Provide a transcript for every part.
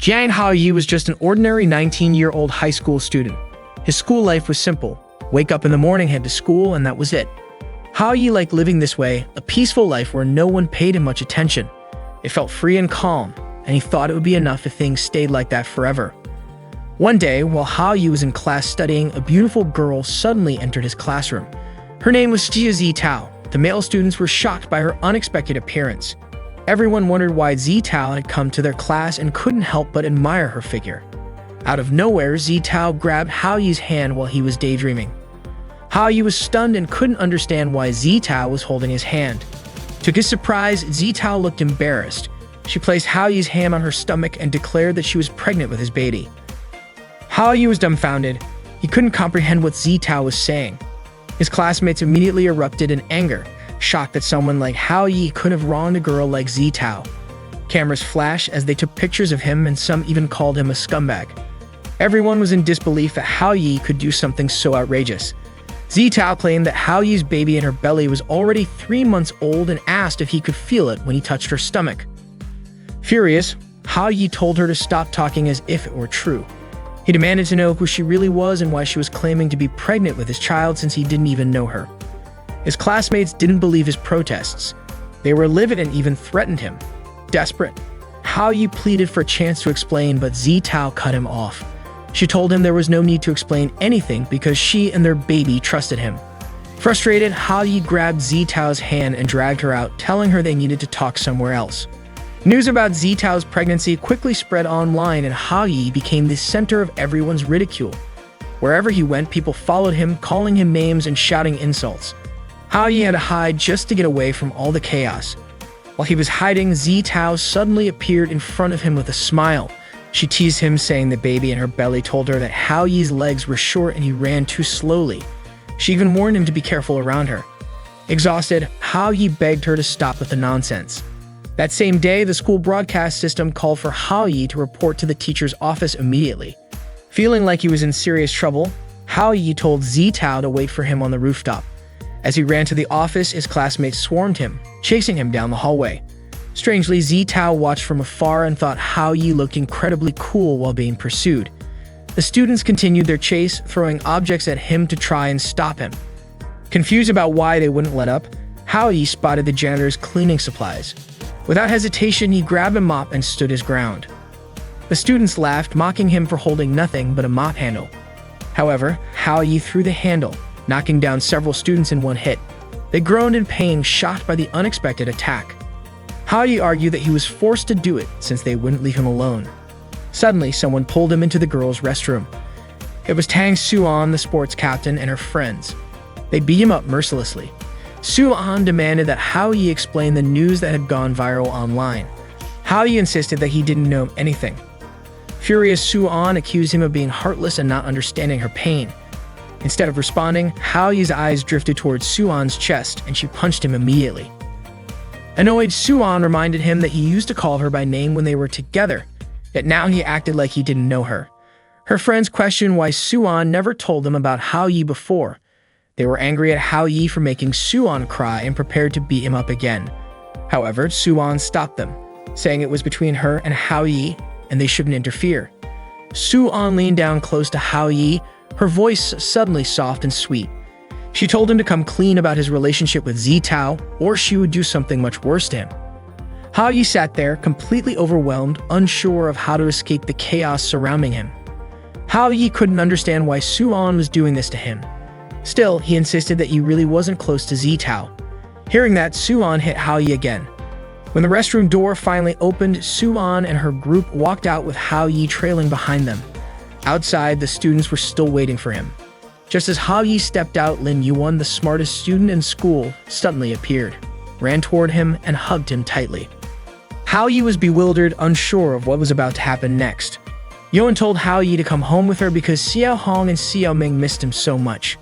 Jiang Haoyi was just an ordinary 19-year-old high school student. His school life was simple. Wake up in the morning, head to school, and that was it. Haoyi liked living this way, a peaceful life where no one paid him much attention. It felt free and calm, and he thought it would be enough if things stayed like that forever. One day, while Haoyi was in class studying, a beautiful girl suddenly entered his classroom. Her name was Jia Zitao. The male students were shocked by her unexpected appearance. Everyone wondered why Zitao had come to their class and couldn't help but admire her figure. Out of nowhere, Zitao grabbed Haoyi's hand while he was daydreaming. Haoyi was stunned and couldn't understand why Zitao was holding his hand. To his surprise, Zitao looked embarrassed. She placed Haoyi's hand on her stomach and declared that she was pregnant with his baby. Haoyi was dumbfounded. He couldn't comprehend what Zitao was saying. His classmates immediately erupted in anger, shocked that someone like Haoyi could have wronged a girl like Zitao. Cameras flashed as they took pictures of him, and some even called him a scumbag. Everyone was in disbelief that Haoyi could do something so outrageous. Zitao claimed that Haoyi's baby in her belly was already 3 months old and asked if he could feel it when he touched her stomach. Furious, Haoyi told her to stop talking as if it were true. He demanded to know who she really was and why she was claiming to be pregnant with his child since he didn't even know her. His classmates didn't believe his protests. They were livid and even threatened him. Desperate, Haoyi pleaded for a chance to explain, but Zitao cut him off. She told him there was no need to explain anything because she and their baby trusted him. Frustrated, Haoyi grabbed Zitao's hand and dragged her out, telling her they needed to talk somewhere else. News about Zitao's pregnancy quickly spread online, and Haoyi became the center of everyone's ridicule. Wherever he went, people followed him, calling him names and shouting insults. Haoyi had to hide just to get away from all the chaos. While he was hiding, Zitao suddenly appeared in front of him with a smile. She teased him, saying the baby in her belly told her that Haoyi's legs were short and he ran too slowly. She even warned him to be careful around her. Exhausted, Haoyi begged her to stop with the nonsense. That same day, the school broadcast system called for Haoyi to report to the teacher's office immediately. Feeling like he was in serious trouble, Haoyi told Zitao to wait for him on the rooftop. As he ran to the office, his classmates swarmed him, chasing him down the hallway. Strangely, Zitao watched from afar and thought Haoyi looked incredibly cool while being pursued. The students continued their chase, throwing objects at him to try and stop him. Confused about why they wouldn't let up, Haoyi spotted the janitor's cleaning supplies. Without hesitation, he grabbed a mop and stood his ground. The students laughed, mocking him for holding nothing but a mop handle. However, Haoyi threw the handle, knocking down several students in one hit. They groaned in pain, shocked by the unexpected attack. Haoyi argued that he was forced to do it since they wouldn't leave him alone. Suddenly, someone pulled him into the girls' restroom. It was Tang Suan, the sports captain, and her friends. They beat him up mercilessly. Suan demanded that Haoyi explain the news that had gone viral online. Haoyi insisted that he didn't know anything. Furious, Suan accused him of being heartless and not understanding her pain. Instead of responding, Haoyi's eyes drifted towards Suan's chest, and she punched him immediately. Annoyed, Suan reminded him that he used to call her by name when they were together, yet now he acted like he didn't know her. Her friends questioned why Suan never told them about Haoyi before. They were angry at Haoyi for making Suan cry and prepared to beat him up again. However, Suan stopped them, saying it was between her and Haoyi and they shouldn't interfere. Suan leaned down close to Haoyi, her voice suddenly soft and sweet. She told him to come clean about his relationship with Zitao, or she would do something much worse to him. Haoyi sat there, completely overwhelmed, unsure of how to escape the chaos surrounding him. Haoyi couldn't understand why Suan was doing this to him. Still, he insisted that he really wasn't close to Zitao. Hearing that, Suan hit Haoyi again. When the restroom door finally opened, Suan and her group walked out with Haoyi trailing behind them. Outside, the students were still waiting for him. Just as Haoyi stepped out, Lin Yuan, the smartest student in school, suddenly appeared, ran toward him, and hugged him tightly. Haoyi was bewildered, unsure of what was about to happen next. Yuan told Haoyi to come home with her because Xiao Hong and Xiao Ming missed him so much.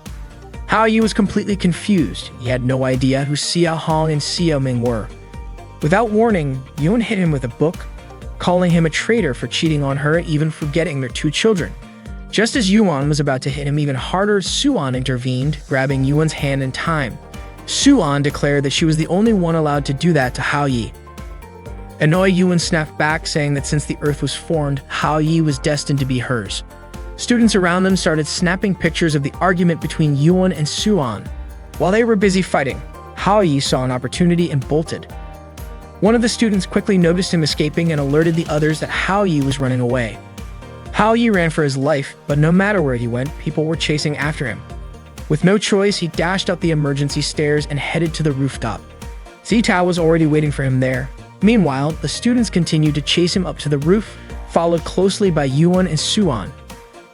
Haoyi was completely confused. He had no idea who Xiao Hong and Xiao Ming were. Without warning, Yuan hit him with a book, calling him a traitor for cheating on her, even forgetting their 2 children. Just as Yuan was about to hit him even harder, Suan intervened, grabbing Yuan's hand in time. Suan declared that she was the only one allowed to do that to Haoyi. Annoyed, Yuan snapped back, saying that since the earth was formed, Hao Yi was destined to be hers. Students around them started snapping pictures of the argument between Yuan and Suan. While they were busy fighting, Hao Yi saw an opportunity and bolted. One of the students quickly noticed him escaping and alerted the others that Hao Yi was running away. Hao Yi ran for his life, but no matter where he went, people were chasing after him. With no choice, he dashed up the emergency stairs and headed to the rooftop. Zitao was already waiting for him there. Meanwhile, the students continued to chase him up to the roof, followed closely by Yuan and Suan.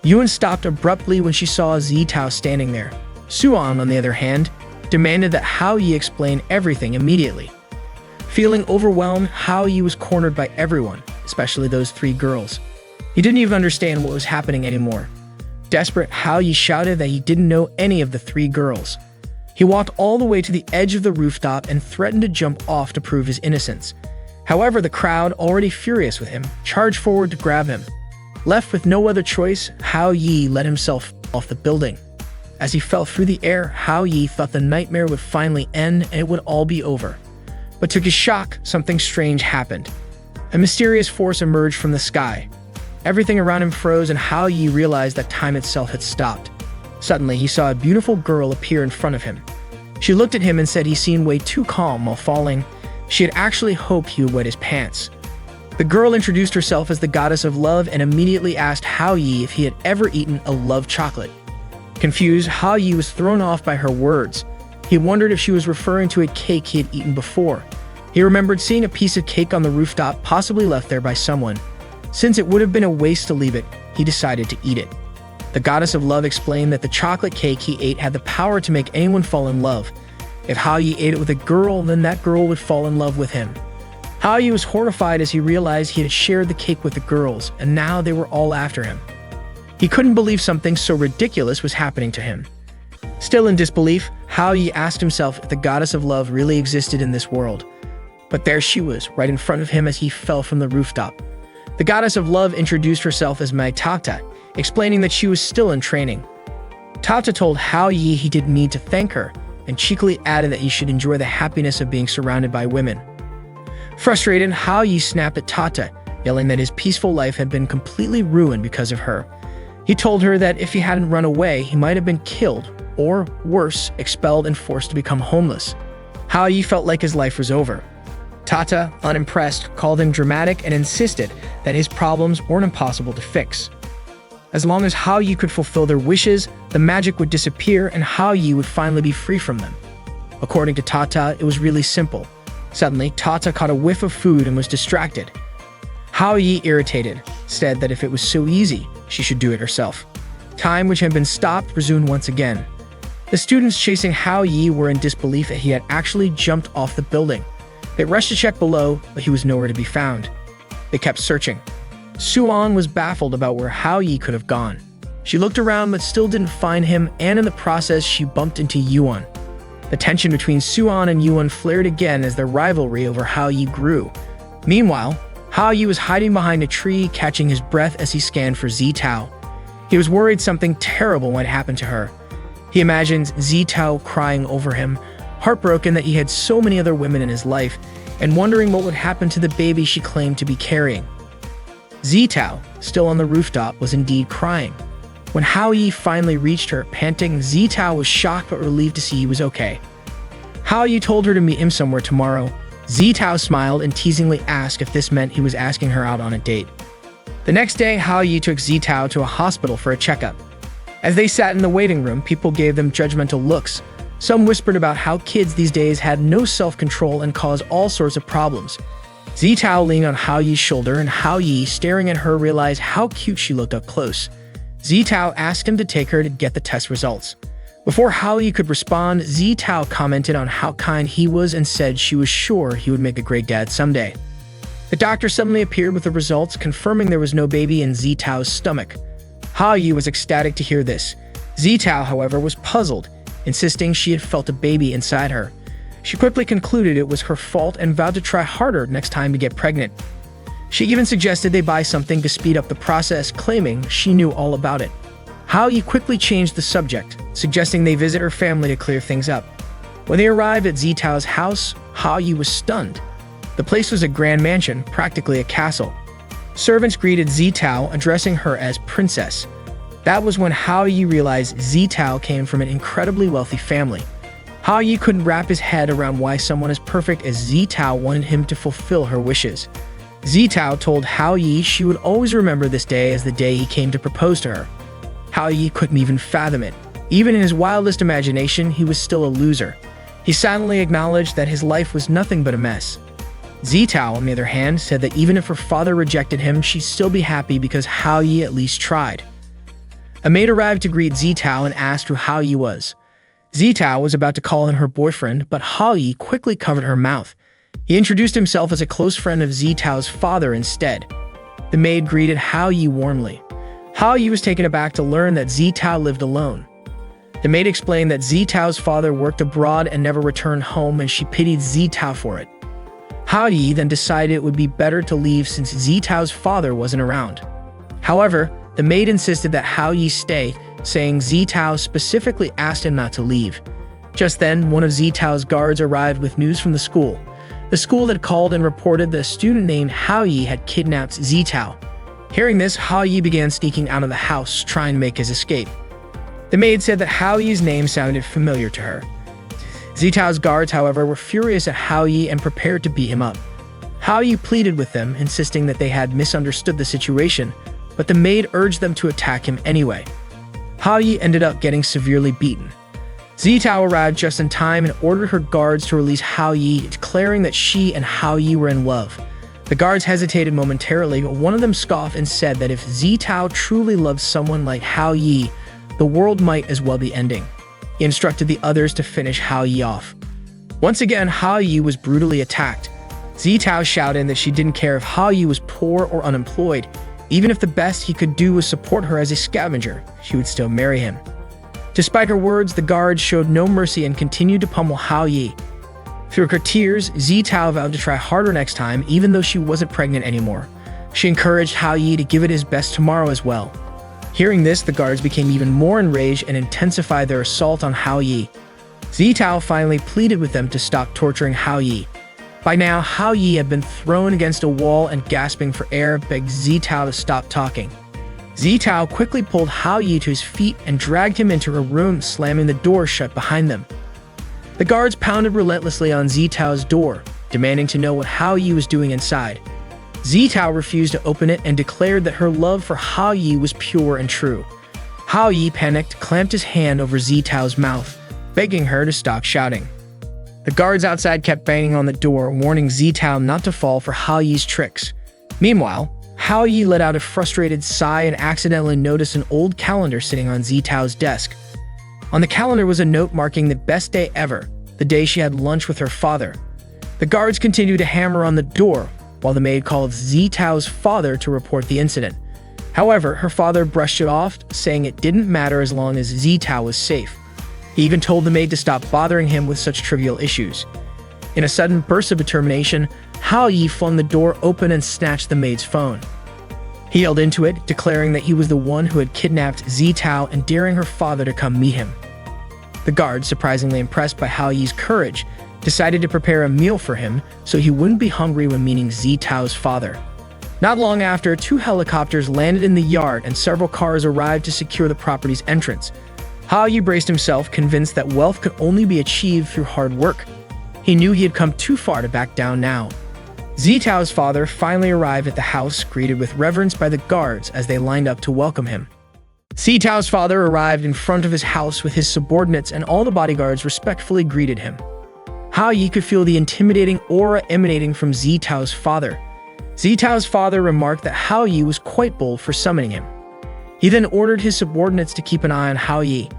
Yuan stopped abruptly when she saw Zitao standing there. Suan, on the other hand, demanded that Hao Yi explain everything immediately. Feeling overwhelmed, Hao Yi was cornered by everyone, especially those three girls. He didn't even understand what was happening anymore. Desperate, Hao Yi shouted that he didn't know any of the three girls. He walked all the way to the edge of the rooftop and threatened to jump off to prove his innocence. However, the crowd, already furious with him, charged forward to grab him. Left with no other choice, Hao Yi let himself off the building. As he fell through the air, Hao Yi thought the nightmare would finally end and it would all be over. But to his shock, something strange happened. A mysterious force emerged from the sky. Everything around him froze, and Hao Yi realized that time itself had stopped. Suddenly, he saw a beautiful girl appear in front of him. She looked at him and said he seemed way too calm while falling. She had actually hoped he would wet his pants. The girl introduced herself as the goddess of love and immediately asked Hao Yi if he had ever eaten a love chocolate. Confused, Hao Yi was thrown off by her words. He wondered if she was referring to a cake he had eaten before. He remembered seeing a piece of cake on the rooftop, possibly left there by someone. Since it would have been a waste to leave it, he decided to eat it. The goddess of love explained that the chocolate cake he ate had the power to make anyone fall in love. If Hao Yi ate it with a girl, then that girl would fall in love with him. Hao Yi was horrified as he realized he had shared the cake with the girls, and now they were all after him. He couldn't believe something so ridiculous was happening to him. Still in disbelief, Hao Yi asked himself if the goddess of love really existed in this world. But there she was, right in front of him as he fell from the rooftop. The goddess of love introduced herself as Mai Tata, explaining that she was still in training. Tata told Hao Yi he didn't need to thank her, and cheekily added that he should enjoy the happiness of being surrounded by women. Frustrated, Hao Yi snapped at Tata, yelling that his peaceful life had been completely ruined because of her. He told her that if he hadn't run away, he might have been killed, or worse, expelled and forced to become homeless. Hao Yi felt like his life was over. Tata, unimpressed, called him dramatic and insisted that his problems weren't impossible to fix. As long as Hao Yi could fulfill their wishes, the magic would disappear and Hao Yi would finally be free from them. According to Tata, it was really simple. Suddenly, Tata caught a whiff of food and was distracted. Hao Yi, irritated, said that if it was so easy, she should do it herself. Time, which had been stopped, resumed once again. The students chasing Hao Yi were in disbelief that he had actually jumped off the building. They rushed to check below, but he was nowhere to be found. They kept searching. Suan was baffled about where Hao Yi could have gone. She looked around but still didn't find him, and in the process, she bumped into Yuan. The tension between Suan and Yuan flared again as their rivalry over Hao Yi grew. Meanwhile, Hao Yi was hiding behind a tree, catching his breath as he scanned for Zitao. He was worried something terrible might happen to her. He imagined Zitao crying over him, heartbroken that he had so many other women in his life, and wondering what would happen to the baby she claimed to be carrying. Zitao, still on the rooftop, was indeed crying. When Hao Yi finally reached her, panting, Zitao was shocked but relieved to see he was okay. Hao Yi told her to meet him somewhere tomorrow. Zitao smiled and teasingly asked if this meant he was asking her out on a date. The next day, Hao Yi took Zitao to a hospital for a checkup. As they sat in the waiting room, people gave them judgmental looks. Some whispered about how kids these days had no self-control and caused all sorts of problems. Zitao leaned on Hao Yi's shoulder, and Hao Yi, staring at her, realized how cute she looked up close. Zitao asked him to take her to get the test results. Before Hao Yi could respond, Zitao commented on how kind he was and said she was sure he would make a great dad someday. The doctor suddenly appeared with the results, confirming there was no baby in Zitao's stomach. Hao Yi was ecstatic to hear this. Zitao, however, was puzzled, insisting she had felt a baby inside her. She quickly concluded it was her fault and vowed to try harder next time to get pregnant. She even suggested they buy something to speed up the process, claiming she knew all about it. Hao Yi quickly changed the subject, suggesting they visit her family to clear things up. When they arrived at Zitao's house, Hao Yi was stunned. The place was a grand mansion, practically a castle. Servants greeted Zitao, addressing her as princess. That was when Hao Yi realized Zitao came from an incredibly wealthy family. Hao Yi couldn't wrap his head around why someone as perfect as Zitao wanted him to fulfill her wishes. Zitao told Hao Yi she would always remember this day as the day he came to propose to her. Hao Yi couldn't even fathom it. Even in his wildest imagination, he was still a loser. He silently acknowledged that his life was nothing but a mess. Zitao, on the other hand, said that even if her father rejected him, she'd still be happy because Hao Yi at least tried. A maid arrived to greet Zitao and asked who Hao Yi was. Zitao was about to call in her boyfriend, but Hao Yi quickly covered her mouth. He introduced himself as a close friend of Zitao's father instead. The maid greeted Hao Yi warmly. Hao Yi was taken aback to learn that Zitao lived alone. The maid explained that Zitao's father worked abroad and never returned home, and she pitied Zitao for it. Hao Yi then decided it would be better to leave since Zitao's father wasn't around. However, the maid insisted that Hao Yi stay, saying Zitao specifically asked him not to leave. Just then, one of Zitao's guards arrived with news from the school. The school had called and reported that a student named Hao Yi had kidnapped Zitao. Hearing this, Hao Yi began sneaking out of the house, trying to make his escape. The maid said that Hao Yi's name sounded familiar to her. Zitao's guards, however, were furious at Hao Yi and prepared to beat him up. Hao Yi pleaded with them, insisting that they had misunderstood the situation, but the maid urged them to attack him anyway. Hao Yi ended up getting severely beaten. Zitao arrived just in time and ordered her guards to release Hao Yi, declaring that she and Hao Yi were in love. The guards hesitated momentarily, but one of them scoffed and said that if Zitao truly loved someone like Hao Yi, the world might as well be ending. He instructed the others to finish Hao Yi off. Once again, Hao Yi was brutally attacked. Zitao shouted that she didn't care if Hao Yi was poor or unemployed. Even if the best he could do was support her as a scavenger, she would still marry him. Despite her words, the guards showed no mercy and continued to pummel Hao Yi. Through her tears, Zitao vowed to try harder next time, even though she wasn't pregnant anymore. She encouraged Hao Yi to give it his best tomorrow as well. Hearing this, the guards became even more enraged and intensified their assault on Hao Yi. Zitao finally pleaded with them to stop torturing Hao Yi. By now, Hao Yi had been thrown against a wall and gasping for air, begged Zitao to stop talking. Zitao quickly pulled Hao Yi to his feet and dragged him into her room, slamming the door shut behind them. The guards pounded relentlessly on Zitao's door, demanding to know what Hao Yi was doing inside. Zitao refused to open it and declared that her love for Hao Yi was pure and true. Hao Yi panicked, clamped his hand over Zitao's mouth, begging her to stop shouting. The guards outside kept banging on the door, warning Zitao not to fall for Hao Yi's tricks. Meanwhile, Hao Yi let out a frustrated sigh and accidentally noticed an old calendar sitting on Zitao's desk. On the calendar was a note marking the best day ever, the day she had lunch with her father. The guards continued to hammer on the door, while the maid called Zitao's father to report the incident. However, her father brushed it off, saying it didn't matter as long as Zitao was safe. He even told the maid to stop bothering him with such trivial issues. In a sudden burst of determination, Hao Yi flung the door open and snatched the maid's phone. He yelled into it, declaring that he was the one who had kidnapped Zitao and daring her father to come meet him. The guards, surprisingly impressed by Hao Yi's courage, decided to prepare a meal for him so he wouldn't be hungry when meeting Zitao's father. Not long after, 2 helicopters landed in the yard and several cars arrived to secure the property's entrance. Hao Yi braced himself, convinced that wealth could only be achieved through hard work. He knew he had come too far to back down now. Zitao's father finally arrived at the house, greeted with reverence by the guards as they lined up to welcome him. Zitao's father arrived in front of his house with his subordinates, and all the bodyguards respectfully greeted him. Hao Yi could feel the intimidating aura emanating from Zitao's father. Zitao's father remarked that Hao Yi was quite bold for summoning him. He then ordered his subordinates to keep an eye on Hao Yi.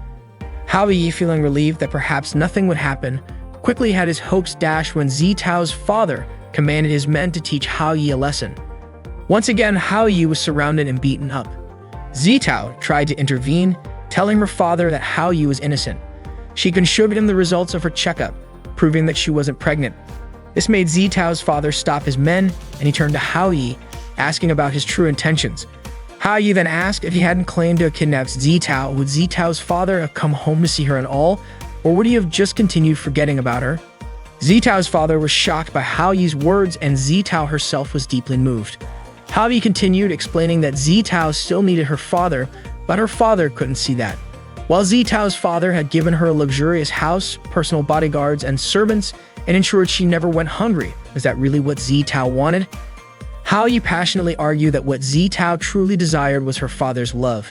Hao Yi, feeling relieved that perhaps nothing would happen, quickly had his hopes dashed when Zitao's father commanded his men to teach Hao Yi a lesson. Once again, Hao Yi was surrounded and beaten up. Zitao tried to intervene, telling her father that Hao Yi was innocent. She showed him the results of her checkup, proving that she wasn't pregnant. This made Zitao's father stop his men, and he turned to Hao Yi, asking about his true intentions. Hao Yi then asked if he hadn't claimed to have kidnapped Zitao, would Zitao's father have come home to see her at all, or would he have just continued forgetting about her? Zitao's father was shocked by Hao Yi's words, and Zitao herself was deeply moved. Hao Yi continued, explaining that Zitao still needed her father, but her father couldn't see that. While Zitao's father had given her a luxurious house, personal bodyguards, and servants, and ensured she never went hungry, was that really what Zitao wanted? Hao Yi passionately argued that what Zitao truly desired was her father's love.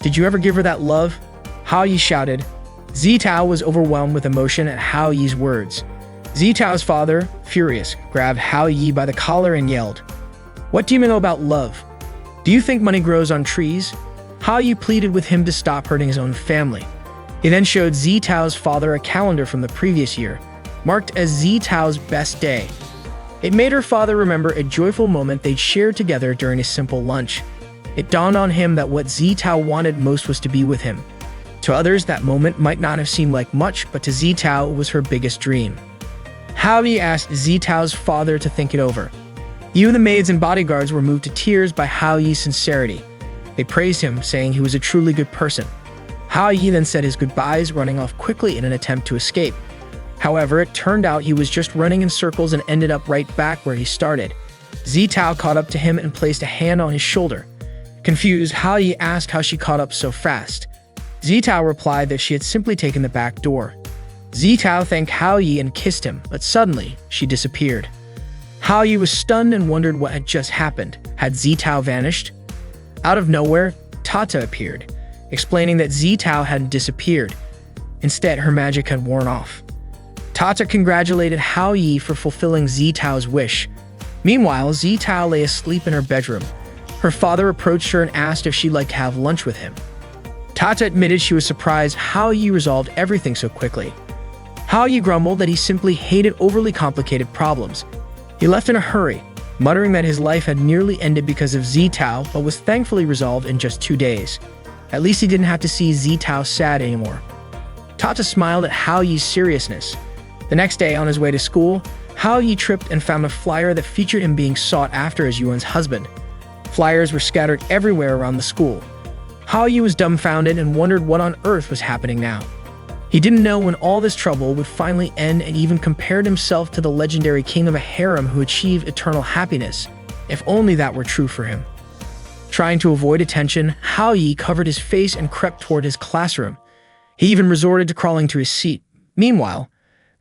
Did you ever give her that love? Hao Yi shouted. Zitao was overwhelmed with emotion at Hao Yi's words. Zitao's father, furious, grabbed Hao Yi by the collar and yelled, "What do you know about love? Do you think money grows on trees?" Hao Yi pleaded with him to stop hurting his own family. He then showed Zitao's father a calendar from the previous year, marked as Zitao's best day. It made her father remember a joyful moment they'd shared together during a simple lunch. It dawned on him that what Zitao wanted most was to be with him. To others, that moment might not have seemed like much, but to Zitao, it was her biggest dream. Hao Yi asked Zitao's father to think it over. Even the maids and bodyguards were moved to tears by Hao Yi's sincerity. They praised him, saying he was a truly good person. Hao Yi then said his goodbyes, running off quickly in an attempt to escape. However, it turned out he was just running in circles and ended up right back where he started. Zitao caught up to him and placed a hand on his shoulder. Confused, Hao Yi asked how she caught up so fast. Zitao replied that she had simply taken the back door. Zitao thanked Hao Yi and kissed him, but suddenly, she disappeared. Hao Yi was stunned and wondered what had just happened. Had Zitao vanished? Out of nowhere, Tata appeared, explaining that Zitao hadn't disappeared. Instead, her magic had worn off. Tata congratulated Hao Yi for fulfilling Zitao's wish. Meanwhile, Zitao lay asleep in her bedroom. Her father approached her and asked if she'd like to have lunch with him. Tata admitted she was surprised Hao Yi resolved everything so quickly. Hao Yi grumbled that he simply hated overly complicated problems. He left in a hurry, muttering that his life had nearly ended because of Zitao, but was thankfully resolved in just 2 days. At least he didn't have to see Zitao sad anymore. Tata smiled at Hao Yi's seriousness. The next day, on his way to school, Hao Yi tripped and found a flyer that featured him being sought after as Yuan's husband. Flyers were scattered everywhere around the school. Hao Yi was dumbfounded and wondered what on earth was happening now. He didn't know when all this trouble would finally end, and even compared himself to the legendary king of a harem who achieved eternal happiness. If only that were true for him. Trying to avoid attention, Hao Yi covered his face and crept toward his classroom. He even resorted to crawling to his seat. Meanwhile,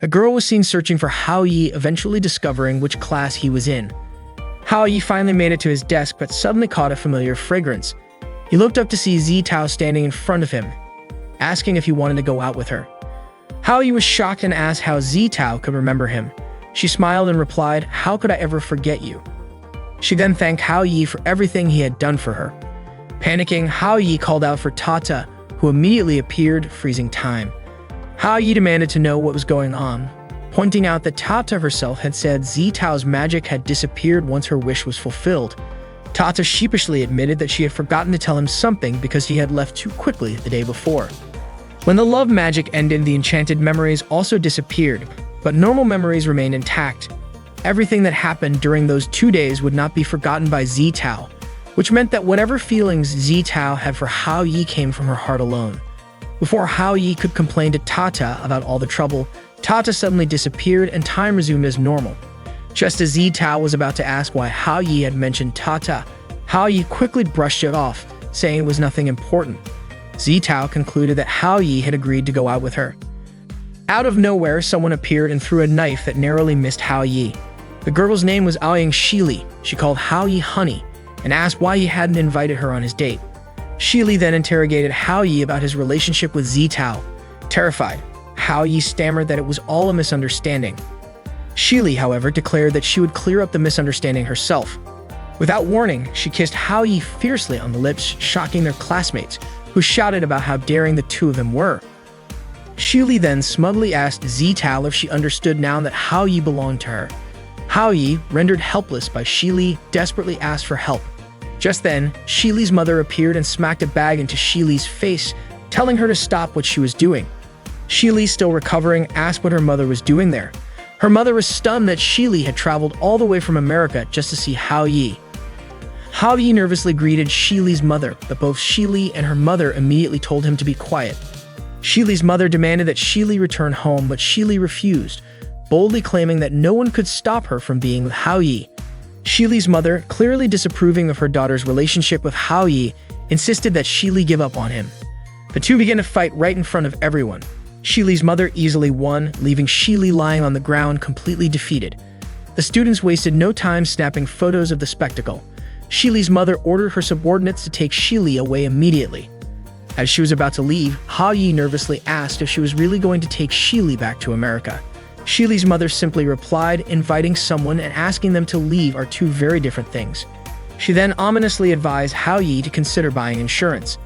a girl was seen searching for Hao Yi, eventually discovering which class he was in. Hao Yi finally made it to his desk, but suddenly caught a familiar fragrance. He looked up to see Zitao standing in front of him, asking if he wanted to go out with her. Hao Yi was shocked and asked how Zitao could remember him. She smiled and replied, "How could I ever forget you?" She then thanked Hao Yi for everything he had done for her. Panicking, Hao Yi called out for Tata, who immediately appeared, freezing time. Hao Yi demanded to know what was going on, pointing out that Tata herself had said Zitao's magic had disappeared once her wish was fulfilled. Tata sheepishly admitted that she had forgotten to tell him something because he had left too quickly the day before. When the love magic ended, the enchanted memories also disappeared, but normal memories remained intact. Everything that happened during those 2 days would not be forgotten by Zitao, which meant that whatever feelings Zitao had for Hao Yi came from her heart alone. Before Hao Yi could complain to Tata about all the trouble, Tata suddenly disappeared and time resumed as normal. Just as Zitao was about to ask why Hao Yi had mentioned Tata, Hao Yi quickly brushed it off, saying it was nothing important. Zitao concluded that Hao Yi had agreed to go out with her. Out of nowhere, someone appeared and threw a knife that narrowly missed Hao Yi. The girl's name was Aoying Shili. She called Hao Yi honey and asked why he hadn't invited her on his date. Shili then interrogated Hao Yi about his relationship with Zitao. Terrified, Hao Yi stammered that it was all a misunderstanding. Shili, however, declared that she would clear up the misunderstanding herself. Without warning, she kissed Hao Yi fiercely on the lips, shocking their classmates, who shouted about how daring the two of them were. Shili then smugly asked Zitao if she understood now that Hao Yi belonged to her. Hao Yi, rendered helpless by Shili, desperately asked for help. Just then, Shili's mother appeared and smacked a bag into Shili's face, telling her to stop what she was doing. Shili, still recovering, asked what her mother was doing there. Her mother was stunned that Shili had traveled all the way from America just to see Hao Yi. Hao Yi nervously greeted Shili's mother, but both Shili and her mother immediately told him to be quiet. Shili's mother demanded that Shili return home, but Shili refused, boldly claiming that no one could stop her from being with Hao Yi. Shili's mother, clearly disapproving of her daughter's relationship with Hao Yi, insisted that Shili give up on him. The two began to fight right in front of everyone. Shili's mother easily won, leaving Shili lying on the ground completely defeated. The students wasted no time snapping photos of the spectacle. Shili's mother ordered her subordinates to take Shili away immediately. As she was about to leave, Hao Yi nervously asked if she was really going to take Shili back to America. Shili's mother simply replied, inviting someone and asking them to leave are two very different things. She then ominously advised Hao Yi to consider buying insurance.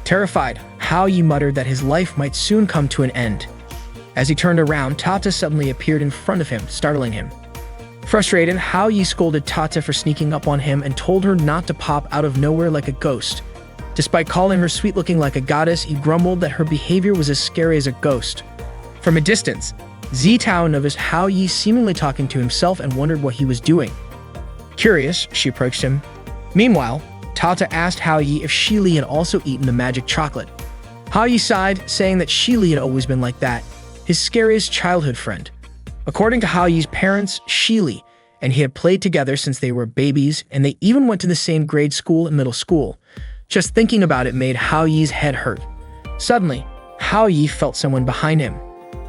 Terrified, Hao Yi muttered that his life might soon come to an end. As he turned around, Tata suddenly appeared in front of him, startling him. Frustrated, Hao Yi scolded Tata for sneaking up on him and told her not to pop out of nowhere like a ghost. Despite calling her sweet-looking like a goddess, he grumbled that her behavior was as scary as a ghost. From a distance, Zitao noticed Hao Yi seemingly talking to himself and wondered what he was doing. Curious, she approached him. Meanwhile, Tata asked Hao Yi if Shili had also eaten the magic chocolate. Hao Yi sighed, saying that Shili had always been like that, his scariest childhood friend. According to Hao Yi's parents, Shili and he had played together since they were babies, and they even went to the same grade school and middle school. Just thinking about it made Hao Yi's head hurt. Suddenly, Hao Yi felt someone behind him.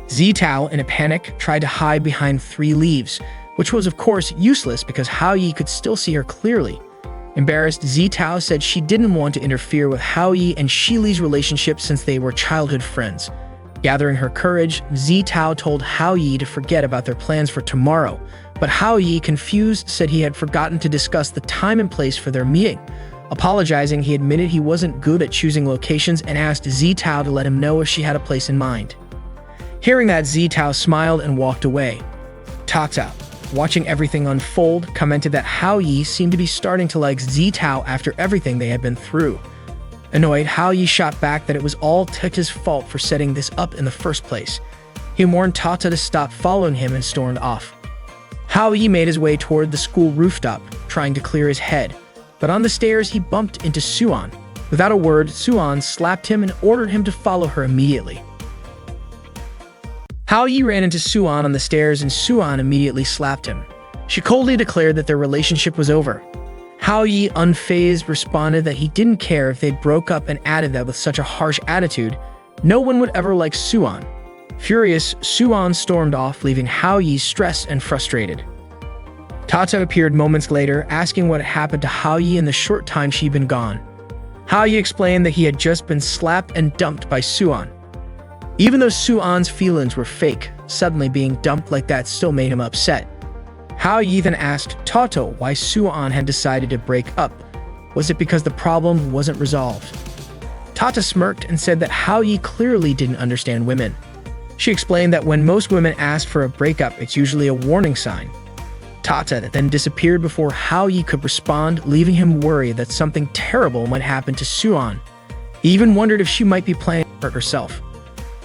Zitao, in a panic, tried to hide behind 3 leaves, which was of course useless because Hao Yi could still see her clearly. Embarrassed, Zitao said she didn't want to interfere with Hao Yi and Shili's relationship since they were childhood friends. Gathering her courage, Zitao told Hao Yi to forget about their plans for tomorrow, but Hao Yi, confused, said he had forgotten to discuss the time and place for their meeting. Apologizing, he admitted he wasn't good at choosing locations and asked Zitao to let him know if she had a place in mind. Hearing that, Zitao smiled and walked away. Tata, watching everything unfold, commented that Hao Yi seemed to be starting to like Zitao after everything they had been through. Annoyed, Hao Yi shot back that it was all Tata's fault for setting this up in the first place. He warned Tata to stop following him and stormed off. Hao Yi made his way toward the school rooftop, trying to clear his head. But on the stairs, he bumped into Suan. Without a word, Suan slapped him and ordered him to follow her immediately. Hao Yi ran into Suan on the stairs and Suan immediately slapped him. She coldly declared that their relationship was over. Hao Yi, unfazed, responded that he didn't care if they'd broke up and added that with such a harsh attitude, no one would ever like Suan. Furious, Suan stormed off, leaving Hao Yi stressed and frustrated. Tata appeared moments later, asking what had happened to Hao Yi in the short time she'd been gone. Hao Yi explained that he had just been slapped and dumped by Suan. Even though Suan's feelings were fake, suddenly being dumped like that still made him upset. Hao Yi then asked Tata why Suan had decided to break up. Was it because the problem wasn't resolved? Tata smirked and said that Hao Yi clearly didn't understand women. She explained that when most women ask for a breakup, it's usually a warning sign. Tata then disappeared before Hao Yi could respond, leaving him worried that something terrible might happen to Suan. He even wondered if she might be planning to hurt herself.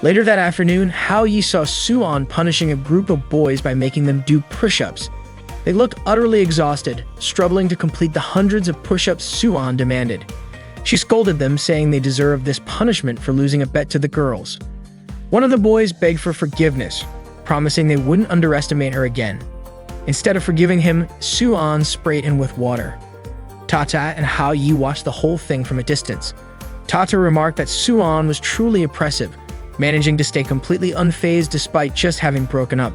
Later that afternoon, Hao Yi saw Suan punishing a group of boys by making them do push-ups. They looked utterly exhausted, struggling to complete the hundreds of push-ups Suan demanded. She scolded them, saying they deserved this punishment for losing a bet to the girls. One of the boys begged for forgiveness, promising they wouldn't underestimate her again. Instead of forgiving him, Suan sprayed him with water. Tata and Hao Yi watched the whole thing from a distance. Tata remarked that Suan was truly oppressive, managing to stay completely unfazed despite just having broken up.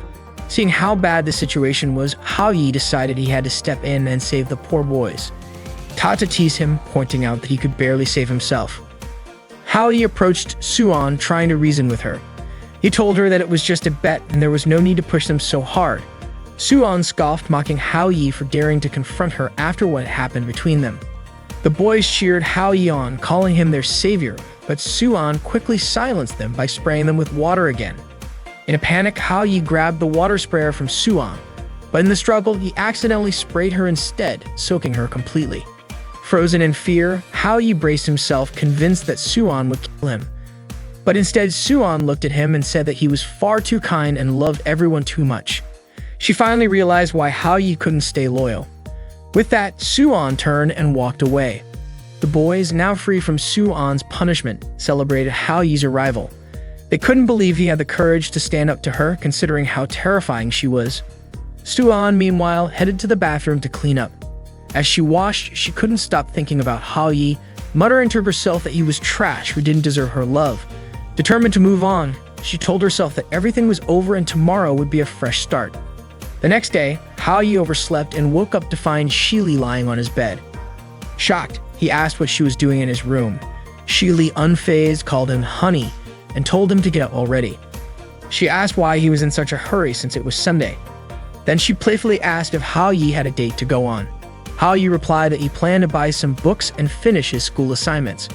Seeing how bad the situation was, Hao Yi decided he had to step in and save the poor boys. Tata teased him, pointing out that he could barely save himself. Hao Yi approached Suan, trying to reason with her. He told her that it was just a bet and there was no need to push them so hard. Suan scoffed, mocking Hao Yi for daring to confront her after what had happened between them. The boys cheered Hao Yi on, calling him their savior, but Suan quickly silenced them by spraying them with water again. In a panic, Hao Yi grabbed the water sprayer from Suan, but in the struggle, he accidentally sprayed her instead, soaking her completely. Frozen in fear, Hao Yi braced himself, convinced that Suan would kill him. But instead, Suan looked at him and said that he was far too kind and loved everyone too much. She finally realized why Hao Yi couldn't stay loyal. With that, Suan turned and walked away. The boys, now free from Suan's punishment, celebrated Hao Yi's arrival. They couldn't believe he had the courage to stand up to her, considering how terrifying she was. Soo-an, meanwhile, headed to the bathroom to clean up. As she washed, she couldn't stop thinking about Hao-yi, muttering to herself that he was trash who didn't deserve her love. Determined to move on, she told herself that everything was over and tomorrow would be a fresh start. The next day, Hao-yi overslept and woke up to find Shili lying on his bed. Shocked, he asked what she was doing in his room. Shili, unfazed, called him honey and told him to get up already. She asked why he was in such a hurry since it was Sunday. Then she playfully asked if Hao-yi had a date to go on. Hao-yi replied that he planned to buy some books and finish his school assignments.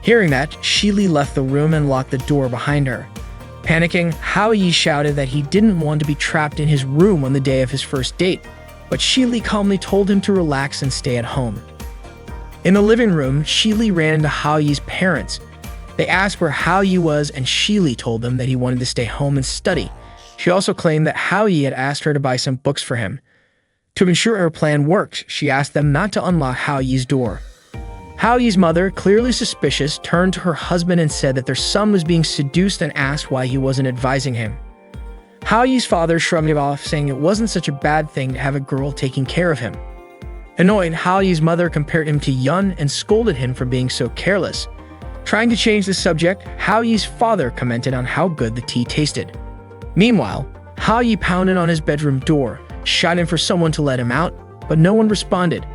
Hearing that, Shili left the room and locked the door behind her. Panicking, Hao-yi shouted that he didn't want to be trapped in his room on the day of his first date, but Shili calmly told him to relax and stay at home. In the living room, Shili ran into Hao-yi's parents. They asked where Hao-yi was, and Shili told them that he wanted to stay home and study. She also claimed that Hao-yi had asked her to buy some books for him. To ensure her plan worked, she asked them not to unlock Hao-yi's door. Hao-yi's mother, clearly suspicious, turned to her husband and said that their son was being seduced and asked why he wasn't advising him. Hao-yi's father shrugged it off, saying it wasn't such a bad thing to have a girl taking care of him. Annoyed, Hao-yi's mother compared him to Yun and scolded him for being so careless. Trying to change the subject, Hao-yi's father commented on how good the tea tasted. Meanwhile, Hao-yi pounded on his bedroom door, shouting for someone to let him out, but no one responded.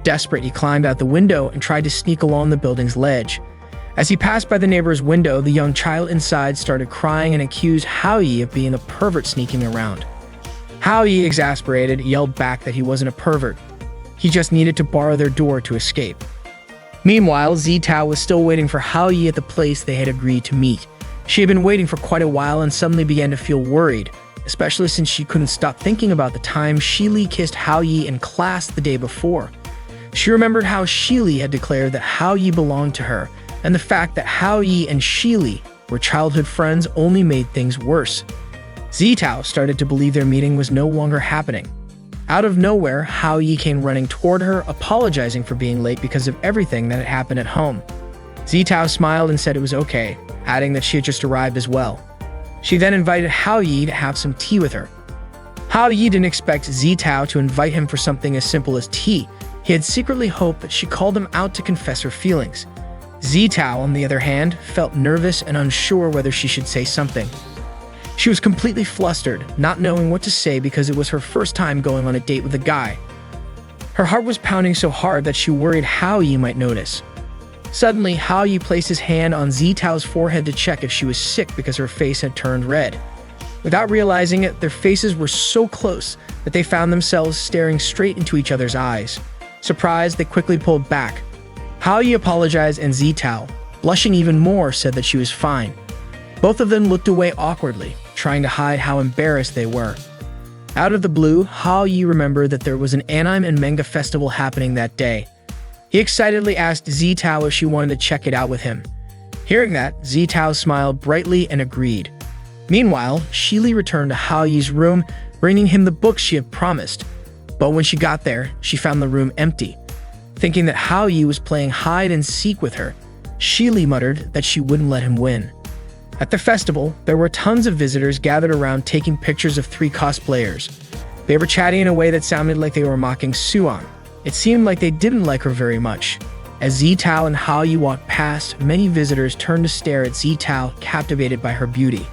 Desperate, he climbed out the window and tried to sneak along the building's ledge. As he passed by the neighbor's window, the young child inside started crying and accused Hao-yi of being a pervert sneaking around. Hao-yi, exasperated, yelled back that he wasn't a pervert. He just needed to borrow their door to escape. Meanwhile, Zitao was still waiting for Hao-yi at the place they had agreed to meet. She had been waiting for quite a while and suddenly began to feel worried, especially since she couldn't stop thinking about the time Shili kissed Hao-yi in class the day before. She remembered how Shili had declared that Hao-yi belonged to her, and the fact that Hao-yi and Shili were childhood friends only made things worse. Zitao started to believe their meeting was no longer happening. Out of nowhere, Hao-yi came running toward her, apologizing for being late because of everything that had happened at home. Zitao smiled and said it was okay, adding that she had just arrived as well. She then invited Hao-yi to have some tea with her. Hao-yi didn't expect Zitao to invite him for something as simple as tea. He had secretly hoped that she called him out to confess her feelings. Zitao, on the other hand, felt nervous and unsure whether she should say something. She was completely flustered, not knowing what to say because it was her first time going on a date with a guy. Her heart was pounding so hard that she worried Hao-yi might notice. Suddenly, Hao-yi placed his hand on Zitao's forehead to check if she was sick because her face had turned red. Without realizing it, their faces were so close that they found themselves staring straight into each other's eyes. Surprised, they quickly pulled back. Hao-yi apologized and Zitao, blushing even more, said that she was fine. Both of them looked away awkwardly, trying to hide how embarrassed they were. Out of the blue, Hao-yi remembered that there was an anime and manga festival happening that day. He excitedly asked Zitao if she wanted to check it out with him. Hearing that, Zitao smiled brightly and agreed. Meanwhile, Shili returned to Hao-yi's room, bringing him the books she had promised. But when she got there, she found the room empty. Thinking that Hao-yi was playing hide and seek with her, Shili muttered that she wouldn't let him win. At the festival, there were tons of visitors gathered around taking pictures of 3 cosplayers. They were chatting in a way that sounded like they were mocking Soo-an. It seemed like they didn't like her very much. As Zitao and Hao-yi walked past, many visitors turned to stare at Zitao, captivated by her beauty.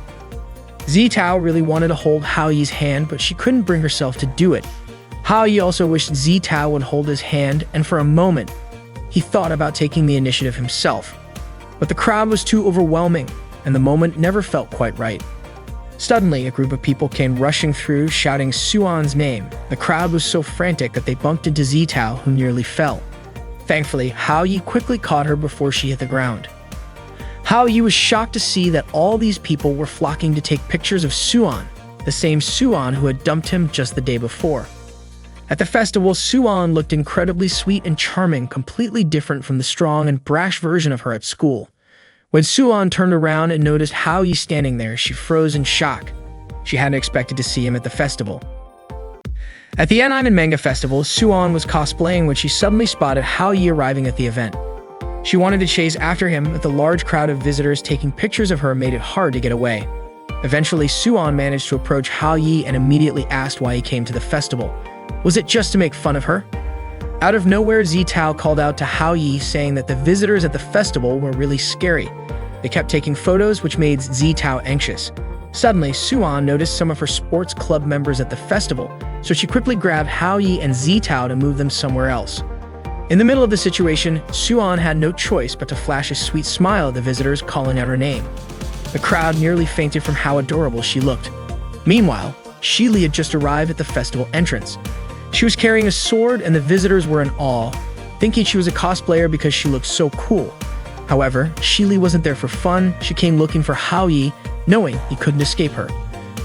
Zitao really wanted to hold Hao-yi's hand, but she couldn't bring herself to do it. Hao-yi also wished Zitao would hold his hand, and for a moment, he thought about taking the initiative himself. But the crowd was too overwhelming, and the moment never felt quite right. Suddenly, a group of people came rushing through, shouting Soo-an's name. The crowd was so frantic that they bumped into Zitao, who nearly fell. Thankfully, Hao-yi quickly caught her before she hit the ground. Hao-yi was shocked to see that all these people were flocking to take pictures of Soo-an, the same Soo-an who had dumped him just the day before. At the festival, Soo-an looked incredibly sweet and charming, completely different from the strong and brash version of her at school. When Soo-an turned around and noticed Hao-yi standing there, she froze in shock. She hadn't expected to see him at the festival. At the anime and manga festival, Soo-an was cosplaying when she suddenly spotted Hao-yi arriving at the event. She wanted to chase after him, but the large crowd of visitors taking pictures of her made it hard to get away. Eventually, Suan managed to approach Hao Yi and immediately asked why he came to the festival. Was it just to make fun of her? Out of nowhere, Zitao called out to Hao Yi, saying that the visitors at the festival were really scary. They kept taking photos, which made Zitao anxious. Suddenly, Suan noticed some of her sports club members at the festival, so she quickly grabbed Hao Yi and Zitao to move them somewhere else. In the middle of the situation, Suan had no choice but to flash a sweet smile at the visitors, calling out her name. The crowd nearly fainted from how adorable she looked. Meanwhile, Shili had just arrived at the festival entrance. She was carrying a sword, and the visitors were in awe, thinking she was a cosplayer because she looked so cool. However, Shili wasn't there for fun. She came looking for Hao Yi, knowing he couldn't escape her.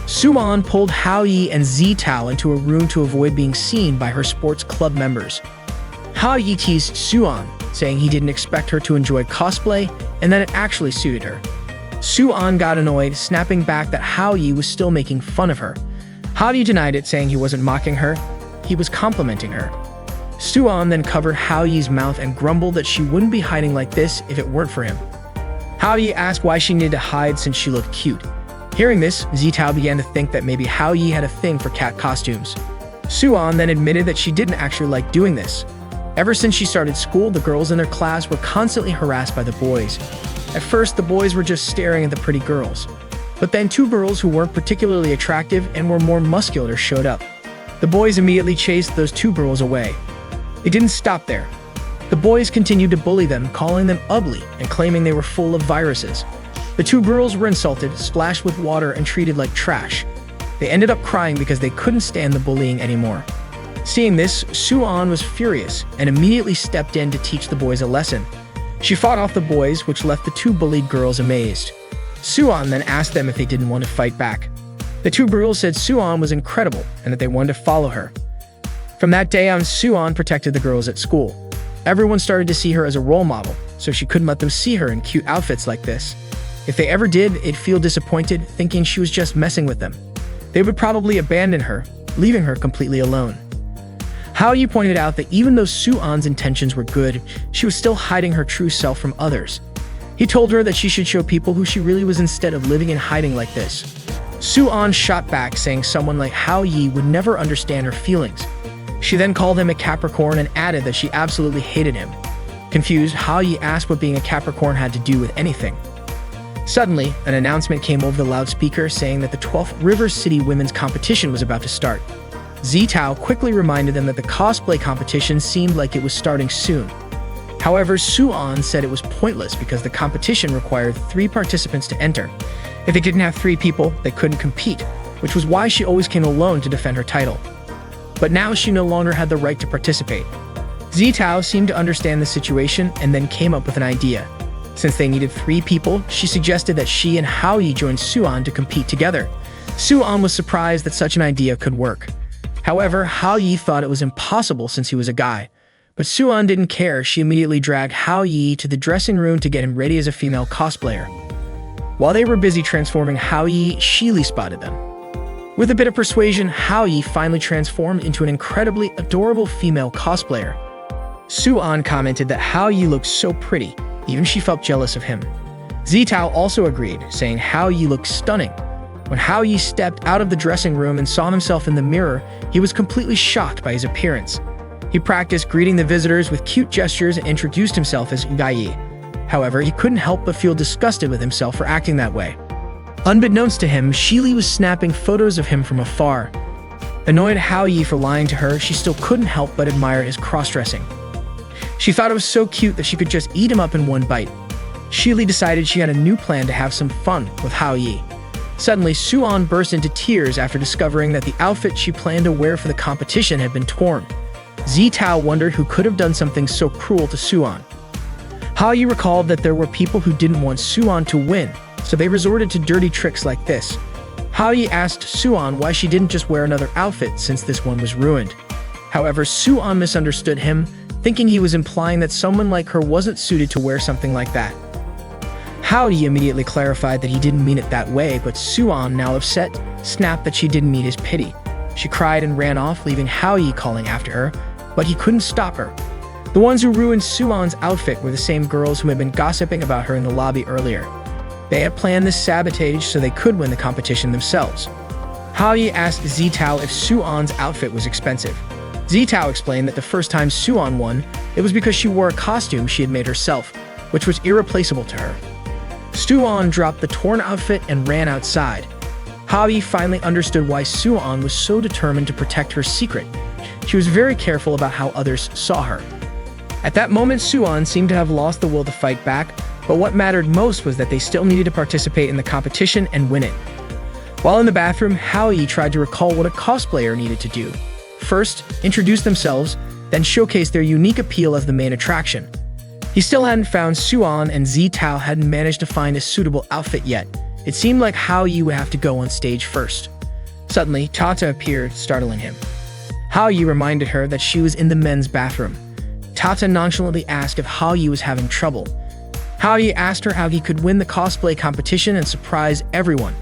Suan pulled Hao Yi and Zitao into a room to avoid being seen by her sports club members. Hao Yi teased Suan, saying he didn't expect her to enjoy cosplay and that it actually suited her. Suan got annoyed, snapping back that Hao Yi was still making fun of her. Hao Yi denied it, saying he wasn't mocking her, he was complimenting her. Suan then covered Hao Yi's mouth and grumbled that she wouldn't be hiding like this if it weren't for him. Hao Yi asked why she needed to hide since she looked cute. Hearing this, Zitao began to think that maybe Hao Yi had a thing for cat costumes. Suan then admitted that she didn't actually like doing this. Ever since she started school, the girls in their class were constantly harassed by the boys. At first, the boys were just staring at the pretty girls. But then two girls who weren't particularly attractive and were more muscular showed up. The boys immediately chased those two girls away. They didn't stop there. The boys continued to bully them, calling them ugly and claiming they were full of viruses. The two girls were insulted, splashed with water, and treated like trash. They ended up crying because they couldn't stand the bullying anymore. Seeing this, Suan was furious and immediately stepped in to teach the boys a lesson. She fought off the boys, which left the two bullied girls amazed. Suan then asked them if they didn't want to fight back. The two girls said Suan was incredible and that they wanted to follow her. From that day on, Suan protected the girls at school. Everyone started to see her as a role model, so she couldn't let them see her in cute outfits like this. If they ever did, they'd feel disappointed, thinking she was just messing with them. They would probably abandon her, leaving her completely alone. Hao Yi pointed out that even though Suan's intentions were good, she was still hiding her true self from others. He told her that she should show people who she really was instead of living in hiding like this. Suan shot back, saying someone like Hao Yi would never understand her feelings. She then called him a Capricorn and added that she absolutely hated him. Confused, Hao Yi asked what being a Capricorn had to do with anything. Suddenly, an announcement came over the loudspeaker saying that the 12th River City Women's Competition was about to start. Zitao quickly reminded them that the cosplay competition seemed like it was starting soon. However, Suan said it was pointless because the competition required 3 participants to enter. If they didn't have 3 people, they couldn't compete, which was why she always came alone to defend her title. But now she no longer had the right to participate. Zitao seemed to understand the situation and then came up with an idea. Since they needed 3 people, she suggested that she and Hao Yi join Suan to compete together. Suan was surprised that such an idea could work. However, Hao Yi thought it was impossible since he was a guy. But Suan didn't care. She immediately dragged Hao Yi to the dressing room to get him ready as a female cosplayer. While they were busy transforming Hao Yi, Shili spotted them. With a bit of persuasion, Hao Yi finally transformed into an incredibly adorable female cosplayer. Suan commented that Hao Yi looked so pretty, even she felt jealous of him. Zitao also agreed, saying Hao Yi looked stunning. When Hao Yi stepped out of the dressing room and saw himself in the mirror, he was completely shocked by his appearance. He practiced greeting the visitors with cute gestures and introduced himself as Gai. However, he couldn't help but feel disgusted with himself for acting that way. Unbeknownst to him, Shili was snapping photos of him from afar. Annoyed at Hao Yi for lying to her, she still couldn't help but admire his cross-dressing. She thought it was so cute that she could just eat him up in one bite. Shili decided she had a new plan to have some fun with Hao Yi. Suddenly, Suan burst into tears after discovering that the outfit she planned to wear for the competition had been torn. Zitao wondered who could have done something so cruel to Suan. Hao Yi recalled that there were people who didn't want Suan to win, so they resorted to dirty tricks like this. Hao Yi asked Suan why she didn't just wear another outfit since this one was ruined. However, Suan misunderstood him, thinking he was implying that someone like her wasn't suited to wear something like that. Hao Yi immediately clarified that he didn't mean it that way, but Suan, now upset, snapped that she didn't need his pity. She cried and ran off, leaving Hao Yi calling after her, but he couldn't stop her. The ones who ruined Suwon's outfit were the same girls who had been gossiping about her in the lobby earlier. They had planned this sabotage so they could win the competition themselves. Haoyi asked Zitao if Suwon's outfit was expensive. Zitao explained that the first time Suwon won, it was because she wore a costume she had made herself, which was irreplaceable to her. Suwon dropped the torn outfit and ran outside. Haoyi finally understood why Suwon was so determined to protect her secret. She was very careful about how others saw her. At that moment, Suwon seemed to have lost the will to fight back, but what mattered most was that they still needed to participate in the competition and win it. While in the bathroom, Haoyi tried to recall what a cosplayer needed to do. First, introduce themselves, then showcase their unique appeal as the main attraction. He still hadn't found Suwon, and Zitao hadn't managed to find a suitable outfit yet. It seemed like Haoyi would have to go on stage first. Suddenly, Tata appeared, startling him. Haoyi reminded her that she was in the men's bathroom. Tata nonchalantly asked if Haoyi was having trouble. Haoyi asked her how he could win the cosplay competition and surprise everyone.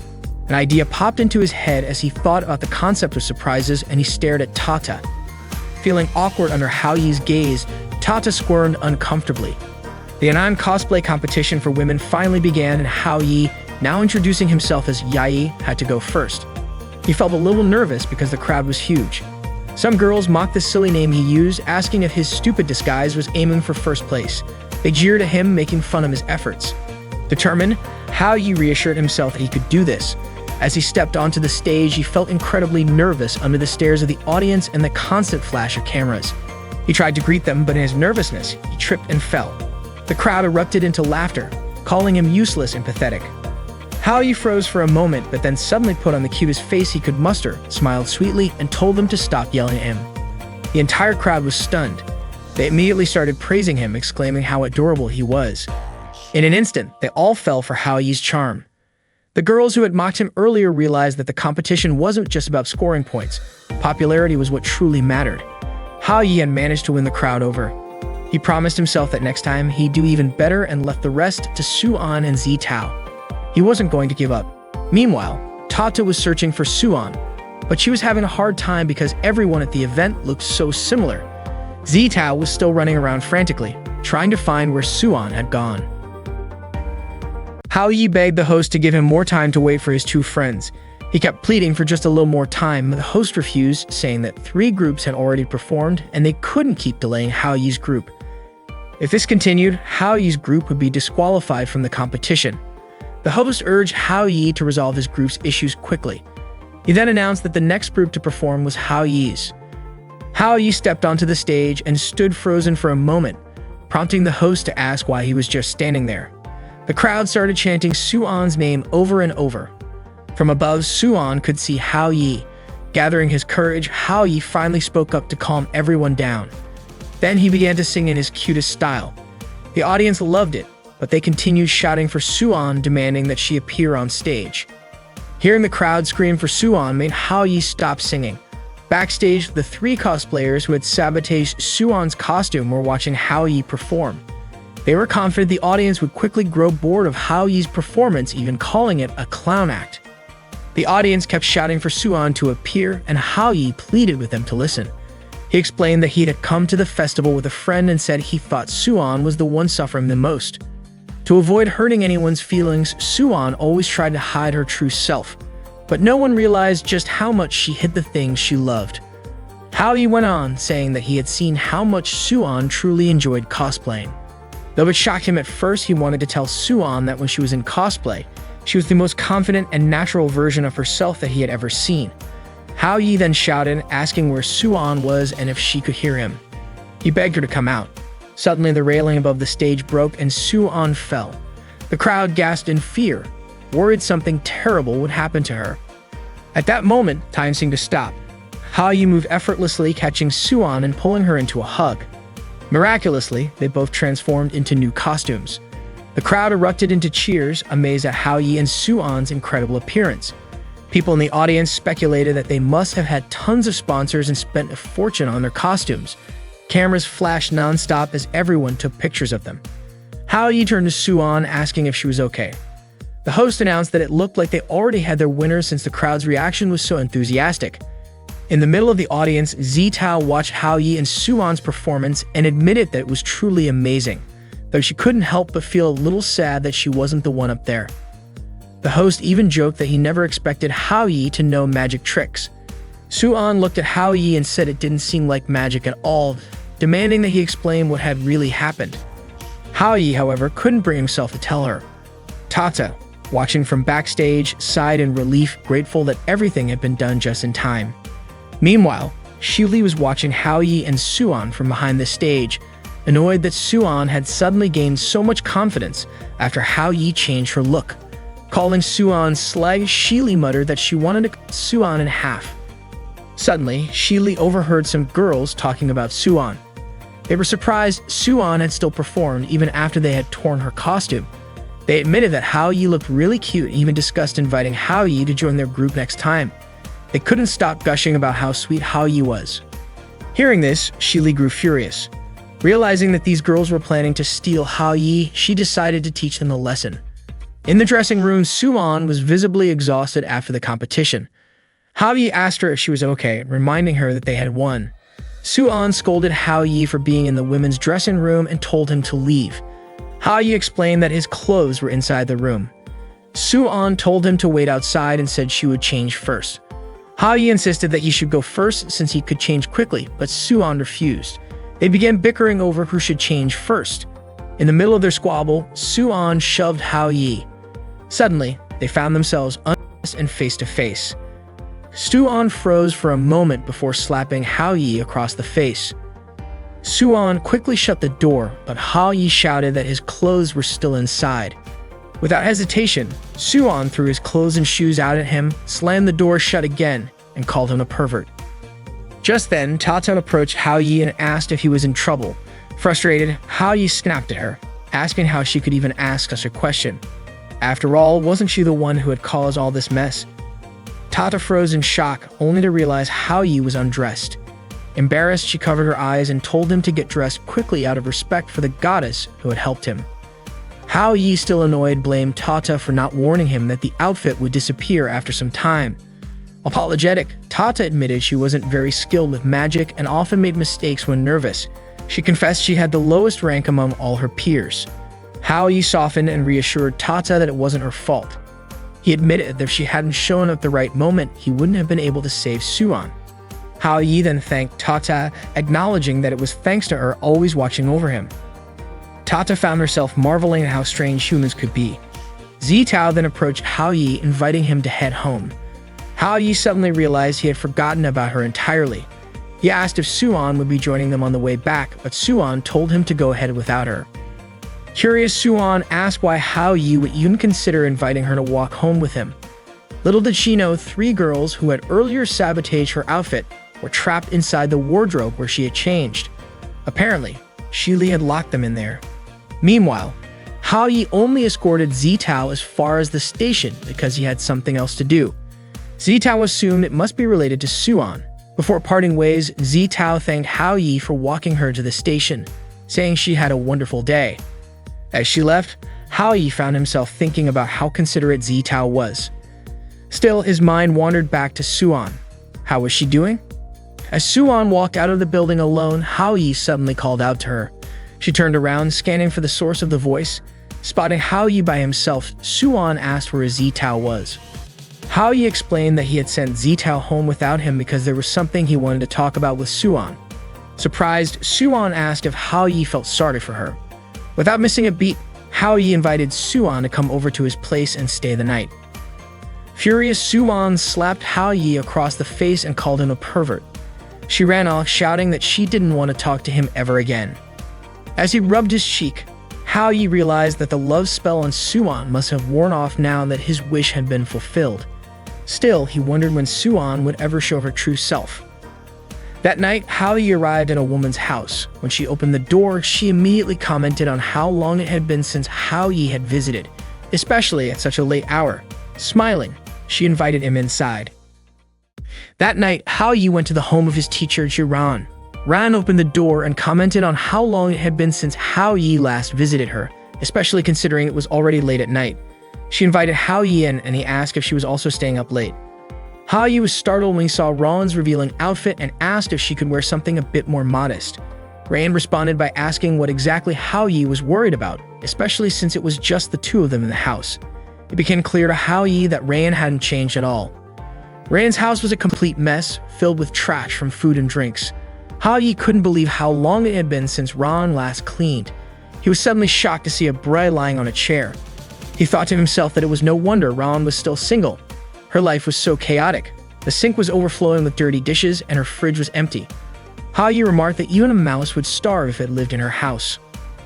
An idea popped into his head as he thought about the concept of surprises, and he stared at Tata. Feeling awkward under Haoyi's gaze, Tata squirmed uncomfortably. The Anan cosplay competition for women finally began, and Haoyi, now introducing himself as Yai, had to go first. He felt a little nervous because the crowd was huge. Some girls mocked the silly name he used, asking if his stupid disguise was aiming for first place. They jeered at him, making fun of his efforts. Determined, Haoyi reassured himself that he could do this. As he stepped onto the stage, he felt incredibly nervous under the stares of the audience and the constant flash of cameras. He tried to greet them, but in his nervousness, he tripped and fell. The crowd erupted into laughter, calling him useless and pathetic. Haoyi froze for a moment, but then suddenly put on the cutest face he could muster, smiled sweetly, and told them to stop yelling at him. The entire crowd was stunned. They immediately started praising him, exclaiming how adorable he was. In an instant, they all fell for Haoyi's charm. The girls who had mocked him earlier realized that the competition wasn't just about scoring points. Popularity was what truly mattered. Haoyi had managed to win the crowd over. He promised himself that next time he'd do even better and left the rest to Suwon and Zitao. He wasn't going to give up. Meanwhile, Tata was searching for Suwon, but she was having a hard time because everyone at the event looked so similar. Zitao was still running around frantically, trying to find where Suwon had gone. Haoyi begged the host to give him more time to wait for his two friends. He kept pleading for just a little more time, but the host refused, saying that 3 groups had already performed and they couldn't keep delaying Haoyi's group. If this continued, Haoyi's group would be disqualified from the competition. The host urged Haoyi to resolve his group's issues quickly. He then announced that the next group to perform was Haoyi's. Haoyi stepped onto the stage and stood frozen for a moment, prompting the host to ask why he was just standing there. The crowd started chanting Suwon's name over and over. From above, Suwon could see Haoyi. Gathering his courage, Haoyi finally spoke up to calm everyone down. Then he began to sing in his cutest style. The audience loved it, but they continued shouting for Suwon, demanding that she appear on stage. Hearing the crowd scream for Suwon made Haoyi stop singing. Backstage, the 3 cosplayers who had sabotaged Suwon's costume were watching Haoyi perform. They were confident the audience would quickly grow bored of Haoyi's performance, even calling it a clown act. The audience kept shouting for Suwon to appear, and Haoyi pleaded with them to listen. He explained that he had come to the festival with a friend and said he thought Suwon was the one suffering the most. To avoid hurting anyone's feelings, Suwon always tried to hide her true self, but no one realized just how much she hid the things she loved. Haoyi went on, saying that he had seen how much Suwon truly enjoyed cosplaying. Though it shocked him at first, he wanted to tell Suwon that when she was in cosplay, she was the most confident and natural version of herself that he had ever seen. Haoyi then shouted, asking where Suwon was and if she could hear him. He begged her to come out. Suddenly, the railing above the stage broke and Suwon fell. The crowd gasped in fear, worried something terrible would happen to her. At that moment, time seemed to stop. Haoyi moved effortlessly, catching Suwon and pulling her into a hug. Miraculously, they both transformed into new costumes. The crowd erupted into cheers, amazed at Haoyi and Suwon's incredible appearance. People in the audience speculated that they must have had tons of sponsors and spent a fortune on their costumes. Cameras flashed non-stop as everyone took pictures of them. Haoyi turned to Suwon, asking if she was okay. The host announced that it looked like they already had their winner since the crowd's reaction was so enthusiastic. In the middle of the audience, Zitao watched Hao Yi and Suan's performance and admitted that it was truly amazing, though she couldn't help but feel a little sad that she wasn't the one up there. The host even joked that he never expected Hao Yi to know magic tricks. Suan looked at Hao Yi and said it didn't seem like magic at all, demanding that he explain what had really happened. Hao Yi, however, couldn't bring himself to tell her. Tata, watching from backstage, sighed in relief, grateful that everything had been done just in time. Meanwhile, Shili was watching Hao Yi and Suan from behind the stage, annoyed that Suan had suddenly gained so much confidence after Hao Yi changed her look. Calling Suan slag, Shili muttered that she wanted to cut Suan in half. Suddenly, Shili overheard some girls talking about Suan. They were surprised Suan had still performed even after they had torn her costume. They admitted that Hao Yi looked really cute and even discussed inviting Hao Yi to join their group next time. They couldn't stop gushing about how sweet Hao Yi was. Hearing this, Shili grew furious. Realizing that these girls were planning to steal Hao Yi, she decided to teach them a lesson. In the dressing room, Suan was visibly exhausted after the competition. Hao Yi asked her if she was okay, reminding her that they had won. Suan scolded Hao Yi for being in the women's dressing room and told him to leave. Hao Yi explained that his clothes were inside the room. Suan told him to wait outside and said she would change first. Hao Yi insisted that he should go first since he could change quickly, but Suan refused. They began bickering over who should change first. In the middle of their squabble, Suan shoved Hao Yi. Suddenly, they found themselves undressed and face to face. Suan froze for a moment before slapping Hao Yi across the face. Suan quickly shut the door, but Hao Yi shouted that his clothes were still inside. Without hesitation, Suan threw his clothes and shoes out at him, slammed the door shut again, and called him a pervert. Just then, Tata approached Hao Yi and asked if he was in trouble. Frustrated, Hao Yi snapped at her, asking how she could even ask such a question. After all, wasn't she the one who had caused all this mess? Tata froze in shock, only to realize Hao Yi was undressed. Embarrassed, she covered her eyes and told him to get dressed quickly out of respect for the goddess who had helped him. Hao Yi, still annoyed, blamed Tata for not warning him that the outfit would disappear after some time. Apologetic, Tata admitted she wasn't very skilled with magic and often made mistakes when nervous. She confessed she had the lowest rank among all her peers. Hao Yi softened and reassured Tata that it wasn't her fault. He admitted that if she hadn't shown up at the right moment, he wouldn't have been able to save Suan. Hao Yi then thanked Tata, acknowledging that it was thanks to her always watching over him. Tata found herself marveling at how strange humans could be. Zitao then approached Hao Yi, inviting him to head home. Hao Yi suddenly realized he had forgotten about her entirely. He asked if Suan would be joining them on the way back, but Suan told him to go ahead without her. Curious, Suan asked why Hao Yi would even consider inviting her to walk home with him. Little did she know 3 girls who had earlier sabotaged her outfit were trapped inside the wardrobe where she had changed. Apparently, Shili had locked them in there. Meanwhile, Hao Yi only escorted Zitao as far as the station because he had something else to do. Zitao assumed it must be related to Suan. Before parting ways, Zitao thanked Hao Yi for walking her to the station, saying she had a wonderful day. As she left, Hao Yi found himself thinking about how considerate Zitao was. Still, his mind wandered back to Suan. How was she doing? As Suan walked out of the building alone, Hao Yi suddenly called out to her. She turned around, scanning for the source of the voice. Spotting Hao Yi by himself, Suan asked where Zitao was. Hao Yi explained that he had sent Zitao home without him because there was something he wanted to talk about with Suan. Surprised, Suan asked if Hao Yi felt sorry for her. Without missing a beat, Hao Yi invited Suan to come over to his place and stay the night. Furious, Suan slapped Hao Yi across the face and called him a pervert. She ran off, shouting that she didn't want to talk to him ever again. As he rubbed his cheek, Hao Yi realized that the love spell on Suan must have worn off now that his wish had been fulfilled. Still, he wondered when Suan would ever show her true self. That night, Hao Yi arrived at a woman's house. When she opened the door, she immediately commented on how long it had been since Hao Yi had visited, especially at such a late hour. Smiling, she invited him inside. That night, Hao Yi went to the home of his teacher, Jiran. Ran opened the door and commented on how long it had been since Hao Yi last visited her, especially considering it was already late at night. She invited Hao Yi in and he asked if she was also staying up late. Hao-yi was startled when he saw Ron's revealing outfit and asked if she could wear something a bit more modest. Rain responded by asking what exactly Hao-yi was worried about, especially since it was just the two of them in the house. It became clear to Hao-yi that Rain hadn't changed at all. Rain's house was a complete mess, filled with trash from food and drinks. Hao-yi couldn't believe how long it had been since Ron last cleaned. He was suddenly shocked to see a bride lying on a chair. He thought to himself that it was no wonder Ron was still single. Her life was so chaotic. The sink was overflowing with dirty dishes and her fridge was empty. Hao-yi remarked that even a mouse would starve if it lived in her house.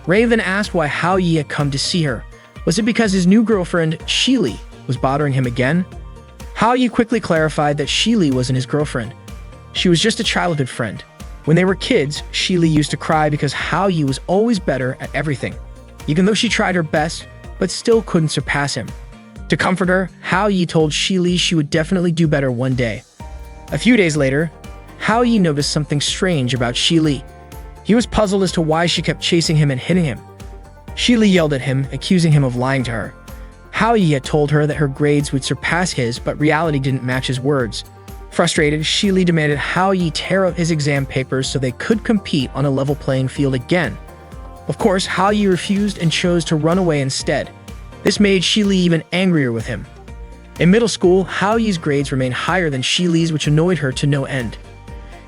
Ray then asked why Hao-yi had come to see her. Was it because his new girlfriend, Shili, was bothering him again? Hao-yi quickly clarified that Shili wasn't his girlfriend. She was just a childhood friend. When they were kids, Shili used to cry because Hao-yi was always better at everything, even though she tried her best, but still couldn't surpass him. To comfort her, Hao-yi told Shili she would definitely do better one day. A few days later, Hao-yi noticed something strange about Shili. He was puzzled as to why she kept chasing him and hitting him. Shili yelled at him, accusing him of lying to her. Hao-yi had told her that her grades would surpass his, but reality didn't match his words. Frustrated, Shili demanded Hao-yi tear up his exam papers so they could compete on a level playing field again. Of course, Hao-yi refused and chose to run away instead. This made Shili even angrier with him. In middle school, Hao-yi's grades remained higher than Shili's, which annoyed her to no end.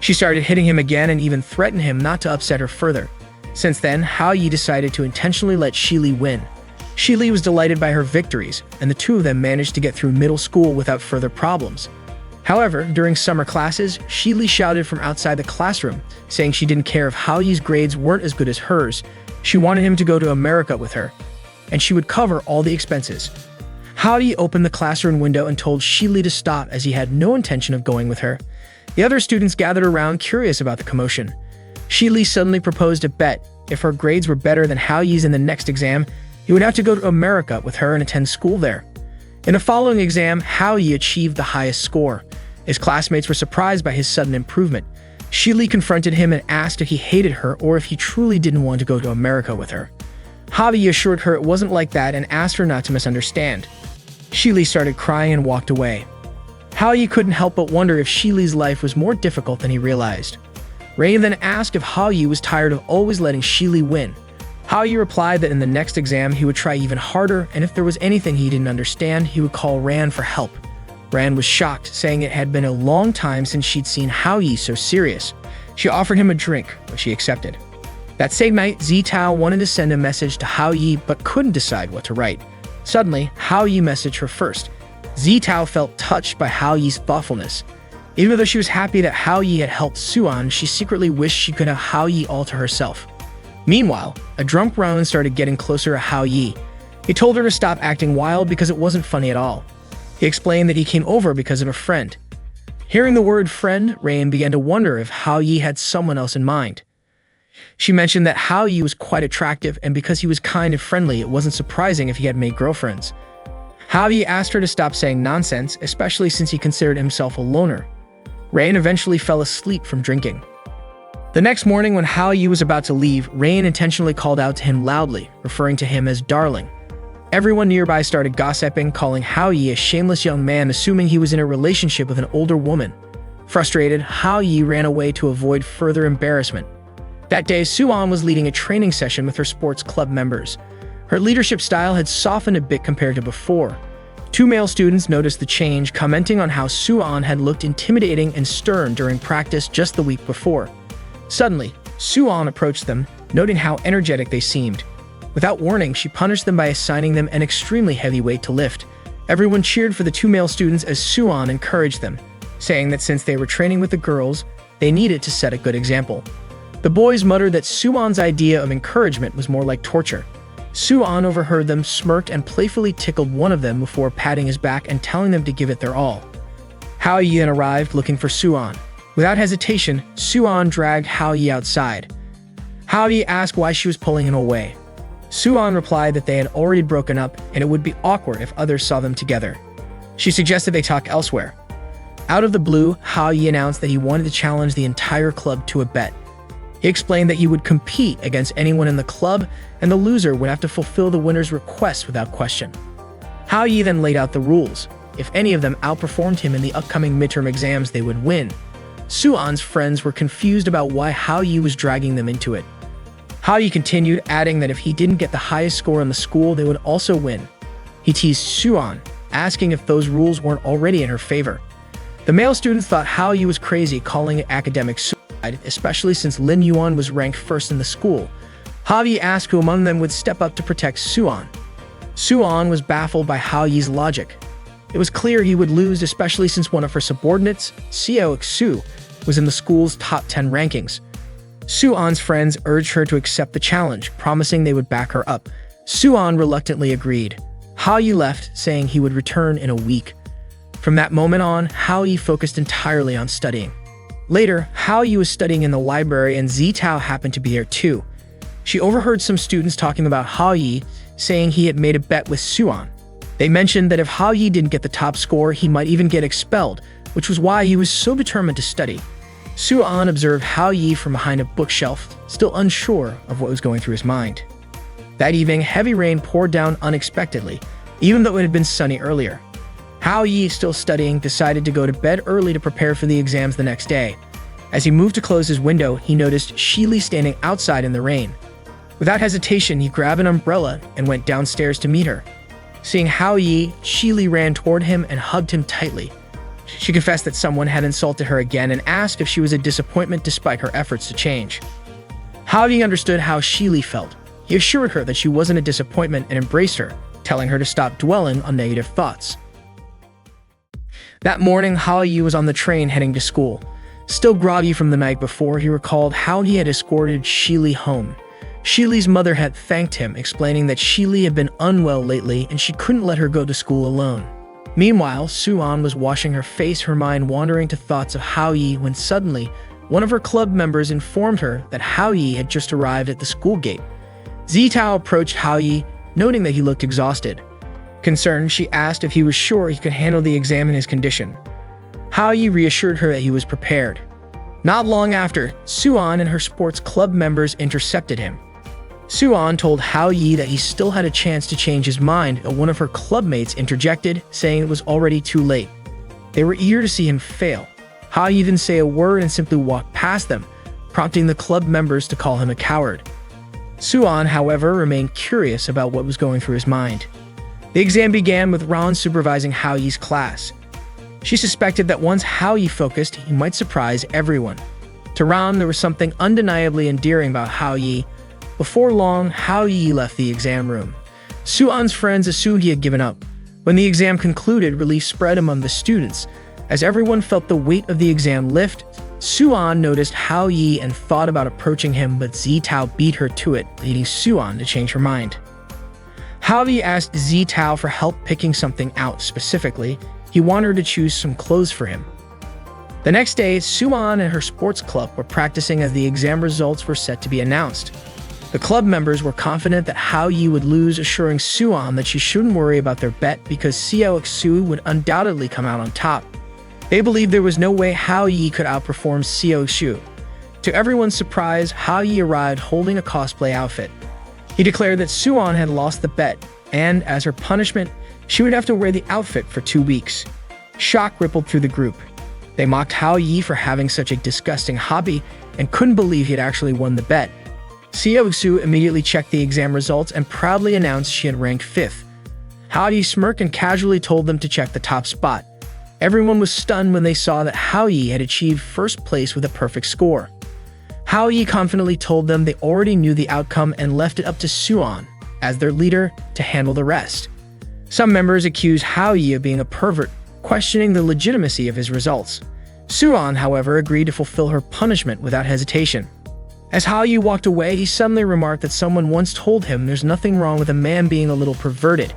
She started hitting him again and even threatened him not to upset her further. Since then, Hao-yi decided to intentionally let Shili win. Shili was delighted by her victories, and the two of them managed to get through middle school without further problems. However, during summer classes, Shili shouted from outside the classroom, saying she didn't care if Hao-yi's grades weren't as good as hers. She wanted him to go to America with her, and she would cover all the expenses. Hao-yi opened the classroom window and told Shili to stop as he had no intention of going with her. The other students gathered around, curious about the commotion. Shili suddenly proposed a bet. If her grades were better than Hao-yi's in the next exam, he would have to go to America with her and attend school there. In the following exam, Hao-yi achieved the highest score. His classmates were surprised by his sudden improvement. Shili confronted him and asked if he hated her or if he truly didn't want to go to America with her. Hao-yi assured her it wasn't like that and asked her not to misunderstand. Shili started crying and walked away. Hao-yi couldn't help but wonder if Shili's life was more difficult than he realized. Ray then asked if Hao-yi was tired of always letting Shili win. Hao-yi replied that in the next exam he would try even harder, and if there was anything he didn't understand, he would call Ran for help. Ran was shocked, saying it had been a long time since she'd seen Hao-yi so serious. She offered him a drink, which he accepted. That same night, Zitao wanted to send a message to Hao-yi but couldn't decide what to write. Suddenly, Hao-yi messaged her first. Zitao felt touched by Hao-yi's thoughtfulness. Even though she was happy that Hao-yi had helped Suan, she secretly wished she could have Hao-yi all to herself. Meanwhile, a drunk Ron started getting closer to Hao-yi. He told her to stop acting wild because it wasn't funny at all. He explained that he came over because of a friend. Hearing the word friend, Rain began to wonder if Hao-yi had someone else in mind. She mentioned that Hao-yi was quite attractive, and because he was kind and friendly, it wasn't surprising if he had made girlfriends. Hao-yi asked her to stop saying nonsense, especially since he considered himself a loner. Rain eventually fell asleep from drinking. The next morning, when Hao-yi was about to leave, Rain intentionally called out to him loudly, referring to him as darling. Everyone nearby started gossiping, calling Hao-yi a shameless young man, assuming he was in a relationship with an older woman. Frustrated, Hao-yi ran away to avoid further embarrassment. That day, Suan was leading a training session with her sports club members. Her leadership style had softened a bit compared to before. Two male students noticed the change, commenting on how Suan had looked intimidating and stern during practice just the week before. Suddenly, Suan approached them, noting how energetic they seemed. Without warning, she punished them by assigning them an extremely heavy weight to lift. Everyone cheered for the two male students as Suan encouraged them, saying that since they were training with the girls, they needed to set a good example. The boys muttered that Suan's idea of encouragement was more like torture. Suan overheard them, smirked, and playfully tickled one of them before patting his back and telling them to give it their all. Hao-yi then arrived looking for Suan. Without hesitation, Suan dragged Hao-yi outside. Hao-yi asked why she was pulling him away. Suan replied that they had already broken up and it would be awkward if others saw them together. She suggested they talk elsewhere. Out of the blue, Hao-yi announced that he wanted to challenge the entire club to a bet. He explained that he would compete against anyone in the club, and the loser would have to fulfill the winner's request without question. Hao-yi then laid out the rules. if any of them outperformed him in the upcoming midterm exams, they would win. Suan's friends were confused about why Hao Yi was dragging them into it. Hao Yi continued, adding that if he didn't get the highest score in the school, they would also win. He teased Suan, asking if those rules weren't already in her favor. The male students thought Hao Yi was crazy, calling it academic suicide, especially since Lin Yuan was ranked first in the school. Hao Yi asked who among them would step up to protect Suan. Suan was baffled by Hao Yi's logic. It was clear he would lose, especially since one of her subordinates, Xiao Xu, was in the school's top 10 rankings. Suan's friends urged her to accept the challenge, promising they would back her up. Suan reluctantly agreed. Hao Yi left, saying he would return in a week. From that moment on, Hao Yi focused entirely on studying. Later, Hao Yi was studying in the library and Zitao happened to be there too. She overheard some students talking about Hao Yi, saying he had made a bet with Suan. They mentioned that if Hao Yi didn't get the top score, he might even get expelled, which was why he was so determined to study. Suan observed Hao Yi from behind a bookshelf, still unsure of what was going through his mind. That evening, heavy rain poured down unexpectedly, even though it had been sunny earlier. Hao Yi, still studying, decided to go to bed early to prepare for the exams the next day. As he moved to close his window, he noticed Shili standing outside in the rain. Without hesitation, he grabbed an umbrella and went downstairs to meet her. Seeing Hao Yi, Shili ran toward him and hugged him tightly. She confessed that someone had insulted her again and asked if she was a disappointment despite her efforts to change. Hao Yi understood how Shili felt. He assured her that she wasn't a disappointment and embraced her, telling her to stop dwelling on negative thoughts. That morning, Hao Yi was on the train heading to school. Still groggy from the night before, he recalled how he had escorted Shili home. Shili's mother had thanked him, explaining that Shili had been unwell lately and she couldn't let her go to school alone. Meanwhile, Suan was washing her face, her mind wandering to thoughts of Hao Yi, when suddenly, one of her club members informed her that Hao Yi had just arrived at the school gate. Zitao approached Hao Yi, noting that he looked exhausted. Concerned, she asked if he was sure he could handle the exam in his condition. Hao Yi reassured her that he was prepared. Not long after, Suan and her sports club members intercepted him. Suan told Hao Yi that he still had a chance to change his mind, but one of her clubmates interjected, saying it was already too late. They were eager to see him fail. Hao Yi didn't say a word and simply walked past them, prompting the club members to call him a coward. Suan, however, remained curious about what was going through his mind. The exam began with Ran supervising Hao Yi's class. She suspected that once Hao Yi focused, he might surprise everyone. To Ran, there was something undeniably endearing about Hao Yi. Before long, Hao Yi left the exam room. Suan's friends assumed he had given up. When the exam concluded, relief spread among the students. As everyone felt the weight of the exam lift, Suan noticed Hao Yi and thought about approaching him, but Zitao beat her to it, leading Suan to change her mind. Hao Yi asked Zitao for help picking something out specifically. He wanted her to choose some clothes for him. The next day, Suan and her sports club were practicing as the exam results were set to be announced. The club members were confident that Hao Yi would lose, assuring Suan that she shouldn't worry about their bet because Xiao Xu would undoubtedly come out on top. They believed there was no way Hao Yi could outperform Xiao Xu. To everyone's surprise, Hao Yi arrived holding a cosplay outfit. He declared that Suan had lost the bet, and as her punishment, she would have to wear the outfit for 2 weeks. Shock rippled through the group. They mocked Hao Yi for having such a disgusting hobby and couldn't believe he had actually won the bet. Xiao Xu immediately checked the exam results and proudly announced she had ranked 5th. Hao Yi smirked and casually told them to check the top spot. Everyone was stunned when they saw that Hao Yi had achieved first place with a perfect score. Hao Yi confidently told them they already knew the outcome and left it up to Suan, as their leader, to handle the rest. Some members accused Hao Yi of being a pervert, questioning the legitimacy of his results. Suan, however, agreed to fulfill her punishment without hesitation. As Hao Yi walked away, he suddenly remarked that someone once told him there's nothing wrong with a man being a little perverted.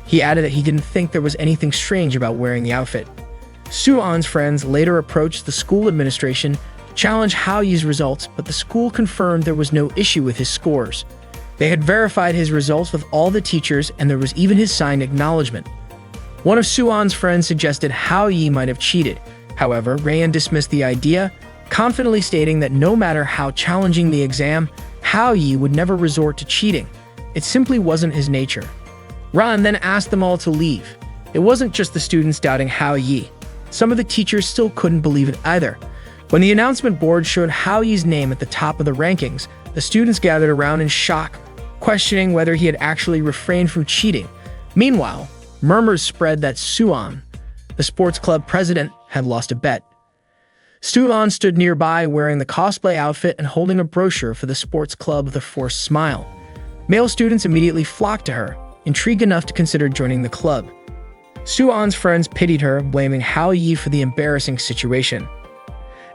He added that he didn't think there was anything strange about wearing the outfit. Suan's friends later approached the school administration to challenge Hao Yi's results, but the school confirmed there was no issue with his scores. They had verified his results with all the teachers, and there was even his signed acknowledgement. One of Suan's friends suggested Hao Yi might have cheated. However, Rayan dismissed the idea, confidently stating that no matter how challenging the exam, Hao Yi would never resort to cheating. It simply wasn't his nature. Ran then asked them all to leave. It wasn't just the students doubting Hao Yi. Some of the teachers still couldn't believe it either. When the announcement board showed Hao Yi's name at the top of the rankings, the students gathered around in shock, questioning whether he had actually refrained from cheating. Meanwhile, murmurs spread that Suan, the sports club president, had lost a bet. Suan stood nearby wearing the cosplay outfit and holding a brochure for the sports club with a forced smile. Male students immediately flocked to her, intrigued enough to consider joining the club. Suan's friends pitied her, blaming Hao Yi for the embarrassing situation.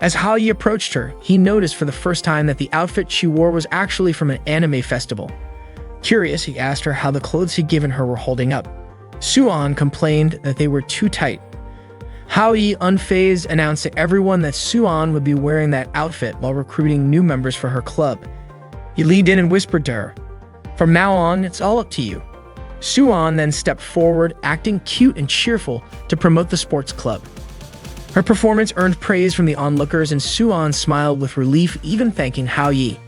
As Hao Yi approached her, he noticed for the first time that the outfit she wore was actually from an anime festival. Curious, he asked her how the clothes he'd given her were holding up. Suan complained that they were too tight. Hao Yi, unfazed, announced to everyone that Suan would be wearing that outfit while recruiting new members for her club. He leaned in and whispered to her, "From now on, it's all up to you." Suan then stepped forward, acting cute and cheerful to promote the sports club. Her performance earned praise from the onlookers, and Suan smiled with relief, even thanking Hao Yi.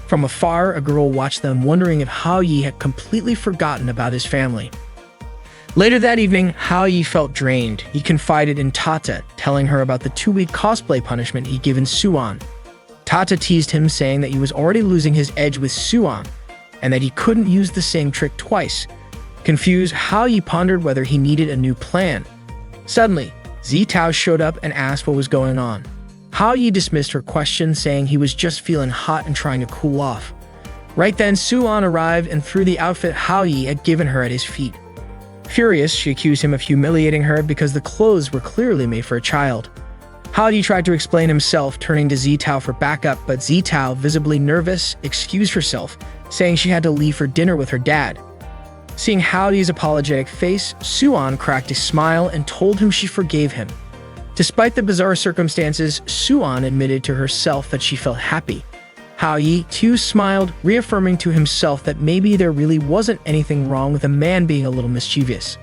From afar, a girl watched them, wondering if Hao Yi had completely forgotten about his family. Later that evening, Hao Yi felt drained. He confided in Tata, telling her about the 2-week cosplay punishment he'd given Suan. Tata teased him, saying that he was already losing his edge with Suan, and that he couldn't use the same trick twice. Confused, Hao Yi pondered whether he needed a new plan. Suddenly, Zitao showed up and asked what was going on. Hao Yi dismissed her question, saying he was just feeling hot and trying to cool off. Right then, Suan arrived and threw the outfit Hao Yi had given her at his feet. Furious, she accused him of humiliating her because the clothes were clearly made for a child. Hao Yi tried to explain himself, turning to Zitao for backup, but Zitao, visibly nervous, excused herself, saying she had to leave for dinner with her dad. Seeing Hao Yi's apologetic face, Suan cracked a smile and told him she forgave him. Despite the bizarre circumstances, Suan admitted to herself that she felt happy. Hao Yi, too, smiled, reaffirming to himself that maybe there really wasn't anything wrong with a man being a little mischievous.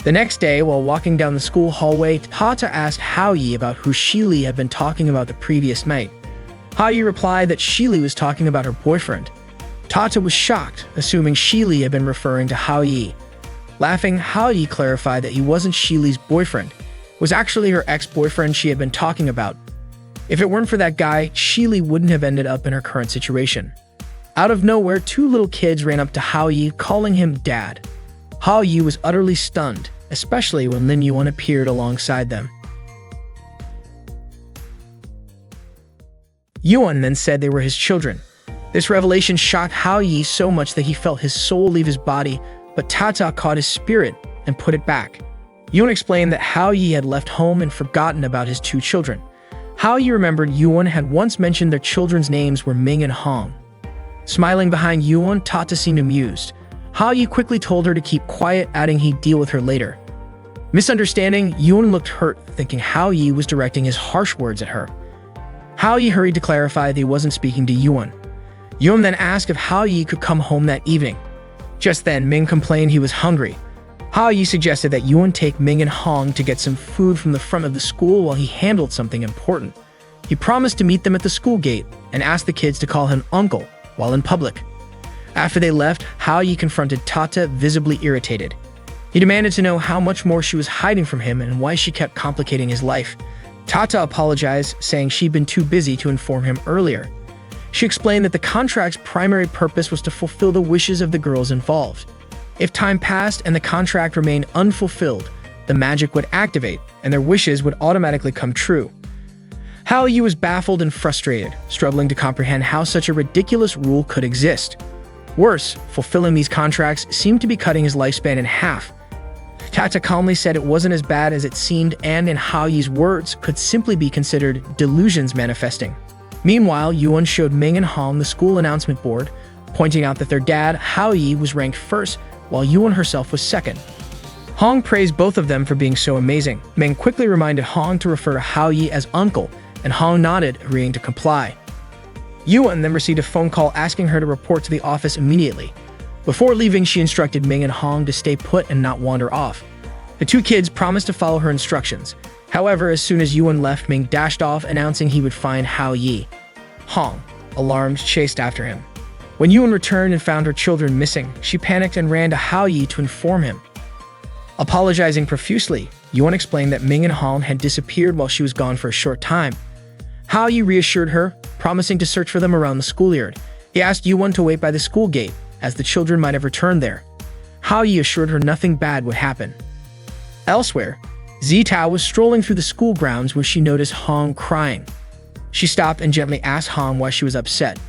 The next day, while walking down the school hallway, Tata asked Hao Yi about who Shili had been talking about the previous night. Hao Yi replied that Shili was talking about her boyfriend. Tata was shocked, assuming Shili had been referring to Hao Yi. Laughing, Hao Yi clarified that he wasn't Shili's boyfriend. It was actually her ex-boyfriend she had been talking about. If it weren't for that guy, Shili wouldn't have ended up in her current situation. Out of nowhere, 2 little kids ran up to Hao Yi, calling him Dad. Hao Yi was utterly stunned, especially when Lin Yuan appeared alongside them. Yuan then said they were his children. This revelation shocked Hao Yi so much that he felt his soul leave his body, but Tata caught his spirit and put it back. Yuan explained that Hao Yi had left home and forgotten about his 2 children. Hao Yi remembered Yuan had once mentioned their children's names were Ming and Hong. Smiling behind Yuan, Tata seemed amused. Hao Yi quickly told her to keep quiet, adding he'd deal with her later. Misunderstanding, Yuan looked hurt, thinking Hao Yi was directing his harsh words at her. Hao Yi hurried to clarify that he wasn't speaking to Yuan. Yuan then asked if Hao Yi could come home that evening. Just then, Ming complained he was hungry. Hao Yi suggested that Yuan take Ming and Hong to get some food from the front of the school while he handled something important. He promised to meet them at the school gate and asked the kids to call him uncle while in public. After they left, Hao Yi confronted Tata, visibly irritated. He demanded to know how much more she was hiding from him and why she kept complicating his life. Tata apologized, saying she'd been too busy to inform him earlier. She explained that the contract's primary purpose was to fulfill the wishes of the girls involved. If time passed and the contract remained unfulfilled, the magic would activate and their wishes would automatically come true. Hao Yi was baffled and frustrated, struggling to comprehend how such a ridiculous rule could exist. Worse, fulfilling these contracts seemed to be cutting his lifespan in half. Tata calmly said it wasn't as bad as it seemed, and in Hao Yi's words, could simply be considered delusions manifesting. Meanwhile, Yuan showed Ming and Hong the school announcement board, pointing out that their dad, Hao Yi, was ranked first, while Yuan herself was second. Hong praised both of them for being so amazing. Ming quickly reminded Hong to refer to Hao Yi as uncle, and Hong nodded, agreeing to comply. Yuan then received a phone call asking her to report to the office immediately. Before leaving, she instructed Ming and Hong to stay put and not wander off. The 2 kids promised to follow her instructions. However, as soon as Yuan left, Ming dashed off, announcing he would find Hao Yi. Hong, alarmed, chased after him. When Yuan returned and found her children missing, she panicked and ran to Hao Yi to inform him. Apologizing profusely, Yuan explained that Ming and Han had disappeared while she was gone for a short time. Hao Yi reassured her, promising to search for them around the schoolyard. He asked Yuan to wait by the school gate, as the children might have returned there. Hao Yi assured her nothing bad would happen. Elsewhere, Zitao was strolling through the school grounds when she noticed Hong crying. She stopped and gently asked Hong why she was upset.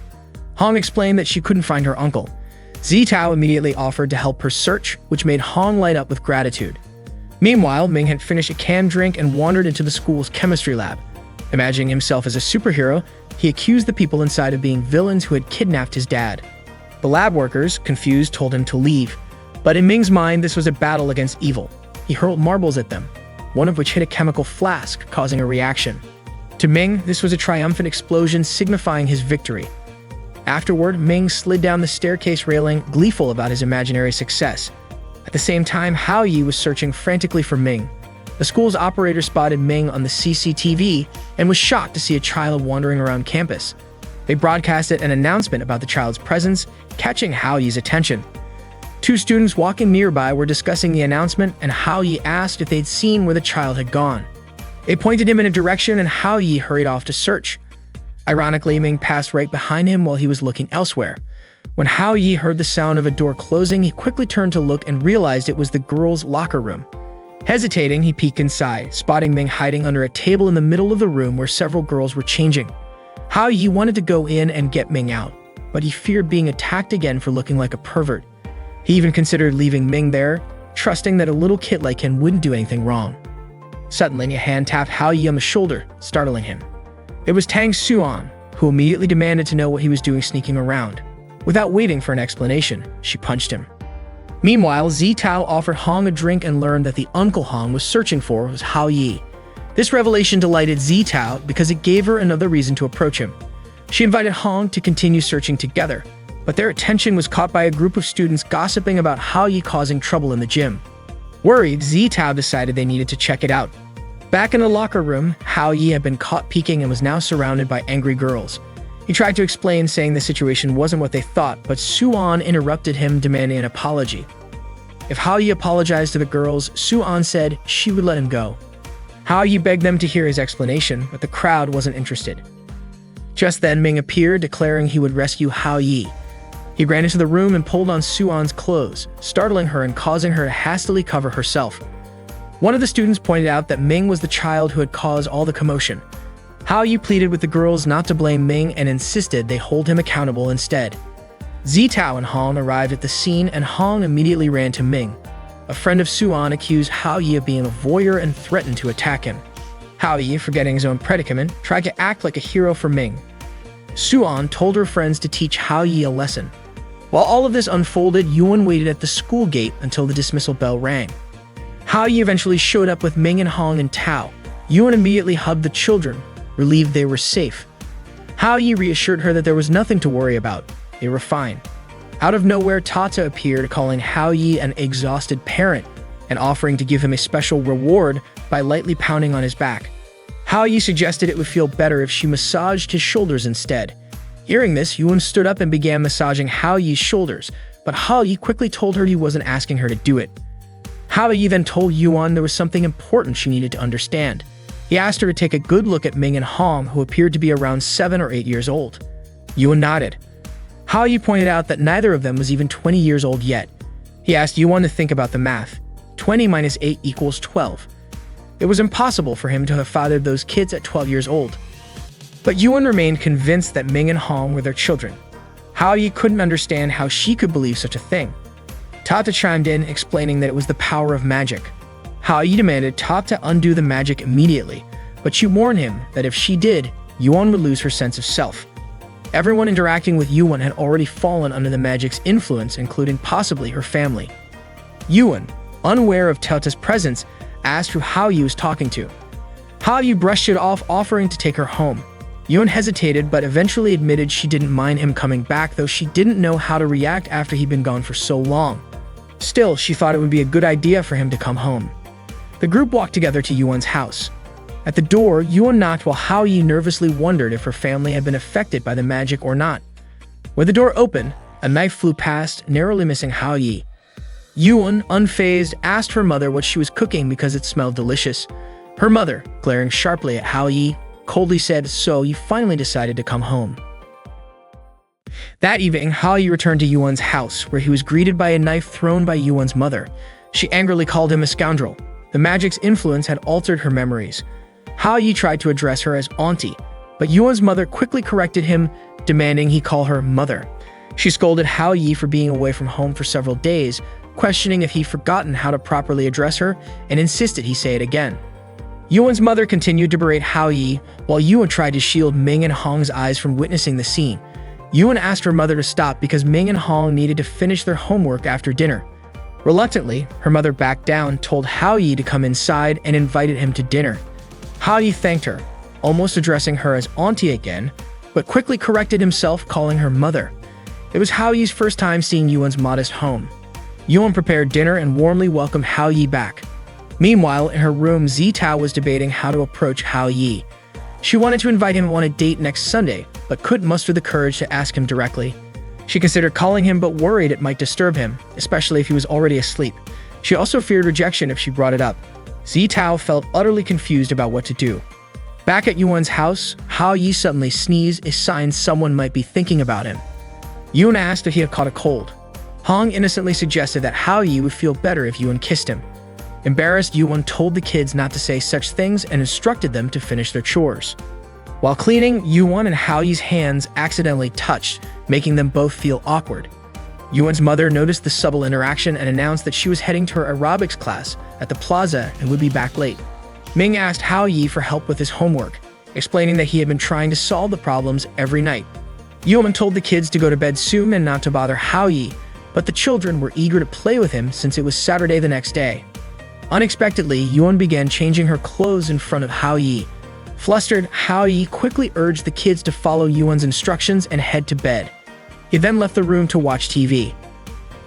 Hong explained that she couldn't find her uncle. Zitao immediately offered to help her search, which made Hong light up with gratitude. Meanwhile, Ming had finished a canned drink and wandered into the school's chemistry lab. Imagining himself as a superhero, he accused the people inside of being villains who had kidnapped his dad. The lab workers, confused, told him to leave. But in Ming's mind, this was a battle against evil. He hurled marbles at them, one of which hit a chemical flask, causing a reaction. To Ming, this was a triumphant explosion signifying his victory. Afterward, Ming slid down the staircase railing, gleeful about his imaginary success. At the same time, Hao Yi was searching frantically for Ming. The school's operator spotted Ming on the CCTV and was shocked to see a child wandering around campus. They broadcasted an announcement about the child's presence, catching Hao Yi's attention. Two students walking nearby were discussing the announcement, and Hao Yi asked if they'd seen where the child had gone. They pointed him in a direction, and Hao Yi hurried off to search. Ironically, Ming passed right behind him while he was looking elsewhere. When Hao Yi heard the sound of a door closing, he quickly turned to look and realized it was the girls' locker room. Hesitating, he peeked inside, spotting Ming hiding under a table in the middle of the room where several girls were changing. Hao Yi wanted to go in and get Ming out, but he feared being attacked again for looking like a pervert. He even considered leaving Ming there, trusting that a little kid like him wouldn't do anything wrong. Suddenly, a hand tapped Hao Yi on the shoulder, startling him. It was Tang Xuan, who immediately demanded to know what he was doing sneaking around. Without waiting for an explanation, she punched him. Meanwhile, Zitao offered Hong a drink and learned that the uncle Hong was searching for was Hao Yi. This revelation delighted Zitao because it gave her another reason to approach him. She invited Hong to continue searching together, but their attention was caught by a group of students gossiping about Hao Yi causing trouble in the gym. Worried, Zitao decided they needed to check it out. Back in the locker room, Hao Yi had been caught peeking and was now surrounded by angry girls. He tried to explain, saying the situation wasn't what they thought, but Suan interrupted him, demanding an apology. If Hao Yi apologized to the girls, Suan said she would let him go. Hao Yi begged them to hear his explanation, but the crowd wasn't interested. Just then, Ming appeared, declaring he would rescue Hao Yi. He ran into the room and pulled on Suan's clothes, startling her and causing her to hastily cover herself. One of the students pointed out that Ming was the child who had caused all the commotion. Hao Yi pleaded with the girls not to blame Ming and insisted they hold him accountable instead. Zitao and Hong arrived at the scene, and Hong immediately ran to Ming. A friend of Suan accused Hao Yi of being a voyeur and threatened to attack him. Hao Yi, forgetting his own predicament, tried to act like a hero for Ming. Suan told her friends to teach Hao Yi a lesson. While all of this unfolded, Yuan waited at the school gate until the dismissal bell rang. Hao Yi eventually showed up with Ming and Hong and Tao. Yuan immediately hugged the children, relieved they were safe. Hao Yi reassured her that there was nothing to worry about. They were fine. Out of nowhere, Tata appeared, calling Hao Yi an exhausted parent and offering to give him a special reward by lightly pounding on his back. Hao Yi suggested it would feel better if she massaged his shoulders instead. Hearing this, Yuan stood up and began massaging Hao Yi's shoulders, but Hao Yi quickly told her he wasn't asking her to do it. Hao Yi then told Yuan there was something important she needed to understand. He asked her to take a good look at Ming and Hong, who appeared to be around 7 or 8 years old. Yuan nodded. Hao Yi pointed out that neither of them was even 20 years old yet. He asked Yuan to think about the math. 20 minus 8 equals 12. It was impossible for him to have fathered those kids at 12 years old. But Yuan remained convinced that Ming and Hong were their children. Hao Yi couldn't understand how she could believe such a thing. Tata chimed in, explaining that it was the power of magic. Hao Yi demanded Tata undo the magic immediately, but she warned him that if she did, Yuan would lose her sense of self. Everyone interacting with Yuan had already fallen under the magic's influence, including possibly her family. Yuan, unaware of Tata's presence, asked who Hao Yi was talking to. Hao Yi brushed it off, offering to take her home. Yuan hesitated, but eventually admitted she didn't mind him coming back, though she didn't know how to react after he'd been gone for so long. Still, she thought it would be a good idea for him to come home. The group walked together to Yuan's house. At the door, Yuan knocked while Hao Yi nervously wondered if her family had been affected by the magic or not. When the door opened, a knife flew past, narrowly missing Hao Yi. Yuan, unfazed, asked her mother what she was cooking because it smelled delicious. Her mother, glaring sharply at Hao Yi, coldly said, "So you finally decided to come home." That evening, Hao Yi returned to Yuan's house, where he was greeted by a knife thrown by Yuan's mother. She angrily called him a scoundrel. The magic's influence had altered her memories. Hao Yi tried to address her as auntie, but Yuan's mother quickly corrected him, demanding he call her mother. She scolded Hao Yi for being away from home for several days, questioning if he'd forgotten how to properly address her, and insisted he say it again. Yuan's mother continued to berate Hao Yi, while Yuan tried to shield Ming and Hong's eyes from witnessing the scene. Yuan asked her mother to stop because Ming and Hong needed to finish their homework after dinner. Reluctantly, her mother backed down, told Hao Yi to come inside, and invited him to dinner. Hao Yi thanked her, almost addressing her as auntie again, but quickly corrected himself, calling her mother. It was Hao Yi's first time seeing Yuan's modest home. Yuan prepared dinner and warmly welcomed Hao Yi back. Meanwhile, in her room, Zitao was debating how to approach Hao Yi. She wanted to invite him on a date next Sunday, but couldn't muster the courage to ask him directly. She considered calling him, but worried it might disturb him, especially if he was already asleep. She also feared rejection if she brought it up. Zitao felt utterly confused about what to do. Back at Yuan's house, Hao Yi suddenly sneezed, a sign someone might be thinking about him. Yuan asked if he had caught a cold. Hong innocently suggested that Hao Yi would feel better if Yuan kissed him. Embarrassed, Yuan told the kids not to say such things and instructed them to finish their chores. While cleaning, Yuan and Hao Yi's hands accidentally touched, making them both feel awkward. Yuan's mother noticed the subtle interaction and announced that she was heading to her aerobics class at the plaza and would be back late. Ming asked Hao Yi for help with his homework, explaining that he had been trying to solve the problems every night. Yuan told the kids to go to bed soon and not to bother Hao Yi, but the children were eager to play with him since it was Saturday the next day. Unexpectedly, Yuan began changing her clothes in front of Hao Yi. Flustered, Hao Yi quickly urged the kids to follow Yuan's instructions and head to bed. He then left the room to watch TV.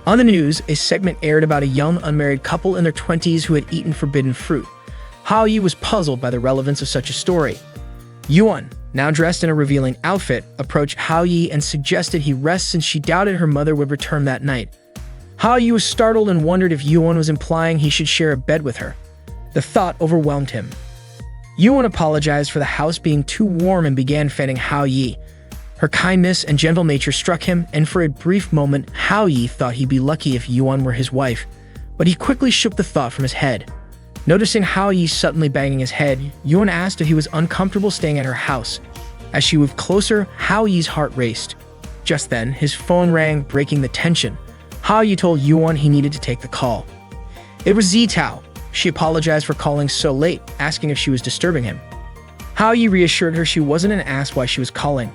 On the news, a segment aired about a young unmarried couple in their 20s who had eaten forbidden fruit. Hao Yi was puzzled by the relevance of such a story. Yuan, now dressed in a revealing outfit, approached Hao Yi and suggested he rest since she doubted her mother would return that night. Hao Yi was startled and wondered if Yuan was implying he should share a bed with her. The thought overwhelmed him. Yuan apologized for the house being too warm and began fanning Hao Yi. Her kindness and gentle nature struck him, and for a brief moment, Hao Yi thought he'd be lucky if Yuan were his wife, but he quickly shook the thought from his head. Noticing Hao Yi suddenly banging his head, Yuan asked if he was uncomfortable staying at her house. As she moved closer, Hao Yi's heart raced. Just then, his phone rang, breaking the tension. Hao Yi told Yuan he needed to take the call. It was Zitao. She apologized for calling so late, asking if she was disturbing him. Hao Yi reassured her she wasn't and asked why she was calling.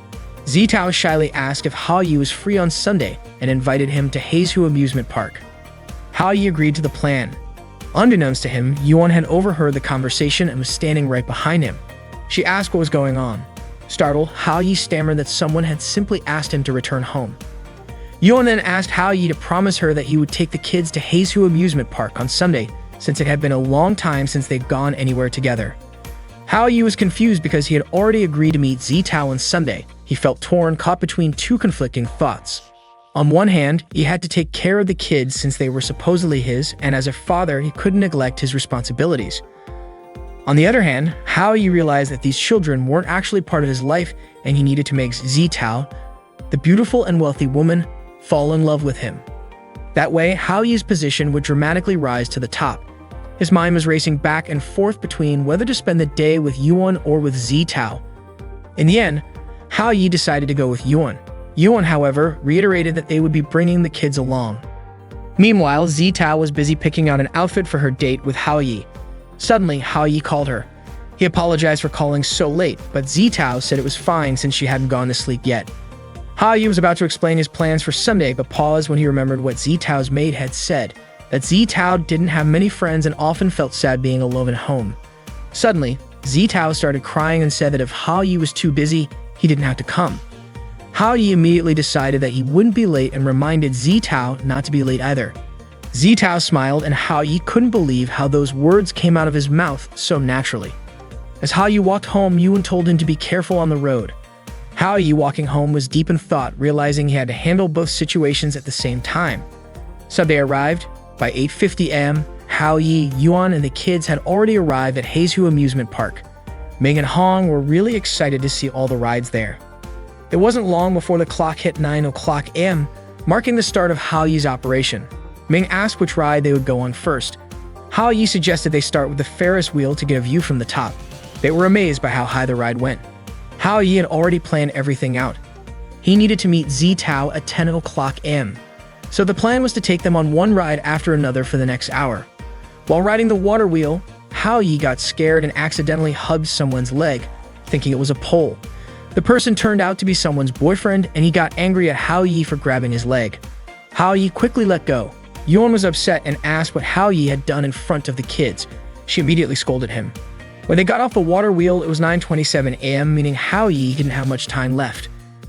Zitao shyly asked if Hao Yi was free on Sunday and invited him to Heizu Amusement Park. Hao Yi agreed to the plan. Unbeknownst to him, Yuan had overheard the conversation and was standing right behind him. She asked what was going on. Startled, Hao Yi stammered that someone had simply asked him to return home. Yuan then asked Hao Yi to promise her that he would take the kids to Heizu Amusement Park on Sunday, since it had been a long time since they'd gone anywhere together. Hao Yi was confused because he had already agreed to meet Zitao on Sunday. He felt torn, caught between two conflicting thoughts. On one hand, he had to take care of the kids since they were supposedly his, and as a father, he couldn't neglect his responsibilities. On the other hand, Hao Yi realized that these children weren't actually part of his life, and he needed to make Zitao, the beautiful and wealthy woman, fall in love with him. That way, Hao Yi's position would dramatically rise to the top. His mind was racing back and forth between whether to spend the day with Yuan or with Zitao. In the end, Hao Yi decided to go with Yuan. Yuan, however, reiterated that they would be bringing the kids along. Meanwhile, Zitao was busy picking out an outfit for her date with Hao Yi. Suddenly, Hao Yi called her. He apologized for calling so late, but Zitao said it was fine since she hadn't gone to sleep yet. Hao Yi was about to explain his plans for Sunday, but paused when he remembered what Zitao's maid had said, that Zitao didn't have many friends and often felt sad being alone at home. Suddenly, Zitao started crying and said that if Hao Yi was too busy, he didn't have to come. Hao Yi immediately decided that he wouldn't be late and reminded Zitao not to be late either. Zitao smiled, and Hao Yi couldn't believe how those words came out of his mouth so naturally. As Hao Yi walked home, Yuan told him to be careful on the road. Hao Yi, walking home, was deep in thought, realizing he had to handle both situations at the same time. Sunday arrived. By 8:50 a.m., Hao Yi, Yuan, and the kids had already arrived at Haesu Amusement Park. Ming and Hong were really excited to see all the rides there. It wasn't long before the clock hit 9 o'clock a.m., marking the start of Hao Yi's operation. Ming asked which ride they would go on first. Hao Yi suggested they start with the Ferris wheel to get a view from the top. They were amazed by how high the ride went. Hao Yi had already planned everything out. He needed to meet Zi Tao at 10 o'clock a.m. So the plan was to take them on one ride after another for the next hour. While riding the water wheel, Hao Yi got scared and accidentally hugged someone's leg, thinking it was a pole. The person turned out to be someone's boyfriend, and he got angry at Hao Yi for grabbing his leg. Hao Yi quickly let go. Yuan was upset and asked what Hao Yi had done in front of the kids. She immediately scolded him. When they got off the water wheel, it was 9:27 a.m., meaning Hao Yi didn't have much time left.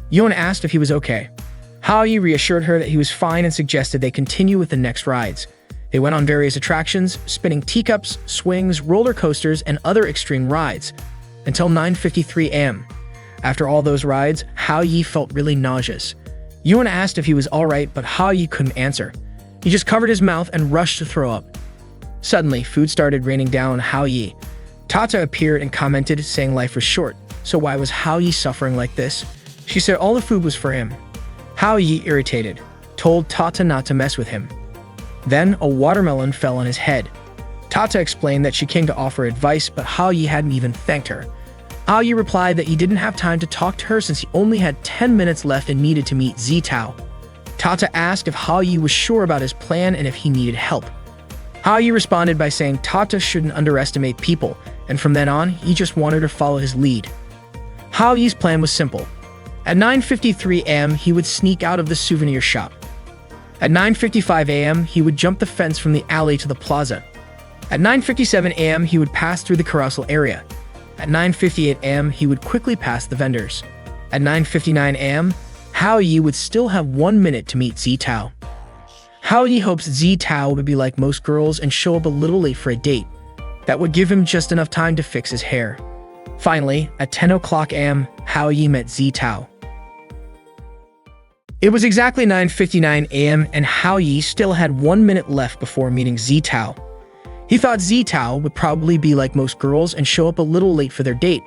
Yuan asked if he was okay. Hao Yi reassured her that he was fine and suggested they continue with the next rides. They went on various attractions, spinning teacups, swings, roller coasters, and other extreme rides, until 9:53 a.m. After all those rides, Hao Yi felt really nauseous. Yuan asked if he was alright, but Hao Yi couldn't answer. He just covered his mouth and rushed to throw up. Suddenly, food started raining down on Hao Yi. Tata appeared and commented, saying life was short, so why was Hao Yi suffering like this? She said all the food was for him. Hao Yi, irritated, told Tata not to mess with him. Then, a watermelon fell on his head. Tata explained that she came to offer advice, but Hao Yi hadn't even thanked her. Hao Yi replied that he didn't have time to talk to her since he only had 10 minutes left and needed to meet Zi Tao. Tata asked if Hao Yi was sure about his plan and if he needed help. Hao Yi responded by saying Tata shouldn't underestimate people, and from then on, he just wanted to follow his lead. Hao Yi's plan was simple. At 9:53 a.m., he would sneak out of the souvenir shop. At 9:55 a.m., he would jump the fence from the alley to the plaza. At 9:57 a.m., he would pass through the carousel area. At 9:58 a.m., he would quickly pass the vendors. At 9:59 a.m., Hao Yi would still have 1 minute to meet Zi Tao. Hao Yi hopes Zi Tao would be like most girls and show up a little late for a date. That would give him just enough time to fix his hair. Finally, at 10 o'clock a.m., Hao Yi met Zi Tao. It was exactly 9:59 a.m. and Hao Yi still had 1 minute left before meeting Zi Tao. He thought Zi Tao would probably be like most girls and show up a little late for their date.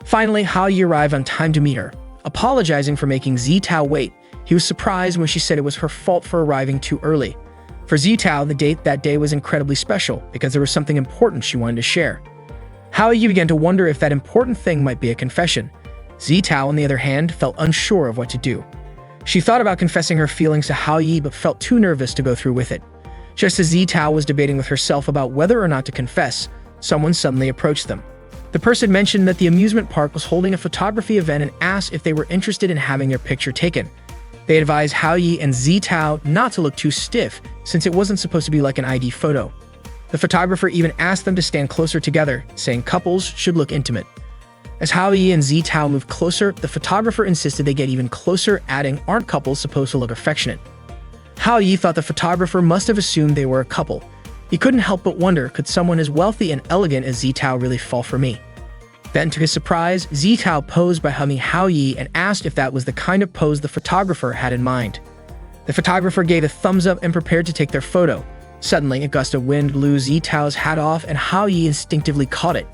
Finally, Hao Yi arrived on time to meet her. Apologizing for making Zi Tao wait, he was surprised when she said it was her fault for arriving too early. For Zi Tao, the date that day was incredibly special because there was something important she wanted to share. Hao Yi began to wonder if that important thing might be a confession. Zi Tao, on the other hand, felt unsure of what to do. She thought about confessing her feelings to Hao Yi but felt too nervous to go through with it. Just as Zi Tao was debating with herself about whether or not to confess, someone suddenly approached them. The person mentioned that the amusement park was holding a photography event and asked if they were interested in having their picture taken. They advised Hao Yi and Zi Tao not to look too stiff, since it wasn't supposed to be like an ID photo. The photographer even asked them to stand closer together, saying couples should look intimate. As Hao Yi and Zi Tao moved closer, the photographer insisted they get even closer, adding, "Aren't couples supposed to look affectionate?" Hao Yi thought the photographer must have assumed they were a couple. He couldn't help but wonder, could someone as wealthy and elegant as Zi Tao really fall for me? Then, to his surprise, Zi Tao posed by hugging Hao Yi and asked if that was the kind of pose the photographer had in mind. The photographer gave a thumbs up and prepared to take their photo. Suddenly, a gust of wind blew Zi Tao's hat off and Hao Yi instinctively caught it.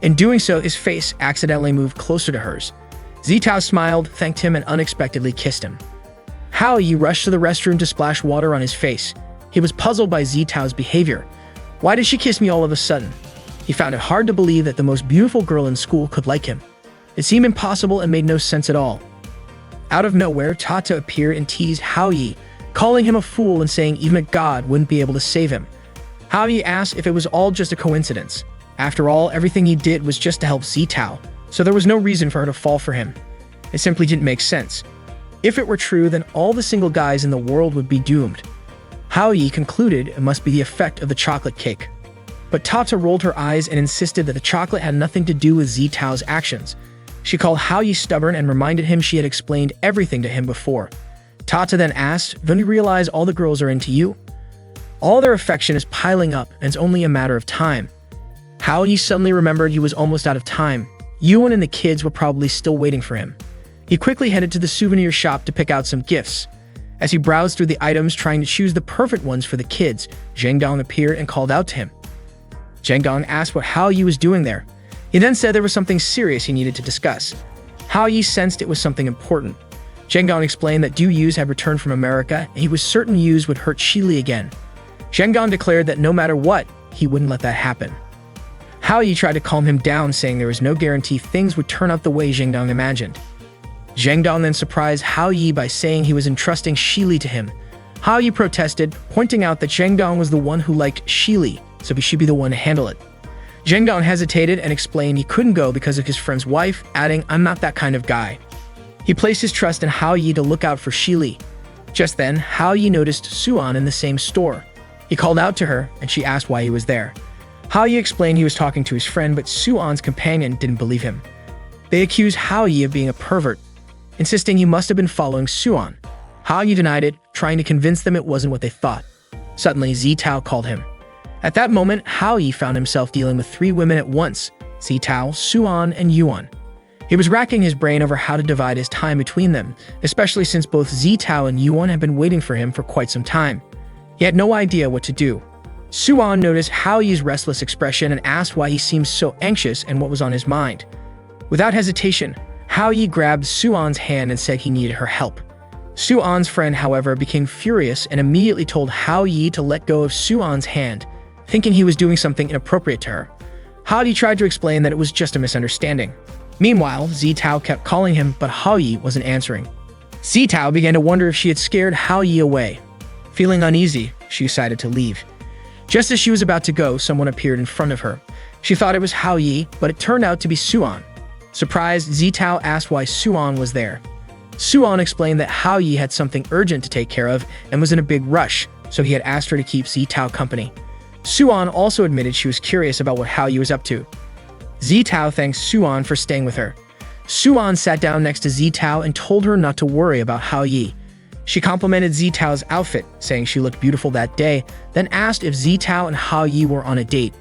In doing so, his face accidentally moved closer to hers. Zi Tao smiled, thanked him, and unexpectedly kissed him. Hao Yi rushed to the restroom to splash water on his face. He was puzzled by Zi Tao's behavior. Why did she kiss me all of a sudden? He found it hard to believe that the most beautiful girl in school could like him. It seemed impossible and made no sense at all. Out of nowhere, Tata appeared and teased Hao Yi, calling him a fool and saying even a god wouldn't be able to save him. Hao Yi asked if it was all just a coincidence. After all, everything he did was just to help Zi Tao, so there was no reason for her to fall for him. It simply didn't make sense. If it were true, then all the single guys in the world would be doomed. Hao Yi concluded it must be the effect of the chocolate cake. But Tata rolled her eyes and insisted that the chocolate had nothing to do with Zi Tao's actions. She called Hao Yi stubborn and reminded him she had explained everything to him before. Tata then asked, "Don't you realize all the girls are into you? All their affection is piling up and it's only a matter of time." Hao Yi suddenly remembered he was almost out of time. Yuan and the kids were probably still waiting for him. He quickly headed to the souvenir shop to pick out some gifts. As he browsed through the items trying to choose the perfect ones for the kids, Zheng Dong appeared and called out to him. Zheng Dong asked what Hao Yi was doing there. He then said there was something serious he needed to discuss. Hao Yi sensed it was something important. Zheng Dong explained that Du Yus had returned from America and he was certain Yus would hurt Shi Li again. Zheng Dong declared that no matter what, he wouldn't let that happen. Hao Yi tried to calm him down, saying there was no guarantee things would turn out the way Zheng Dong imagined. Zheng Dong then surprised Hao Yi by saying he was entrusting Shi Li to him. Hao Yi protested, pointing out that Zheng Dong was the one who liked Shi Li, so he should be the one to handle it. Zheng Dong hesitated and explained he couldn't go because of his friend's wife, adding, "I'm not that kind of guy." He placed his trust in Hao Yi to look out for Shi Li. Just then, Hao Yi noticed Suan in the same store. He called out to her, and she asked why he was there. Hao Yi explained he was talking to his friend, but Suan's companion didn't believe him. They accused Hao Yi of being a pervert, insisting he must have been following Suan. Hao Yi denied it, trying to convince them it wasn't what they thought. Suddenly, Zitao called him. At that moment, Hao Yi found himself dealing with 3 women at once: Zitao, Suan, and Yuan. He was racking his brain over how to divide his time between them, especially since both Zitao and Yuan had been waiting for him for quite some time. He had no idea what to do. Suan noticed Hao Yi's restless expression and asked why he seemed so anxious and what was on his mind. Without hesitation, Hao Yi grabbed Suan's hand and said he needed her help. Suan's friend, however, became furious and immediately told Hao Yi to let go of Suan's hand, thinking he was doing something inappropriate to her. Hao Yi tried to explain that it was just a misunderstanding. Meanwhile, Zitao kept calling him, but Hao Yi wasn't answering. Zitao began to wonder if she had scared Hao Yi away. Feeling uneasy, she decided to leave. Just as she was about to go, someone appeared in front of her. She thought it was Hao Yi, but it turned out to be Suan. Surprised, Zitao asked why Suan was there. Suan explained that Hao Yi had something urgent to take care of and was in a big rush, so he had asked her to keep Zitao company. Suan also admitted she was curious about what Hao Yi was up to. Zitao thanked Suan for staying with her. Suan sat down next to Zitao and told her not to worry about Hao Yi. She complimented Zitao's outfit, saying she looked beautiful that day, then asked if Zitao and Hao Yi were on a date.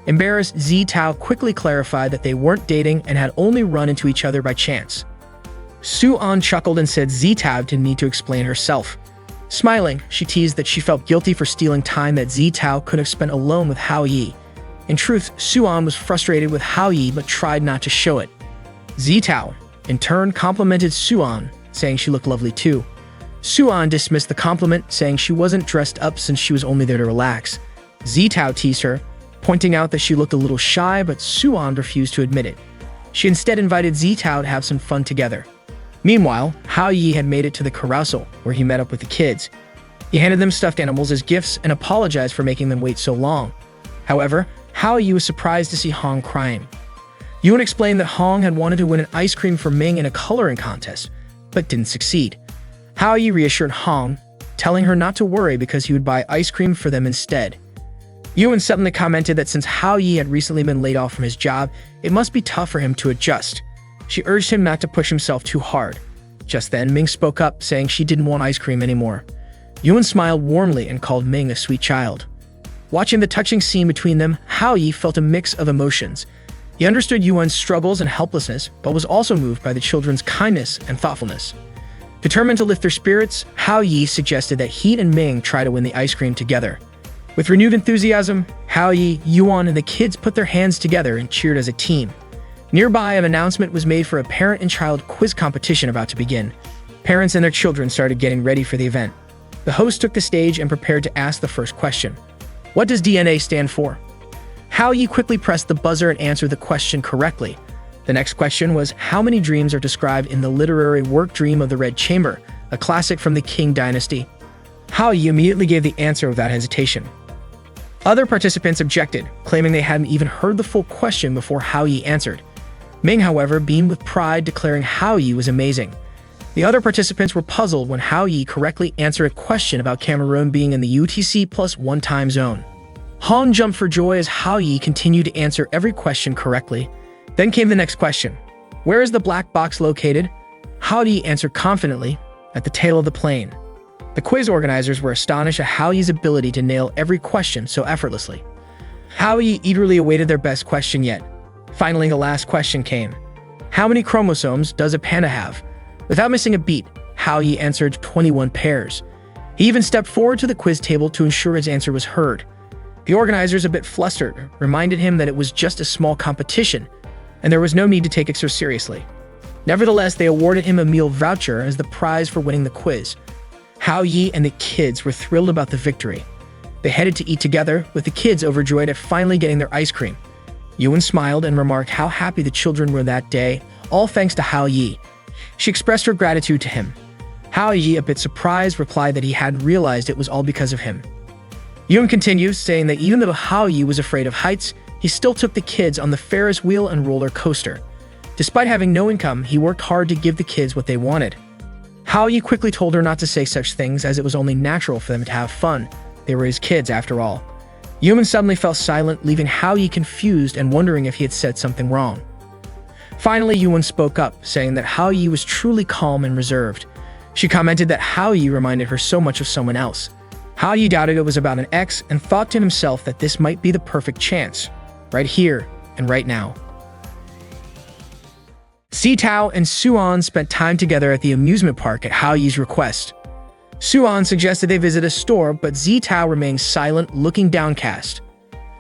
Embarrassed, Zitao quickly clarified that they weren't dating and had only run into each other by chance. Suan chuckled and said Zitao didn't need to explain herself. Smiling, she teased that she felt guilty for stealing time that Zitao could have spent alone with Hao Yi. In truth, Suan was frustrated with Hao Yi but tried not to show it. Zitao, in turn, complimented Suan, saying she looked lovely too. Suan dismissed the compliment, saying she wasn't dressed up since she was only there to relax. Zitao teased her, pointing out that she looked a little shy, but Suan refused to admit it. She instead invited Zitao to have some fun together. Meanwhile, Hao Yi had made it to the carousel, where he met up with the kids. He handed them stuffed animals as gifts and apologized for making them wait so long. However, Hao Yi was surprised to see Hong crying. Yuan explained that Hong had wanted to win an ice cream for Ming in a coloring contest, but didn't succeed. Hao Yi reassured Hong, telling her not to worry because he would buy ice cream for them instead. Yuan suddenly commented that since Hao Yi had recently been laid off from his job, it must be tough for him to adjust. She urged him not to push himself too hard. Just then, Ming spoke up, saying she didn't want ice cream anymore. Yuan smiled warmly and called Ming a sweet child. Watching the touching scene between them, Hao Yi felt a mix of emotions. He understood Yuan's struggles and helplessness, but was also moved by the children's kindness and thoughtfulness. Determined to lift their spirits, Hao Yi suggested that he and Ming try to win the ice cream together. With renewed enthusiasm, Hao Yi, Yuan, and the kids put their hands together and cheered as a team. Nearby, an announcement was made for a parent and child quiz competition about to begin. Parents and their children started getting ready for the event. The host took the stage and prepared to ask the first question. What does DNA stand for? Hao Yi quickly pressed the buzzer and answered the question correctly. The next question was, how many dreams are described in the literary work Dream of the Red Chamber, a classic from the Qing dynasty? Hao Yi immediately gave the answer without hesitation. Other participants objected, claiming they hadn't even heard the full question before Hao Yi answered. Ming, however, beamed with pride, declaring Hao Yi was amazing. The other participants were puzzled when Hao Yi correctly answered a question about Cameroon being in the UTC+1 time zone. Han jumped for joy as Hao Yi continued to answer every question correctly. Then came the next question. Where is the black box located? Hao Yi answered confidently, at the tail of the plane. The quiz organizers were astonished at Hao Yi's ability to nail every question so effortlessly. Hao Yi eagerly awaited their best question yet. Finally, the last question came. How many chromosomes does a panda have? Without missing a beat, Hao Yi answered 21 pairs. He even stepped forward to the quiz table to ensure his answer was heard. The organizers, a bit flustered, reminded him that it was just a small competition, and there was no need to take it so seriously. Nevertheless, they awarded him a meal voucher as the prize for winning the quiz. Hao Yi and the kids were thrilled about the victory. They headed to eat together, with the kids overjoyed at finally getting their ice cream. Yuan smiled and remarked how happy the children were that day, all thanks to Hao Yi. She expressed her gratitude to him. Hao Yi, a bit surprised, replied that he hadn't realized it was all because of him. Yuan continues, saying that even though Hao Yi was afraid of heights, he still took the kids on the Ferris wheel and roller coaster. Despite having no income, he worked hard to give the kids what they wanted. Hao Yi quickly told her not to say such things, as it was only natural for them to have fun. They were his kids after all. Yuan suddenly fell silent, leaving Hao Yi confused and wondering if he had said something wrong. Finally, Yuan spoke up, saying that Hao Yi was truly calm and reserved. She commented that Hao Yi reminded her so much of someone else. Hao Yi doubted it was about an ex and thought to himself that this might be the perfect chance, right here and right now. Zitao and Suan spent time together at the amusement park at Hao Yi's request. Suan suggested they visit a store, but Zitao remained silent, looking downcast.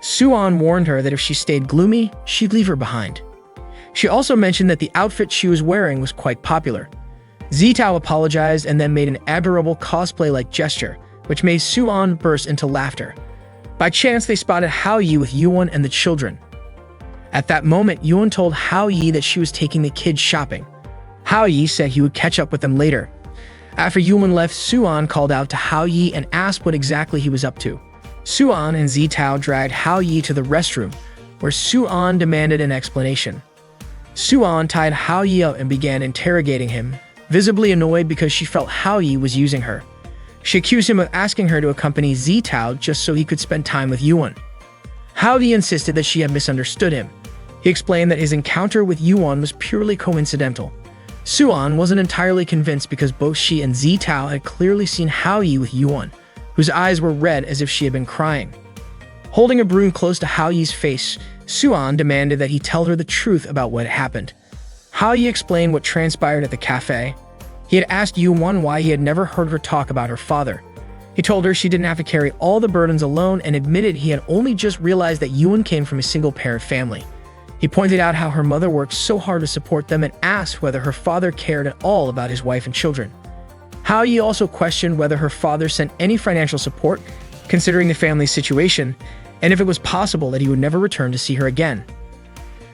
Suan warned her that if she stayed gloomy, she'd leave her behind. She also mentioned that the outfit she was wearing was quite popular. Zitao apologized and then made an adorable cosplay-like gesture, which made Suan burst into laughter. By chance, they spotted Hao Yi with Yuan and the children. At that moment, Yuan told Hao Yi that she was taking the kids shopping. Hao Yi said he would catch up with them later. After Yuan left, Suan called out to Hao Yi and asked what exactly he was up to. Suan and Zitao dragged Hao Yi to the restroom, where Suan demanded an explanation. Suan tied Hao Yi up and began interrogating him, visibly annoyed because she felt Hao Yi was using her. She accused him of asking her to accompany Zitao just so he could spend time with Yuan. Hao Yi insisted that she had misunderstood him. He explained that his encounter with Yuan was purely coincidental. Suan wasn't entirely convinced because both she and Zitao had clearly seen Hao Yi with Yuan, whose eyes were red as if she had been crying. Holding a broom close to Hao Yi's face, Suan demanded that he tell her the truth about what had happened. Hao Yi explained what transpired at the cafe. He had asked Yuan why he had never heard her talk about her father. He told her she didn't have to carry all the burdens alone and admitted he had only just realized that Yuan came from a single-parent family. He pointed out how her mother worked so hard to support them and asked whether her father cared at all about his wife and children. Hao Yi also questioned whether her father sent any financial support, considering the family's situation, and if it was possible that he would never return to see her again.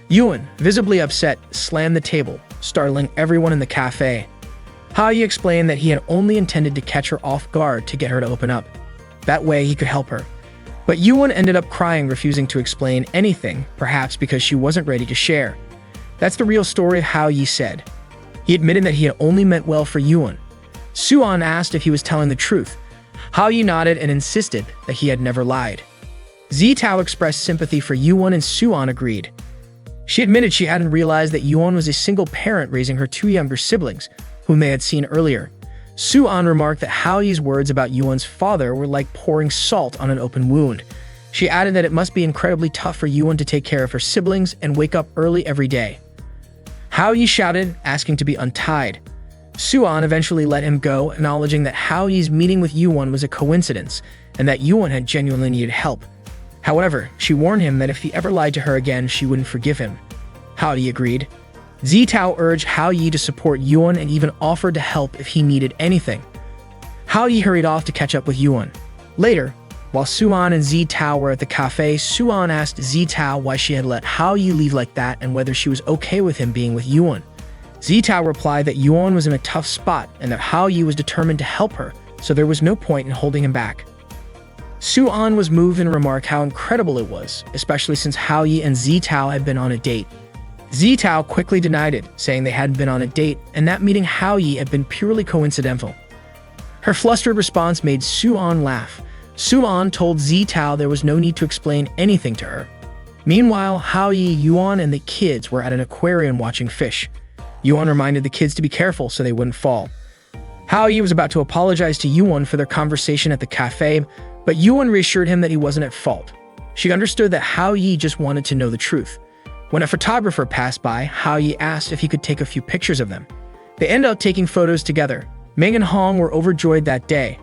Yuan, visibly upset, slammed the table, startling everyone in the cafe. Hao Yi explained that he had only intended to catch her off guard to get her to open up. That way he could help her. But Yuan ended up crying, refusing to explain anything, perhaps because she wasn't ready to share. That's the real story, Hao Yi said. He admitted that he had only meant well for Yuan. Suan asked if he was telling the truth. Hao Yi nodded and insisted that he had never lied. Zitao expressed sympathy for Yuan and Suan agreed. She admitted she hadn't realized that Yuan was a single parent raising her two younger siblings, whom they had seen earlier. Suan remarked that Hao Yi's words about Yuan's father were like pouring salt on an open wound. She added that it must be incredibly tough for Yuan to take care of her siblings and wake up early every day. Hao Yi shouted, asking to be untied. Suan eventually let him go, acknowledging that Hao Yi's meeting with Yuan was a coincidence and that Yuan had genuinely needed help. However, she warned him that if he ever lied to her again, she wouldn't forgive him. Hao Yi agreed. Zitao urged Hao Yi to support Yuan and even offered to help if he needed anything. Hao Yi hurried off to catch up with Yuan. Later, while Suan and Zitao were at the cafe, Suan asked Zitao why she had let Hao Yi leave like that and whether she was okay with him being with Yuan. Zitao replied that Yuan was in a tough spot and that Hao Yi was determined to help her, so there was no point in holding him back. Suan was moved and remarked how incredible it was, especially since Hao Yi and Zitao had been on a date. Zitao quickly denied it, saying they hadn't been on a date and that meeting Hao Yi had been purely coincidental. Her flustered response made Suan laugh. Suan told Zitao there was no need to explain anything to her. Meanwhile, Hao Yi, Yuan, and the kids were at an aquarium watching fish. Yuan reminded the kids to be careful so they wouldn't fall. Hao Yi was about to apologize to Yuan for their conversation at the cafe, but Yuan reassured him that he wasn't at fault. She understood that Hao Yi just wanted to know the truth. When a photographer passed by, Hao Yi asked if he could take a few pictures of them. They ended up taking photos together. Ming and Hong were overjoyed that day.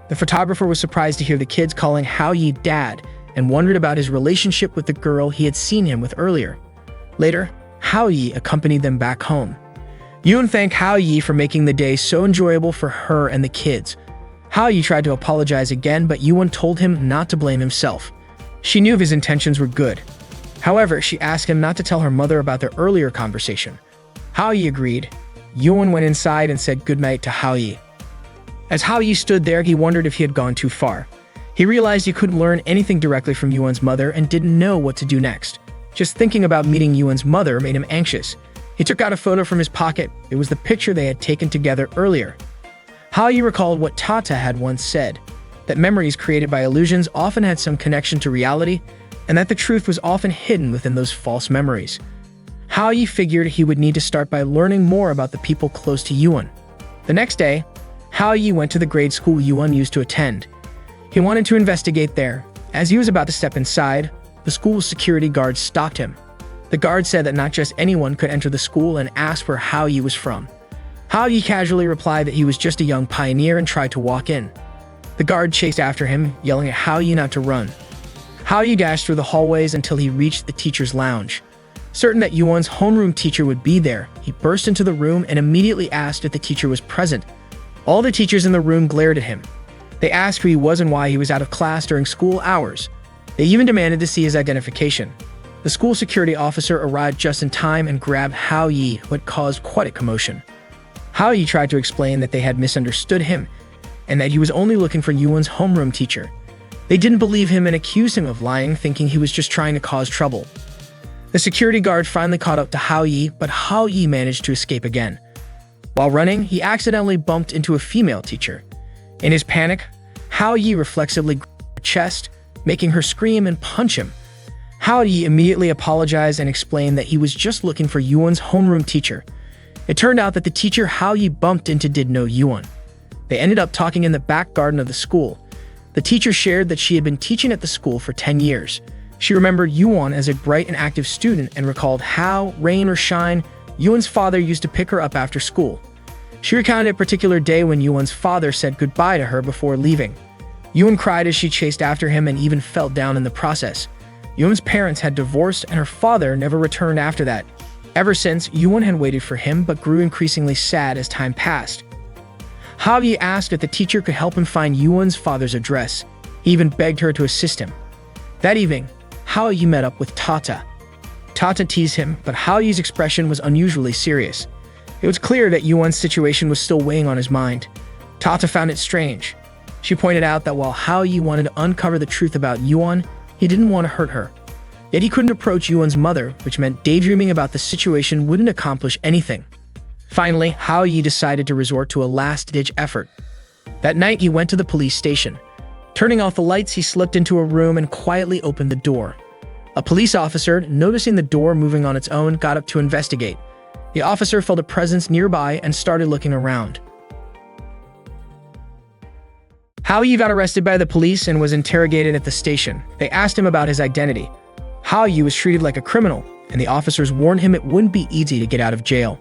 The photographer was surprised to hear the kids calling Hao Yi dad and wondered about his relationship with the girl he had seen him with earlier. Later, Hao Yi accompanied them back home. Yun thanked Hao Yi for making the day so enjoyable for her and the kids. Hao Yi tried to apologize again, but Yuan told him not to blame himself. She knew his intentions were good. However, she asked him not to tell her mother about their earlier conversation. Hao Yi agreed. Yuan went inside and said goodnight to Hao Yi. As Hao Yi stood there, he wondered if he had gone too far. He realized he couldn't learn anything directly from Yuan's mother and didn't know what to do next. Just thinking about meeting Yuan's mother made him anxious. He took out a photo from his pocket. It was the picture they had taken together earlier. Hao Yi recalled what Tata had once said, that memories created by illusions often had some connection to reality, and that the truth was often hidden within those false memories. Hao Yi figured he would need to start by learning more about the people close to Yuan. The next day, Hao Yi went to the grade school Yuan used to attend. He wanted to investigate there. As he was about to step inside, the school's security guard stopped him. The guard said that not just anyone could enter the school and asked where Hao Yi was from. Hao Yi casually replied that he was just a young pioneer and tried to walk in. The guard chased after him, yelling at Hao Yi not to run. Hao Yi dashed through the hallways until he reached the teacher's lounge. Certain that Yuan's homeroom teacher would be there, he burst into the room and immediately asked if the teacher was present. All the teachers in the room glared at him. They asked who he was and why he was out of class during school hours. They even demanded to see his identification. The school security officer arrived just in time and grabbed Hao Yi, who had caused quite a commotion. Hao Yi tried to explain that they had misunderstood him and that he was only looking for Yuan's homeroom teacher. They didn't believe him and accused him of lying, thinking he was just trying to cause trouble. The security guard finally caught up to Hao Yi, but Hao Yi managed to escape again. While running, he accidentally bumped into a female teacher. In his panic, Hao Yi reflexively grabbed her chest, making her scream and punch him. Hao Yi immediately apologized and explained that he was just looking for Yuan's homeroom teacher. It turned out that the teacher Hao Yi bumped into did know Yuan. They ended up talking in the back garden of the school. The teacher shared that she had been teaching at the school for 10 years. She remembered Yuan as a bright and active student and recalled how, rain or shine, Yuan's father used to pick her up after school. She recounted a particular day when Yuan's father said goodbye to her before leaving. Yuan cried as she chased after him and even fell down in the process. Yuan's parents had divorced and her father never returned after that. Ever since, Yuan had waited for him but grew increasingly sad as time passed. Hao Yi asked if the teacher could help him find Yuan's father's address. He even begged her to assist him. That evening, Hao Yi met up with Tata. Tata teased him, but Hao Yi's expression was unusually serious. It was clear that Yuan's situation was still weighing on his mind. Tata found it strange. She pointed out that while Hao Yi wanted to uncover the truth about Yuan, he didn't want to hurt her. Yet he couldn't approach Yuan's mother, which meant daydreaming about the situation wouldn't accomplish anything. Finally, Hao Yi decided to resort to a last-ditch effort. That night, he went to the police station. Turning off the lights, he slipped into a room and quietly opened the door. A police officer, noticing the door moving on its own, got up to investigate. The officer felt a presence nearby and started looking around. Hao Yi got arrested by the police and was interrogated at the station. They asked him about his identity. Hao Yi was treated like a criminal, and the officers warned him it wouldn't be easy to get out of jail.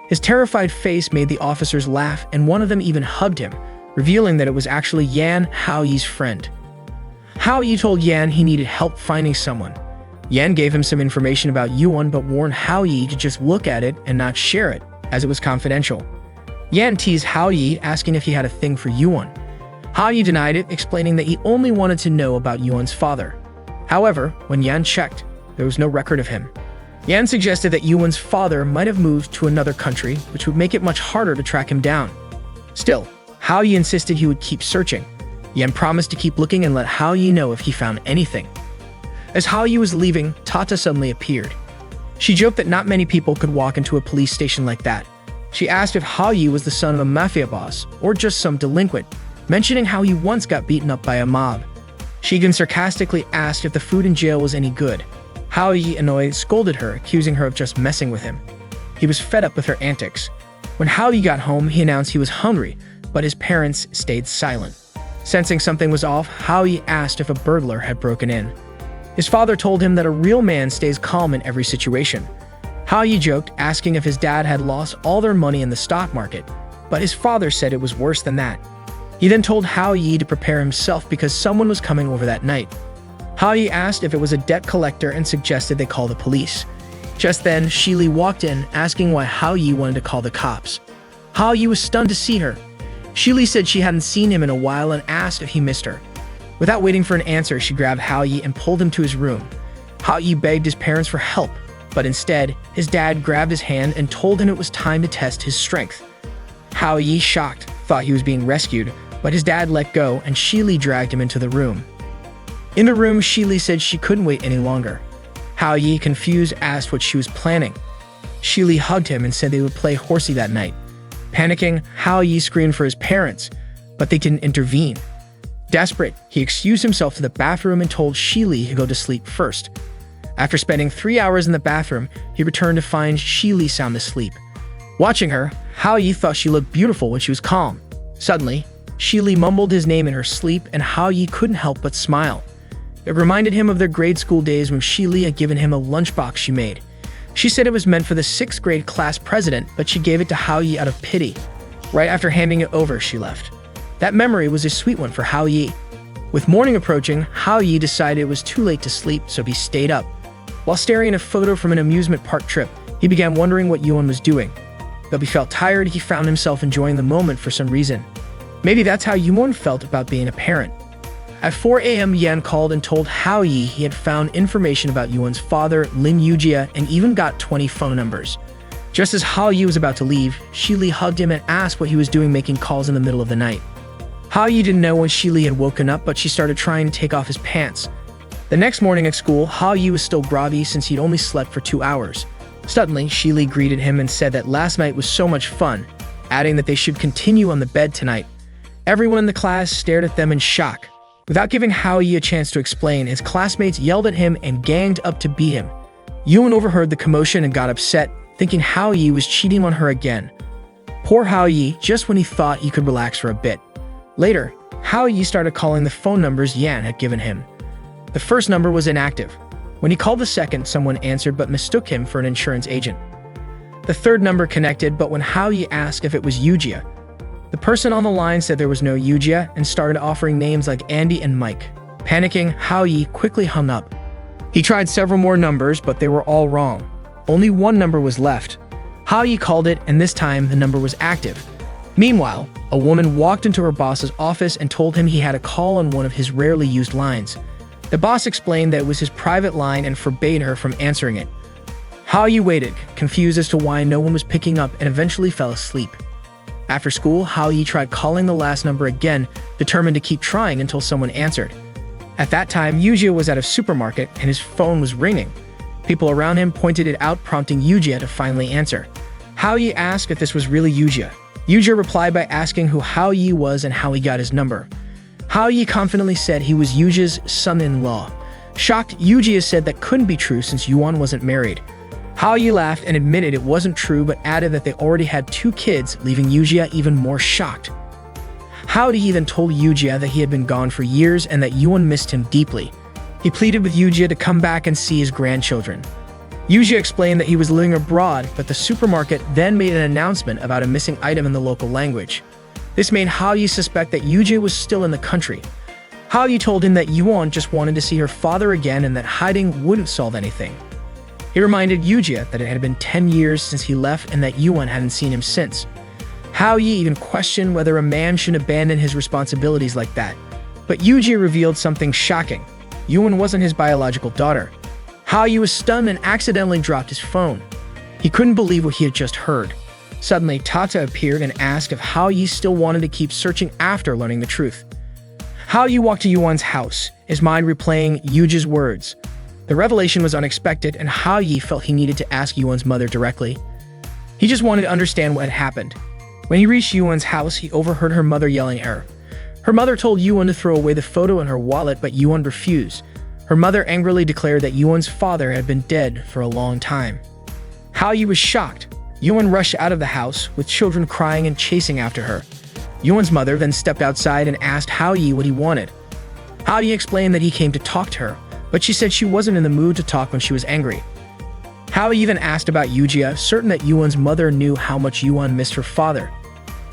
His terrified face made the officers laugh, and one of them even hugged him, revealing that it was actually Yan, Hao Yi's friend. Hao Yi told Yan he needed help finding someone. Yan gave him some information about Yuan but warned Hao Yi to just look at it and not share it, as it was confidential. Yan teased Hao Yi, asking if he had a thing for Yuan. Hao Yi denied it, explaining that he only wanted to know about Yuan's father. However, when Yan checked, there was no record of him. Yan suggested that Yuan's father might have moved to another country, which would make it much harder to track him down. Still, Hao Yi insisted he would keep searching. Yan promised to keep looking and let Hao Yi know if he found anything. As Hao Yi was leaving, Tata suddenly appeared. She joked that not many people could walk into a police station like that. She asked if Hao Yi was the son of a mafia boss or just some delinquent, mentioning how he once got beaten up by a mob. She even sarcastically asked if the food in jail was any good. Hao Yi, annoyed, scolded her, accusing her of just messing with him. He was fed up with her antics. When Hao Yi got home, he announced he was hungry, but his parents stayed silent. Sensing something was off, Hao Yi asked if a burglar had broken in. His father told him that a real man stays calm in every situation. Hao Yi joked, asking if his dad had lost all their money in the stock market. but his father said it was worse than that. He then told Hao Yi to prepare himself because someone was coming over that night. Hao Yi asked if it was a debt collector and suggested they call the police. Just then, Shi Li walked in, asking why Hao Yi wanted to call the cops. Hao Yi was stunned to see her. Shi Li said she hadn't seen him in a while and asked if he missed her. Without waiting for an answer, she grabbed Hao Yi and pulled him to his room. Hao Yi begged his parents for help, but instead, his dad grabbed his hand and told him it was time to test his strength. Hao Yi, shocked, thought he was being rescued, but his dad let go and Shi Li dragged him into the room. In the room, Shi Li said she couldn't wait any longer. Hao Yi, confused, asked what she was planning. Shi Li hugged him and said they would play horsey that night. Panicking, Hao Yi screamed for his parents, but they didn't intervene. Desperate, he excused himself to the bathroom and told Shi Li to go to sleep first. After spending 3 hours in the bathroom, he returned to find Shi Li sound asleep. Watching her, Hao Yi thought she looked beautiful when she was calm. Suddenly, Shi Li mumbled his name in her sleep and Hao Yi couldn't help but smile. It reminded him of their grade school days when Shi Li had given him a lunchbox she made. She said it was meant for the 6th grade class president, but she gave it to Hao Yi out of pity. Right after handing it over, she left. That memory was a sweet one for Hao Yi. With morning approaching, Hao Yi decided it was too late to sleep, so he stayed up. While staring at a photo from an amusement park trip, he began wondering what Yuan was doing. Though he felt tired, he found himself enjoying the moment for some reason. Maybe that's how Yuan felt about being a parent. At 4 a.m., Yan called and told Hao Yi he had found information about Yuan's father, Lin Yujia, and even got 20 phone numbers. Just as Hao Yi was about to leave, Shi Li hugged him and asked what he was doing making calls in the middle of the night. Hao Yi didn't know when Shi Li had woken up, but she started trying to take off his pants. The next morning at school, Hao Yi was still groggy since he'd only slept for 2 hours. Suddenly, Shi Li greeted him and said that last night was so much fun, adding that they should continue on the bed tonight. Everyone in the class stared at them in shock. Without giving Hao Yi a chance to explain, his classmates yelled at him and ganged up to beat him. Yuan overheard the commotion and got upset, thinking Hao Yi was cheating on her again. Poor Hao Yi, just when he thought he could relax for a bit. Later, Hao Yi started calling the phone numbers Yan had given him. The first number was inactive. When he called the second, someone answered but mistook him for an insurance agent. The third number connected, but when Hao Yi asked if it was Yujia, the person on the line said there was no Yujia and started offering names like Andy and Mike. Panicking, Hao Yi quickly hung up. He tried several more numbers, but they were all wrong. Only one number was left. Hao Yi called it, and this time the number was active. Meanwhile, a woman walked into her boss's office and told him he had a call on one of his rarely used lines. The boss explained that it was his private line and forbade her from answering it. Hao Yi waited, confused as to why no one was picking up, and eventually fell asleep. After school, Hao Yi tried calling the last number again, determined to keep trying until someone answered. At that time, Yujia was at a supermarket and his phone was ringing. People around him pointed it out, prompting Yujia to finally answer. Hao Yi asked if this was really Yujia. Yujia replied by asking who Hao Yi was and how he got his number. Hao Yi confidently said he was Yujia's son-in-law. Shocked, Yujia said that couldn't be true since Yuan wasn't married. Hao Yi laughed and admitted it wasn't true, but added that they already had 2 kids, leaving Yujia even more shocked. Hao Yi then told Yujia that he had been gone for years and that Yuan missed him deeply. He pleaded with Yujia to come back and see his grandchildren. Yujia explained that he was living abroad, but the supermarket then made an announcement about a missing item in the local language. This made Hao Yi suspect that Yujia was still in the country. Hao Yi told him that Yuan just wanted to see her father again and that hiding wouldn't solve anything. He reminded Yujia that it had been 10 years since he left and that Yuan hadn't seen him since. Hao Yi even questioned whether a man should abandon his responsibilities like that. But Yujia revealed something shocking. Yuan wasn't his biological daughter. Hao Yi was stunned and accidentally dropped his phone. He couldn't believe what he had just heard. Suddenly, Tata appeared and asked if Hao Yi still wanted to keep searching after learning the truth. Hao Yi walked to Yuan's house, his mind replaying Yujia's words. The revelation was unexpected, and Hao Yi felt he needed to ask Yuan's mother directly. He just wanted to understand what had happened. When he reached Yuan's house, he overheard her mother yelling at her. Her mother told Yuan to throw away the photo in her wallet, but Yuan refused. Her mother angrily declared that Yuan's father had been dead for a long time. Hao Yi was shocked. Yuan rushed out of the house, with children crying and chasing after her. Yuan's mother then stepped outside and asked Hao Yi what he wanted. Hao Yi explained that he came to talk to her, but she said she wasn't in the mood to talk when she was angry. Hao Yi then asked about Yujia, certain that Yuan's mother knew how much Yuan missed her father.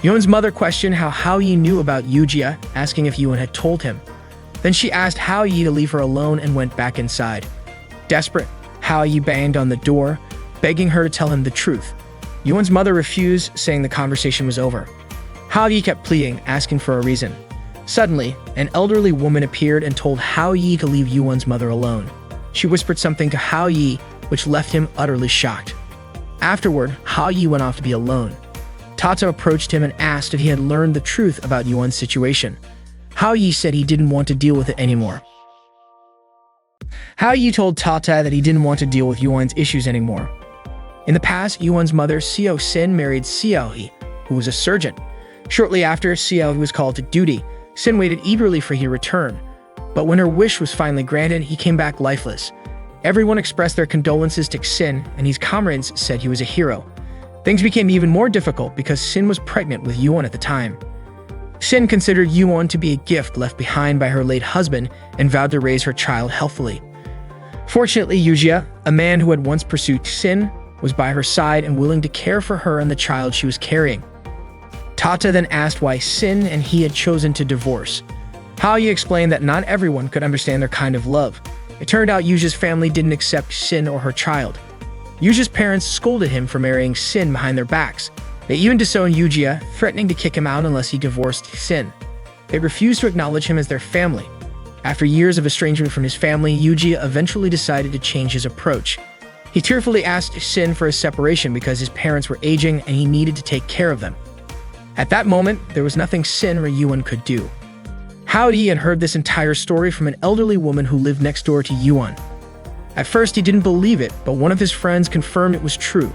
Yoon's mother questioned how Hao Yi knew about Yujia, asking if Yoon had told him. Then she asked Hao Yi to leave her alone and went back inside. Desperate, Hao Yi banged on the door, begging her to tell him the truth. Yoon's mother refused, saying the conversation was over. Hao Yi kept pleading, asking for a reason. Suddenly, an elderly woman appeared and told Hao Yi to leave Yuan's mother alone. She whispered something to Hao Yi, which left him utterly shocked. Afterward, Hao Yi went off to be alone. Tata approached him and asked if he had learned the truth about Yuan's situation. Hao Yi said he didn't want to deal with it anymore. Hao Yi told Tata that he didn't want to deal with Yuan's issues anymore. In the past, Yuan's mother, Xiao Xin, married Xiao He, who was a surgeon. Shortly after Xiao He was called to duty, Xin waited eagerly for his return. But when her wish was finally granted, he came back lifeless. Everyone expressed their condolences to Xin, and his comrades said he was a hero. Things became even more difficult because Xin was pregnant with Yuan at the time. Xin considered Yuan to be a gift left behind by her late husband and vowed to raise her child healthily. Fortunately, Yujia, a man who had once pursued Xin, was by her side and willing to care for her and the child she was carrying. Tata then asked why Xin and he had chosen to divorce. Hao Yi explained that not everyone could understand their kind of love. It turned out Yujia's family didn't accept Xin or her child. Yujia's parents scolded him for marrying Xin behind their backs. They even disowned Yujia, threatening to kick him out unless he divorced Xin. They refused to acknowledge him as their family. After years of estrangement from his family, Yujia eventually decided to change his approach. He tearfully asked Xin for a separation because his parents were aging and he needed to take care of them. At that moment, there was nothing Xin or Yuan could do. Hao Yi had heard this entire story from an elderly woman who lived next door to Yuan. At first, he didn't believe it, but one of his friends confirmed it was true.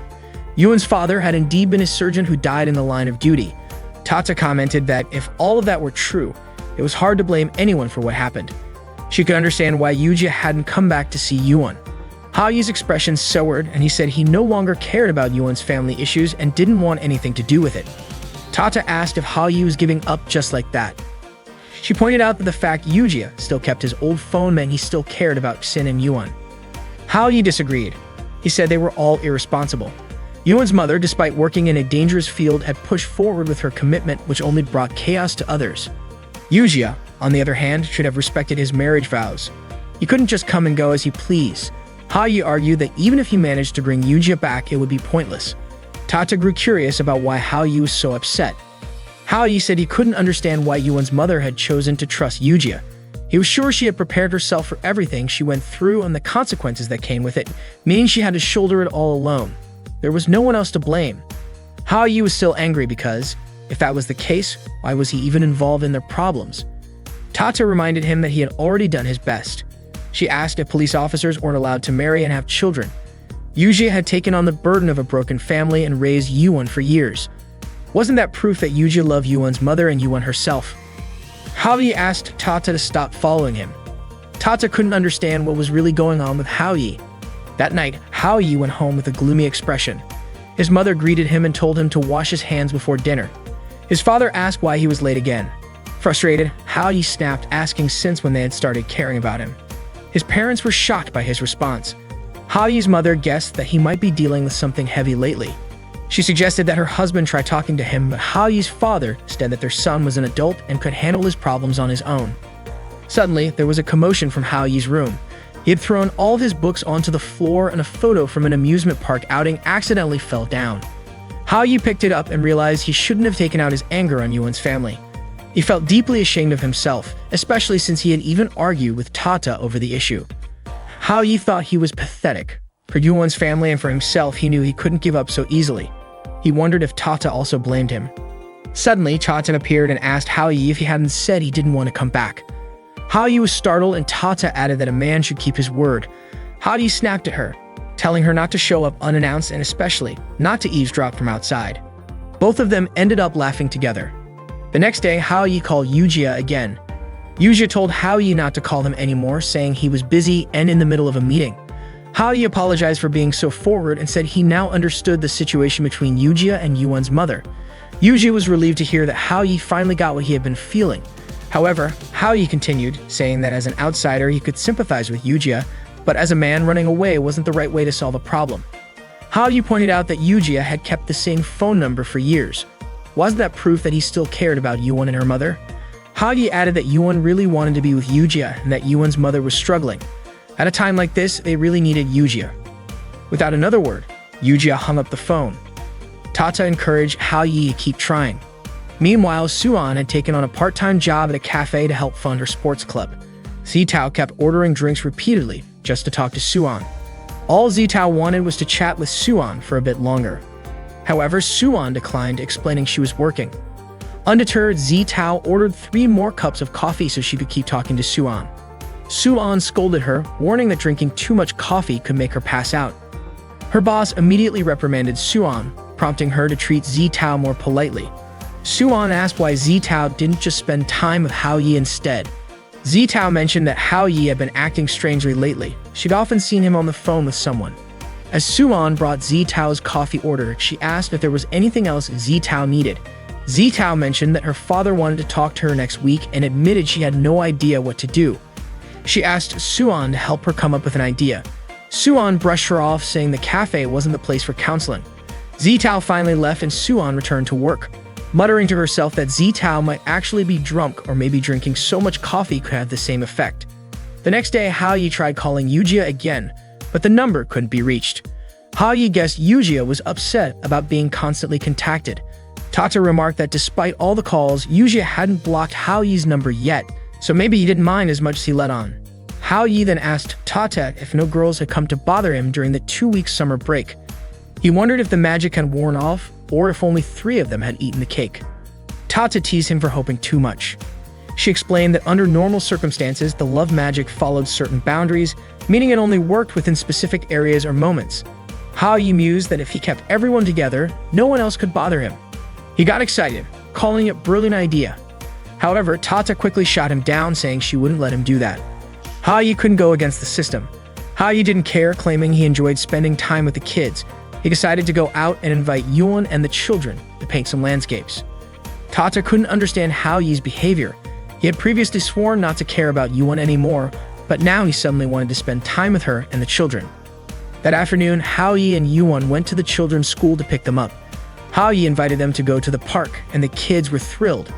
Yuan's father had indeed been a surgeon who died in the line of duty. Tata commented that if all of that were true, it was hard to blame anyone for what happened. She could understand why Yujia hadn't come back to see Yuan. Hao Yi's expression soured, and he said he no longer cared about Yuan's family issues and didn't want anything to do with it. Tata asked if Hao Yi was giving up just like that. She pointed out that the fact Yujia still kept his old phone meant he still cared about Xin and Yuan. Hao Yi disagreed. He said they were all irresponsible. Yuan's mother, despite working in a dangerous field, had pushed forward with her commitment, which only brought chaos to others. Yujia, on the other hand, should have respected his marriage vows. He couldn't just come and go as he pleased. Hao Yi argued that even if he managed to bring Yujia back, it would be pointless. Tata grew curious about why Hao Yi was so upset. Hao Yi said he couldn't understand why Yuan's mother had chosen to trust Yujia. He was sure she had prepared herself for everything she went through and the consequences that came with it, meaning she had to shoulder it all alone. There was no one else to blame. Hao Yi was still angry because, if that was the case, why was he even involved in their problems? Tata reminded him that he had already done his best. She asked if police officers weren't allowed to marry and have children. Yujia had taken on the burden of a broken family and raised Yuan for years. Wasn't that proof that Yujia loved Yuan's mother and Yuan herself? Hao Yi asked Tata to stop following him. Tata couldn't understand what was really going on with Hao Yi. That night, Hao Yi went home with a gloomy expression. His mother greeted him and told him to wash his hands before dinner. His father asked why he was late again. Frustrated, Hao Yi snapped, asking since when they had started caring about him. His parents were shocked by his response. Hao Yi's mother guessed that he might be dealing with something heavy lately. She suggested that her husband try talking to him, but Hao Yi's father said that their son was an adult and could handle his problems on his own. Suddenly, there was a commotion from Hao Yi's room. He had thrown all of his books onto the floor and a photo from an amusement park outing accidentally fell down. Hao Yi picked it up and realized he shouldn't have taken out his anger on Yuan's family. He felt deeply ashamed of himself, especially since he had even argued with Tata over the issue. Hao Yi thought he was pathetic. For Yuan's family and for himself, he knew he couldn't give up so easily. He wondered if Tata also blamed him. Suddenly, Tata appeared and asked Hao Yi if he hadn't said he didn't want to come back. Hao Yi was startled, and Tata added that a man should keep his word. Hao Yi snapped at her, telling her not to show up unannounced and especially not to eavesdrop from outside. Both of them ended up laughing together. The next day, Hao Yi called Yujia again. Yujia told Hao Yi not to call him anymore, saying he was busy and in the middle of a meeting. Hao Yi apologized for being so forward and said he now understood the situation between Yujia and Yuan's mother. Yujia was relieved to hear that Hao Yi finally got what he had been feeling. However, Hao Yi continued, saying that as an outsider he could sympathize with Yujia, but as a man, running away wasn't the right way to solve a problem. Hao Yi pointed out that Yujia had kept the same phone number for years. Wasn't that proof that he still cared about Yuwon and her mother? Ha-yi added that Yuwon really wanted to be with Yujia and that Yuwon's mother was struggling. At a time like this, they really needed Yujia. Without another word, Yujia hung up the phone. Tata encouraged Ha-yi to keep trying. Meanwhile, Suan had taken on a part-time job at a cafe to help fund her sports club. Zitao kept ordering drinks repeatedly just to talk to Suan. All Zitao wanted was to chat with Suan for a bit longer. However, Suan declined, explaining she was working. Undeterred, Zitao ordered 3 more cups of coffee so she could keep talking to Suan. Suan scolded her, warning that drinking too much coffee could make her pass out. Her boss immediately reprimanded Suan, prompting her to treat Zitao more politely. Suan asked why Zitao didn't just spend time with Ha-yi instead. Zitao mentioned that Ha-yi had been acting strangely lately. She'd often seen him on the phone with someone. As Suan brought Zitao's coffee order, she asked if there was anything else Zitao needed. Zitao mentioned that her father wanted to talk to her next week and admitted she had no idea what to do. She asked Suan to help her come up with an idea. Suan brushed her off, saying the cafe wasn't the place for counseling. Zitao finally left and Suan returned to work, muttering to herself that Zitao might actually be drunk or maybe drinking so much coffee could have the same effect. The next day, Ha-yi tried calling Yujia again, but the number couldn't be reached. Ha-yi guessed Yujia was upset about being constantly contacted. Tata remarked that despite all the calls, Yujia hadn't blocked Ha-yi's number yet, so maybe he didn't mind as much as he let on. Ha-yi then asked Tata if no girls had come to bother him during the 2-week summer break. He wondered if the magic had worn off, or if only 3 of them had eaten the cake. Tata teased him for hoping too much. She explained that under normal circumstances, the love magic followed certain boundaries, meaning it only worked within specific areas or moments. Ha-yi mused that if he kept everyone together, no one else could bother him. He got excited, calling it a brilliant idea. However, Tata quickly shot him down, saying she wouldn't let him do that. Ha-yi couldn't go against the system. Ha-yi didn't care, claiming he enjoyed spending time with the kids. He decided to go out and invite Yuwon and the children to paint some landscapes. Tata couldn't understand Ha-yi's behavior. He had previously sworn not to care about Yuwon anymore, but now he suddenly wanted to spend time with her and the children. That afternoon, Ha-yi and Yuwon went to the children's school to pick them up. Ha-yi invited them to go to the park, and the kids were thrilled,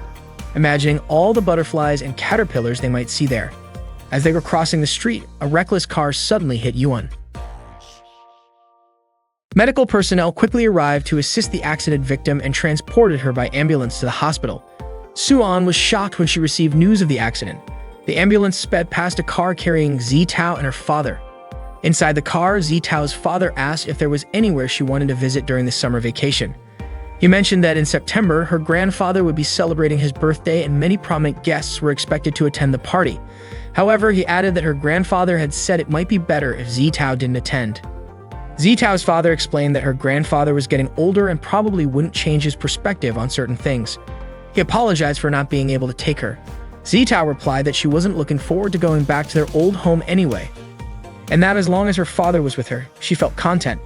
imagining all the butterflies and caterpillars they might see there. As they were crossing the street, a reckless car suddenly hit Yuwon. Medical personnel quickly arrived to assist the accident victim and transported her by ambulance to the hospital. Suan was shocked when she received news of the accident. The ambulance sped past a car carrying Zitao and her father. Inside the car, Zitao's father asked if there was anywhere she wanted to visit during the summer vacation. He mentioned that in September, her grandfather would be celebrating his birthday and many prominent guests were expected to attend the party. However, he added that her grandfather had said it might be better if Zitao didn't attend. Zitao's father explained that her grandfather was getting older and probably wouldn't change his perspective on certain things. He apologized for not being able to take her. Zitao replied that she wasn't looking forward to going back to their old home anyway, and that as long as her father was with her, she felt content.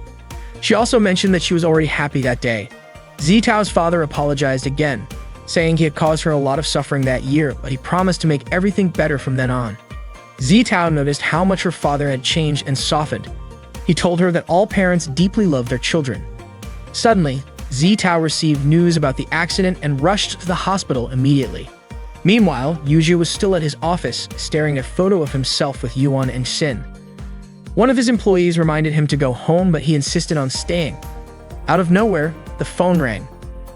She also mentioned that she was already happy that day. Zitao's father apologized again, saying he had caused her a lot of suffering that year, but he promised to make everything better from then on. Zitao noticed how much her father had changed and softened. He told her that all parents deeply love their children. Suddenly, Zitao received news about the accident and rushed to the hospital immediately. Meanwhile, Yujia was still at his office, staring at a photo of himself with Yuwon and Sin. One of his employees reminded him to go home, but he insisted on staying. Out of nowhere, the phone rang.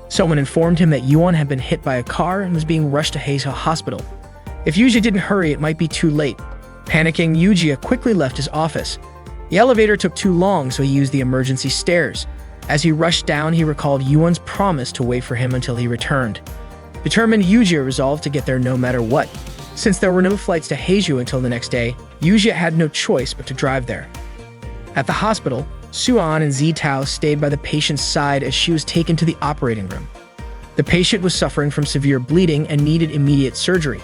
Someone informed him that Yuwon had been hit by a car and was being rushed to Heizhou Hospital. If Yujia didn't hurry, it might be too late. Panicking, Yujia quickly left his office. The elevator took too long, so he used the emergency stairs. As he rushed down, he recalled Yuwon's promise to wait for him until he returned. Determined, Yujia resolved to get there no matter what. Since there were no flights to Heizhou until the next day, Yujia had no choice but to drive there. At the hospital, Suan and Zitao stayed by the patient's side as she was taken to the operating room. The patient was suffering from severe bleeding and needed immediate surgery.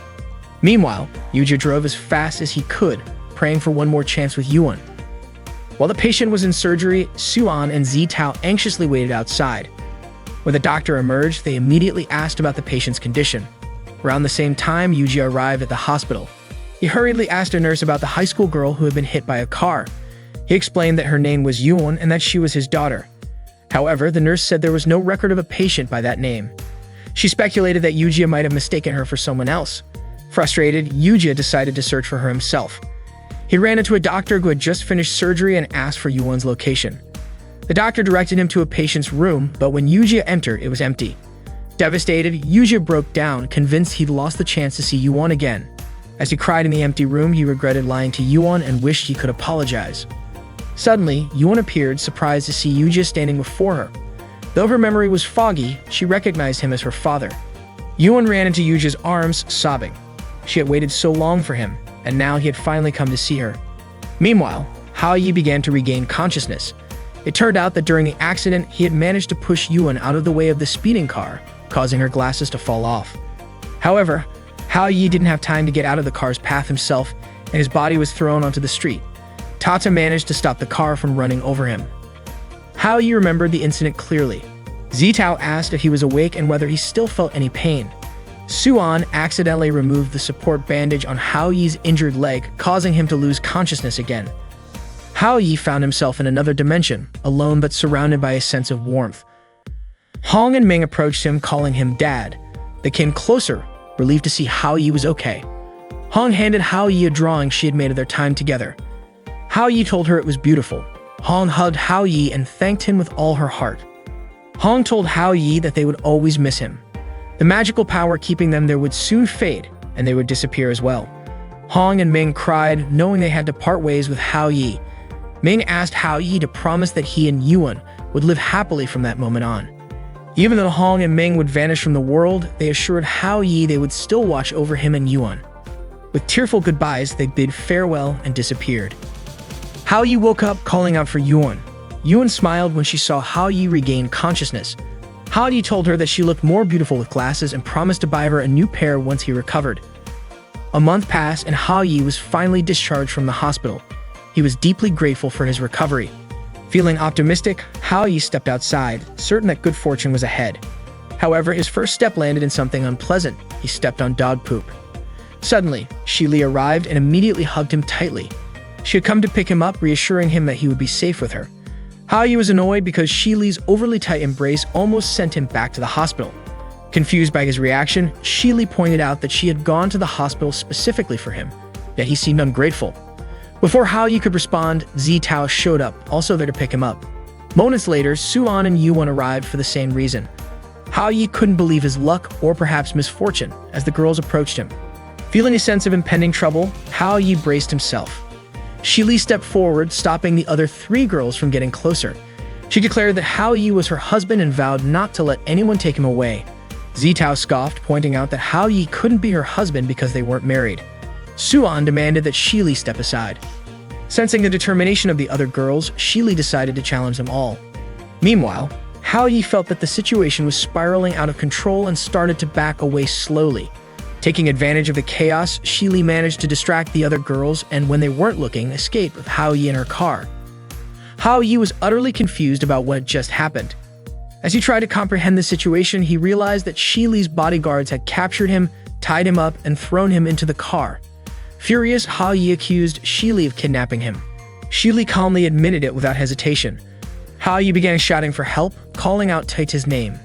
Meanwhile, Yujia drove as fast as he could, praying for one more chance with Yuwon. While the patient was in surgery, Suan and Zitao anxiously waited outside. When the doctor emerged, they immediately asked about the patient's condition. Around the same time, Yujia arrived at the hospital. He hurriedly asked a nurse about the high school girl who had been hit by a car. He explained that her name was Yuwon and that she was his daughter. However, the nurse said there was no record of a patient by that name. She speculated that Yujia might have mistaken her for someone else. Frustrated, Yujia decided to search for her himself. He ran into a doctor who had just finished surgery and asked for Yuwon's location. The doctor directed him to a patient's room, but when Yujia entered, it was empty. Devastated, Yujia broke down, convinced he'd lost the chance to see Yuwon again. As he cried in the empty room, he regretted lying to Yuwon and wished he could apologize. Suddenly, Yuwon appeared, surprised to see Yujia standing before her. Though her memory was foggy, she recognized him as her father. Yuwon ran into Yujia's arms, sobbing. She had waited so long for him, and now he had finally come to see her. Meanwhile, Haoyi began to regain consciousness. It turned out that during the accident, he had managed to push Yuwon out of the way of the speeding car, causing her glasses to fall off. However, Haoyi didn't have time to get out of the car's path himself, and his body was thrown onto the street. Tata managed to stop the car from running over him. Haoyi remembered the incident clearly. Zitao asked if he was awake and whether he still felt any pain. Suan accidentally removed the support bandage on Haoyi's injured leg, causing him to lose consciousness again. Haoyi found himself in another dimension, alone but surrounded by a sense of warmth. Hong and Ming approached him, calling him Dad. They came closer, relieved to see Haoyi was okay. Hong handed Haoyi a drawing she had made of their time together. Haoyi told her it was beautiful. Hong hugged Haoyi and thanked him with all her heart. Hong told Haoyi that they would always miss him. The magical power keeping them there would soon fade, and they would disappear as well. Hong and Ming cried, knowing they had to part ways with Haoyi. Ming asked Haoyi to promise that he and Yuan would live happily from that moment on. Even though Hong and Ming would vanish from the world, they assured Haoyi they would still watch over him and Yuan. With tearful goodbyes, they bid farewell and disappeared. Haoyi woke up, calling out for Yuan. Yuan smiled when she saw Haoyi regain consciousness. Haoyi told her that she looked more beautiful with glasses and promised to buy her a new pair once he recovered. A month passed and Haoyi was finally discharged from the hospital. He was deeply grateful for his recovery. Feeling optimistic, Haoyi stepped outside, certain that good fortune was ahead. However, his first step landed in something unpleasant. He stepped on dog poop. Suddenly, Shili arrived and immediately hugged him tightly. She had come to pick him up, reassuring him that he would be safe with her. Haoyi was annoyed because Shili's overly tight embrace almost sent him back to the hospital. Confused by his reaction, Shili pointed out that she had gone to the hospital specifically for him, yet he seemed ungrateful. Before Haoyi could respond, Zitao showed up, also there to pick him up. Moments later, Suan and Yuan arrived for the same reason. Haoyi couldn't believe his luck, or perhaps misfortune, as the girls approached him. Feeling a sense of impending trouble, Haoyi braced himself. Shili stepped forward, stopping the other three girls from getting closer. She declared that Haoyi was her husband and vowed not to let anyone take him away. Zitao scoffed, pointing out that Haoyi couldn't be her husband because they weren't married. Suan demanded that Shili step aside. Sensing the determination of the other girls, Shili decided to challenge them all. Meanwhile, Haoyi felt that the situation was spiraling out of control and started to back away slowly. Taking advantage of the chaos, Shili managed to distract the other girls and, when they weren't looking, escaped with Haoyi in her car. Haoyi was utterly confused about what had just happened. As he tried to comprehend the situation, he realized that Shili's bodyguards had captured him, tied him up, and thrown him into the car. Furious, Haoyi accused Shili of kidnapping him. Shili calmly admitted it without hesitation. Haoyi began shouting for help, calling out Tata's name.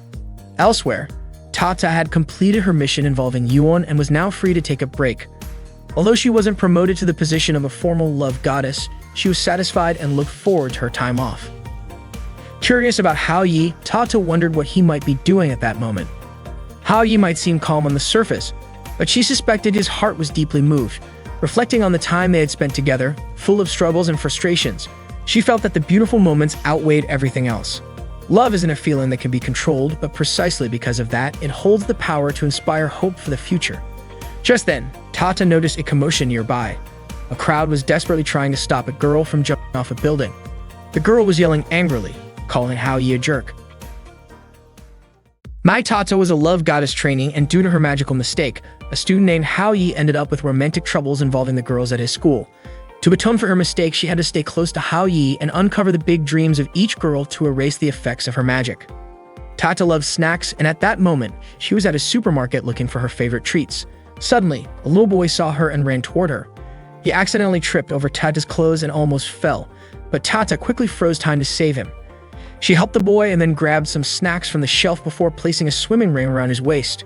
Elsewhere, Tata had completed her mission involving Yuan and was now free to take a break. Although she wasn't promoted to the position of a formal love goddess, she was satisfied and looked forward to her time off. Curious about Haoyi, Tata wondered what he might be doing at that moment. Haoyi might seem calm on the surface, but she suspected his heart was deeply moved. Reflecting on the time they had spent together, full of struggles and frustrations, she felt that the beautiful moments outweighed everything else. Love isn't a feeling that can be controlled, but precisely because of that, it holds the power to inspire hope for the future. Just then, Tata noticed a commotion nearby. A crowd was desperately trying to stop a girl from jumping off a building. The girl was yelling angrily, calling Haoyi a jerk. Mai Tata was a love goddess training, and due to her magical mistake, a student named Haoyi ended up with romantic troubles involving the girls at his school. To atone for her mistake, she had to stay close to Haoyi and uncover the big dreams of each girl to erase the effects of her magic. Tata loved snacks, and at that moment, she was at a supermarket looking for her favorite treats. Suddenly, a little boy saw her and ran toward her. He accidentally tripped over Tata's clothes and almost fell, but Tata quickly froze time to save him. She helped the boy and then grabbed some snacks from the shelf before placing a swimming ring around his waist.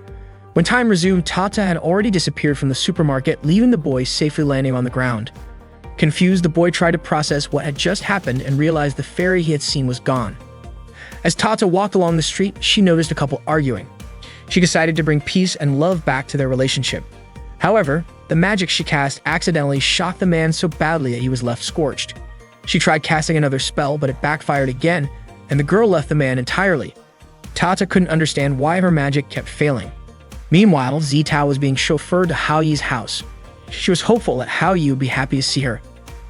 When time resumed, Tata had already disappeared from the supermarket, leaving the boy safely landing on the ground. Confused, the boy tried to process what had just happened and realized the fairy he had seen was gone. As Tata walked along the street, she noticed a couple arguing. She decided to bring peace and love back to their relationship. However, the magic she cast accidentally shocked the man so badly that he was left scorched. She tried casting another spell, but it backfired again, and the girl left the man entirely. Tata couldn't understand why her magic kept failing. Meanwhile, Zitao was being chauffeured to Hao Yi's house. She was hopeful that Hao Yi would be happy to see her.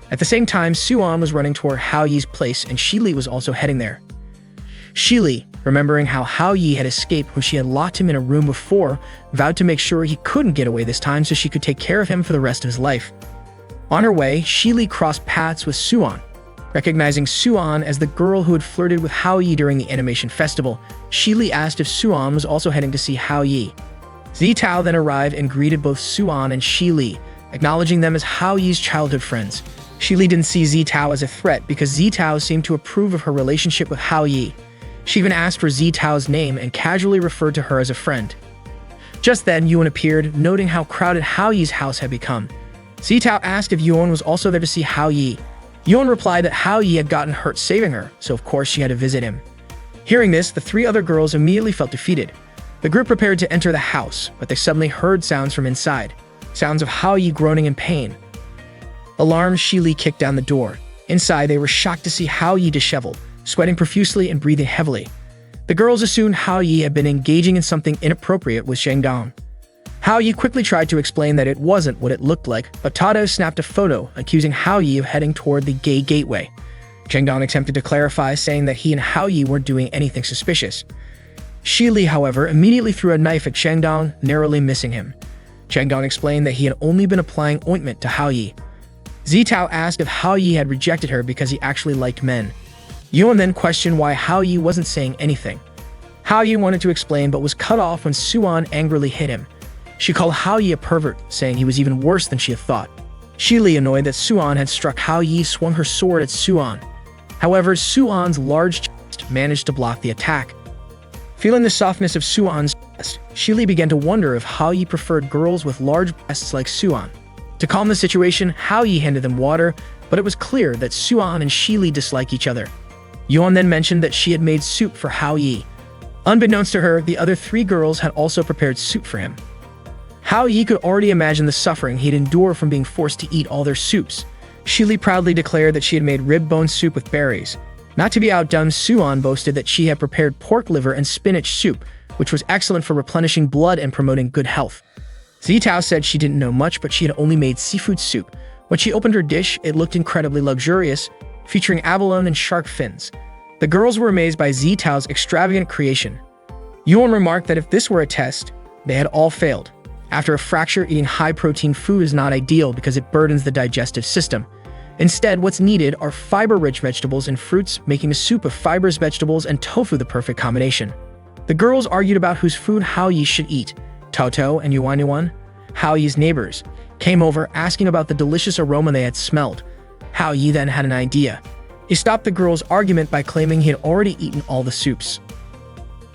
At the same time, Suan was running toward Hao Yi's place, and Shili was also heading there. Shili, remembering how Hao Yi had escaped when she had locked him in a room before, vowed to make sure he couldn't get away this time so she could take care of him for the rest of his life. On her way, Shili crossed paths with Suan. Recognizing Suan as the girl who had flirted with Hao Yi during the animation festival, Shili asked if Suan was also heading to see Hao Yi. Zitao then arrived and greeted both Suan and Shili, acknowledging them as Hao Yi's childhood friends. Shili didn't see Zitao as a threat because Zitao seemed to approve of her relationship with Hao Yi. She even asked for Zitao's name and casually referred to her as a friend. Just then, Yuan appeared, noting how crowded Hao Yi's house had become. Zitao asked if Yuan was also there to see Hao Yi. Yuan replied that Hao Yi had gotten hurt saving her, so of course she had to visit him. Hearing this, the three other girls immediately felt defeated. The group prepared to enter the house, but they suddenly heard sounds from inside. Sounds of Hao Yi groaning in pain. Alarmed, Shili kicked down the door. Inside, they were shocked to see Hao Yi disheveled, sweating profusely and breathing heavily. The girls assumed Hao Yi had been engaging in something inappropriate with Zheng Dong. Hao Yi quickly tried to explain that it wasn't what it looked like, but Tato snapped a photo, accusing Hao Yi of heading toward the gay gateway. Zheng Dong attempted to clarify, saying that he and Hao Yi weren't doing anything suspicious. Shili, however, immediately threw a knife at Zheng Dong, narrowly missing him. Zheng Dong explained that he had only been applying ointment to Hao Yi. Zitao asked if Hao Yi had rejected her because he actually liked men. Yuan then questioned why Hao Yi wasn't saying anything. Hao Yi wanted to explain but was cut off when Suan angrily hit him. She called Hao Yi a pervert, saying he was even worse than she had thought. Shili, annoyed that Suan had struck Hao Yi, swung her sword at Suan. However, Suan's large chest managed to block the attack. Feeling the softness of Suan's chest, Shili began to wonder if Hao Yi preferred girls with large breasts like Suan. To calm the situation, Hao Yi handed them water, but it was clear that Suan and Shili dislike each other. Yuan then mentioned that she had made soup for Hao Yi. Unbeknownst to her, the other three girls had also prepared soup for him. Hao Yi could already imagine the suffering he'd endure from being forced to eat all their soups. Shili proudly declared that she had made rib bone soup with berries. Not to be outdone, Suan boasted that she had prepared pork liver and spinach soup, which was excellent for replenishing blood and promoting good health. Zitao said she didn't know much, but she had only made seafood soup. When she opened her dish, it looked incredibly luxurious, featuring abalone and shark fins. The girls were amazed by Zitao's extravagant creation. Yuan remarked that if this were a test, they had all failed. After a fracture, eating high-protein food is not ideal because it burdens the digestive system. Instead, what's needed are fiber-rich vegetables and fruits, making a soup of fibers, vegetables, and tofu the perfect combination. The girls argued about whose food Hao Yi should eat. Toto and Yuan, Hao Yi's neighbors, came over asking about the delicious aroma they had smelled. Hao Yi then had an idea. He stopped the girls' argument by claiming he had already eaten all the soups.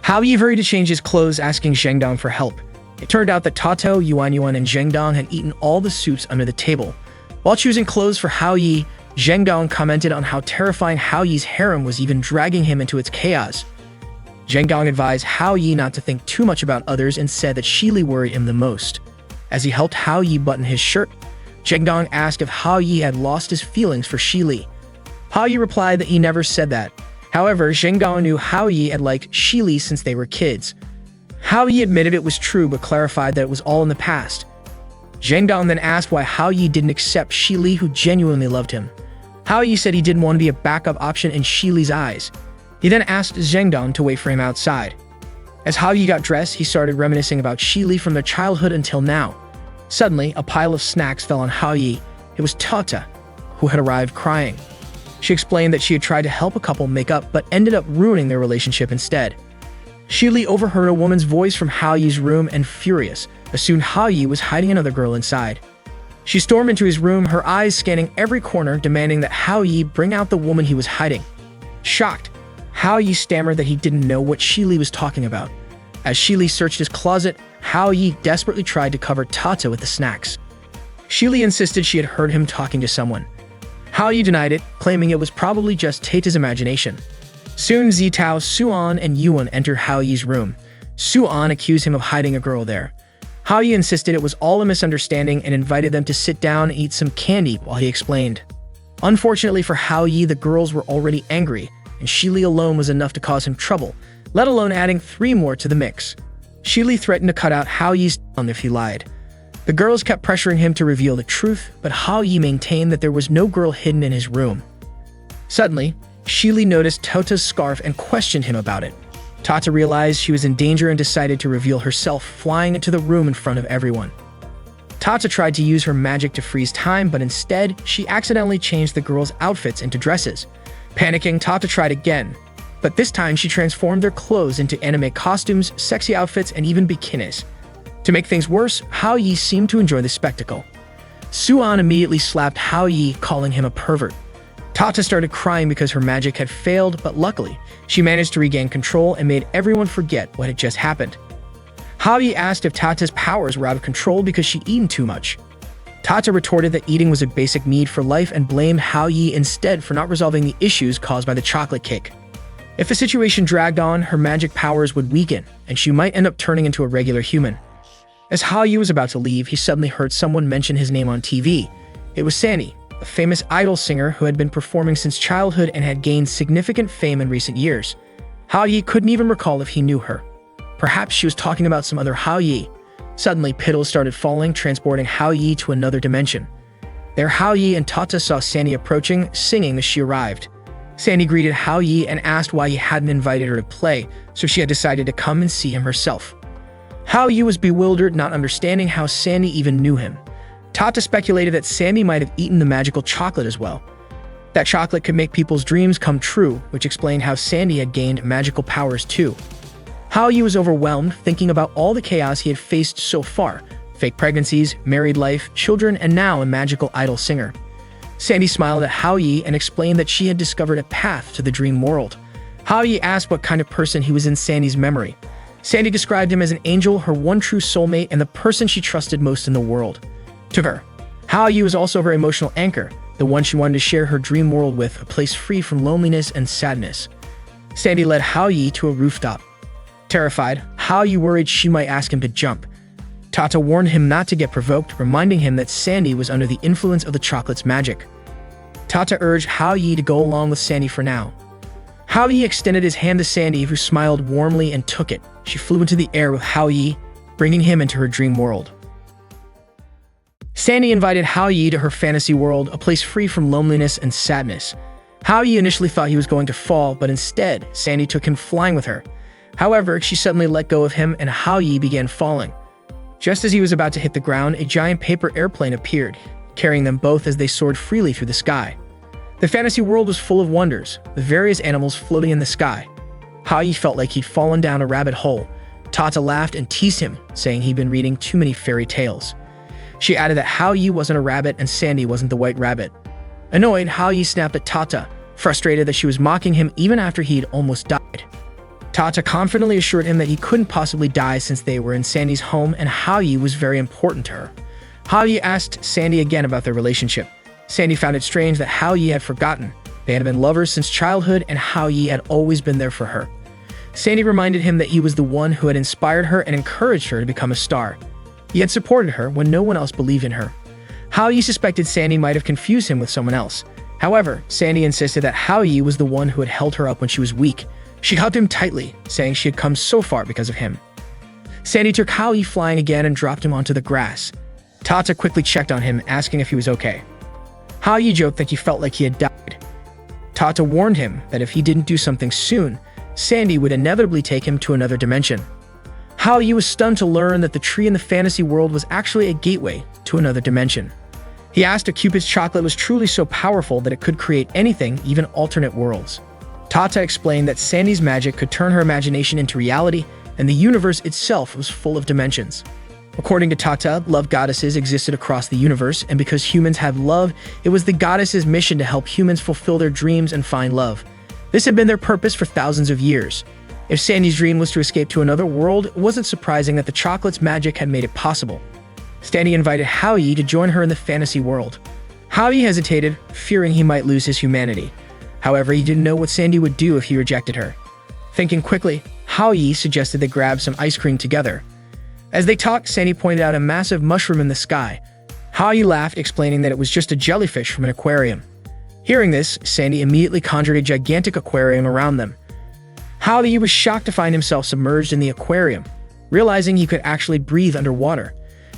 Hao Yi hurried to change his clothes, asking Zheng Dong for help. It turned out that Tato, Yuan, and Zheng Dong had eaten all the soups under the table. While choosing clothes for Hao Yi, Zheng Dong commented on how terrifying Hao Yi's harem was, even dragging him into its chaos. Zheng Dong advised Hao Yi not to think too much about others and said that Shili worried him the most. As he helped Hao Yi button his shirt, Zheng Dong asked if Hao Yi had lost his feelings for Shili. Hao Yi replied that he never said that. However, Zheng Dong knew Hao Yi had liked Shili since they were kids. Hao Yi admitted it was true but clarified that it was all in the past. Zheng Dong then asked why Hao Yi didn't accept Shili, who genuinely loved him. Hao Yi said he didn't want to be a backup option in Shili's eyes. He then asked Zheng Dong to wait for him outside. As Hao Yi got dressed, he started reminiscing about Shili from their childhood until now. Suddenly, a pile of snacks fell on Hao Yi. It was Tata, who had arrived crying. She explained that she had tried to help a couple make up but ended up ruining their relationship instead. Shili overheard a woman's voice from Hao Yi's room and, furious, assumed Hao Yi was hiding another girl inside. She stormed into his room, her eyes scanning every corner, demanding that Hao Yi bring out the woman he was hiding. Shocked, Hao Yi stammered that he didn't know what Shi Li was talking about. As Shi Li searched his closet, Hao Yi desperately tried to cover Tata with the snacks. Shi Li insisted she had heard him talking to someone. Hao Yi denied it, claiming it was probably just Tata's imagination. Soon Zitao, Suan, and Yuan enter Hao Yi's room. Suan accused him of hiding a girl there. Hao Yi insisted it was all a misunderstanding and invited them to sit down and eat some candy while he explained. Unfortunately for Hao Yi, the girls were already angry, and Shi Li alone was enough to cause him trouble, let alone adding 3 more to the mix. Shi Li threatened to cut out Hao Yi's tongue if he lied. The girls kept pressuring him to reveal the truth, but Hao Yi maintained that there was no girl hidden in his room. Suddenly, Shi Li noticed Tata's scarf and questioned him about it. Tata realized she was in danger and decided to reveal herself, flying into the room in front of everyone. Tata tried to use her magic to freeze time, but instead, she accidentally changed the girls' outfits into dresses. Panicking, Tata tried again, but this time she transformed their clothes into anime costumes, sexy outfits, and even bikinis. To make things worse, Hao Yi seemed to enjoy the spectacle. Suan immediately slapped Hao Yi, calling him a pervert. Tata started crying because her magic had failed, but luckily, she managed to regain control and made everyone forget what had just happened. Hao Yi asked if Tata's powers were out of control because she'd eaten too much. Tata retorted that eating was a basic need for life and blamed Hao Yi instead for not resolving the issues caused by the chocolate cake. If the situation dragged on, her magic powers would weaken, and she might end up turning into a regular human. As Hao Yi was about to leave, he suddenly heard someone mention his name on TV. It was Sandy, a famous idol singer who had been performing since childhood and had gained significant fame in recent years. Hao Yi couldn't even recall if he knew her. Perhaps she was talking about some other Hao Yi. Suddenly, petals started falling, transporting Hao Yi to another dimension. There, Hao Yi and Tata saw Sandy approaching, singing as she arrived. Sandy greeted Hao Yi and asked why he hadn't invited her to play, so she had decided to come and see him herself. Hao Yi was bewildered, not understanding how Sandy even knew him. Tata speculated that Sandy might have eaten the magical chocolate as well. That chocolate could make people's dreams come true, which explained how Sandy had gained magical powers too. Hao Yi was overwhelmed, thinking about all the chaos he had faced so far: fake pregnancies, married life, children, and now a magical idol singer. Sandy smiled at Hao Yi and explained that she had discovered a path to the dream world. Hao Yi asked what kind of person he was in Sandy's memory. Sandy described him as an angel, her one true soulmate, and the person she trusted most in the world. To her, Hao Yi was also her emotional anchor, the one she wanted to share her dream world with, a place free from loneliness and sadness. Sandy led Hao Yi to a rooftop. Terrified, Hao Yi worried she might ask him to jump. Tata warned him not to get provoked, reminding him that Sandy was under the influence of the chocolate's magic. Tata urged Hao Yi to go along with Sandy for now. Hao Yi extended his hand to Sandy, who smiled warmly and took it. She flew into the air with Hao Yi, bringing him into her dream world. Sandy invited Hao Yi to her fantasy world, a place free from loneliness and sadness. Hao Yi initially thought he was going to fall, but instead, Sandy took him flying with her. However, she suddenly let go of him and Hao Yi began falling. Just as he was about to hit the ground, a giant paper airplane appeared, carrying them both as they soared freely through the sky. The fantasy world was full of wonders, with various animals floating in the sky. Hao Yi felt like he'd fallen down a rabbit hole. Tata laughed and teased him, saying he'd been reading too many fairy tales. She added that Hao Yi wasn't a rabbit and Sandy wasn't the white rabbit. Annoyed, Hao Yi snapped at Tata, frustrated that she was mocking him even after he'd almost died. Tata confidently assured him that he couldn't possibly die since they were in Sandy's home and Hao Yi was very important to her. Hao Yi asked Sandy again about their relationship. Sandy found it strange that Hao Yi had forgotten. They had been lovers since childhood and Hao Yi had always been there for her. Sandy reminded him that he was the one who had inspired her and encouraged her to become a star. He had supported her when no one else believed in her. Hao Yi suspected Sandy might have confused him with someone else. However, Sandy insisted that Hao Yi was the one who had held her up when she was weak. She hugged him tightly, saying she had come so far because of him. Sandy took Hao Yi flying again and dropped him onto the grass. Tata quickly checked on him, asking if he was okay. Hao Yi joked that he felt like he had died. Tata warned him that if he didn't do something soon, Sandy would inevitably take him to another dimension. Hao Yi was stunned to learn that the tree in the fantasy world was actually a gateway to another dimension. He asked if Cupid's chocolate was truly so powerful that it could create anything, even alternate worlds. Tata explained that Sandy's magic could turn her imagination into reality, and the universe itself was full of dimensions. According to Tata, love goddesses existed across the universe, and because humans have love, it was the goddesses' mission to help humans fulfill their dreams and find love. This had been their purpose for thousands of years. If Sandy's dream was to escape to another world, it wasn't surprising that the chocolate's magic had made it possible. Sandy invited Hao Yi to join her in the fantasy world. Hao Yi hesitated, fearing he might lose his humanity. However, he didn't know what Sandy would do if he rejected her. Thinking quickly, Hao Yi suggested they grab some ice cream together. As they talked, Sandy pointed out a massive mushroom in the sky. Hao Yi laughed, explaining that it was just a jellyfish from an aquarium. Hearing this, Sandy immediately conjured a gigantic aquarium around them. Hao Yi was shocked to find himself submerged in the aquarium, realizing he could actually breathe underwater.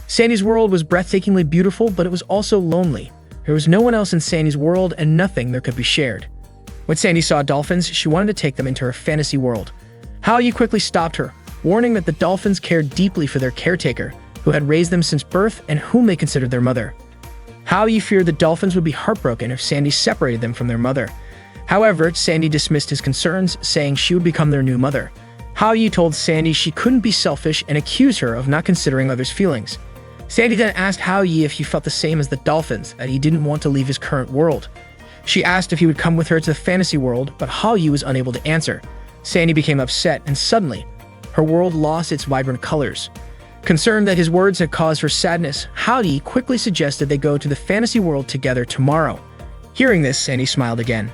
Sandy's world was breathtakingly beautiful, but it was also lonely. There was no one else in Sandy's world and nothing that could be shared. When Sandy saw dolphins, she wanted to take them into her fantasy world. Hao Yi quickly stopped her, warning that the dolphins cared deeply for their caretaker, who had raised them since birth and whom they considered their mother. Hao Yi feared the dolphins would be heartbroken if Sandy separated them from their mother. However, Sandy dismissed his concerns, saying she would become their new mother. Hao Yi told Sandy she couldn't be selfish and accused her of not considering others' feelings. Sandy then asked Hao Yi if he felt the same as the dolphins, that he didn't want to leave his current world. She asked if he would come with her to the fantasy world, but Hao Yi was unable to answer. Sandy became upset, and suddenly, her world lost its vibrant colors. Concerned that his words had caused her sadness, Hao Yi quickly suggested they go to the fantasy world together tomorrow. Hearing this, Sandy smiled again.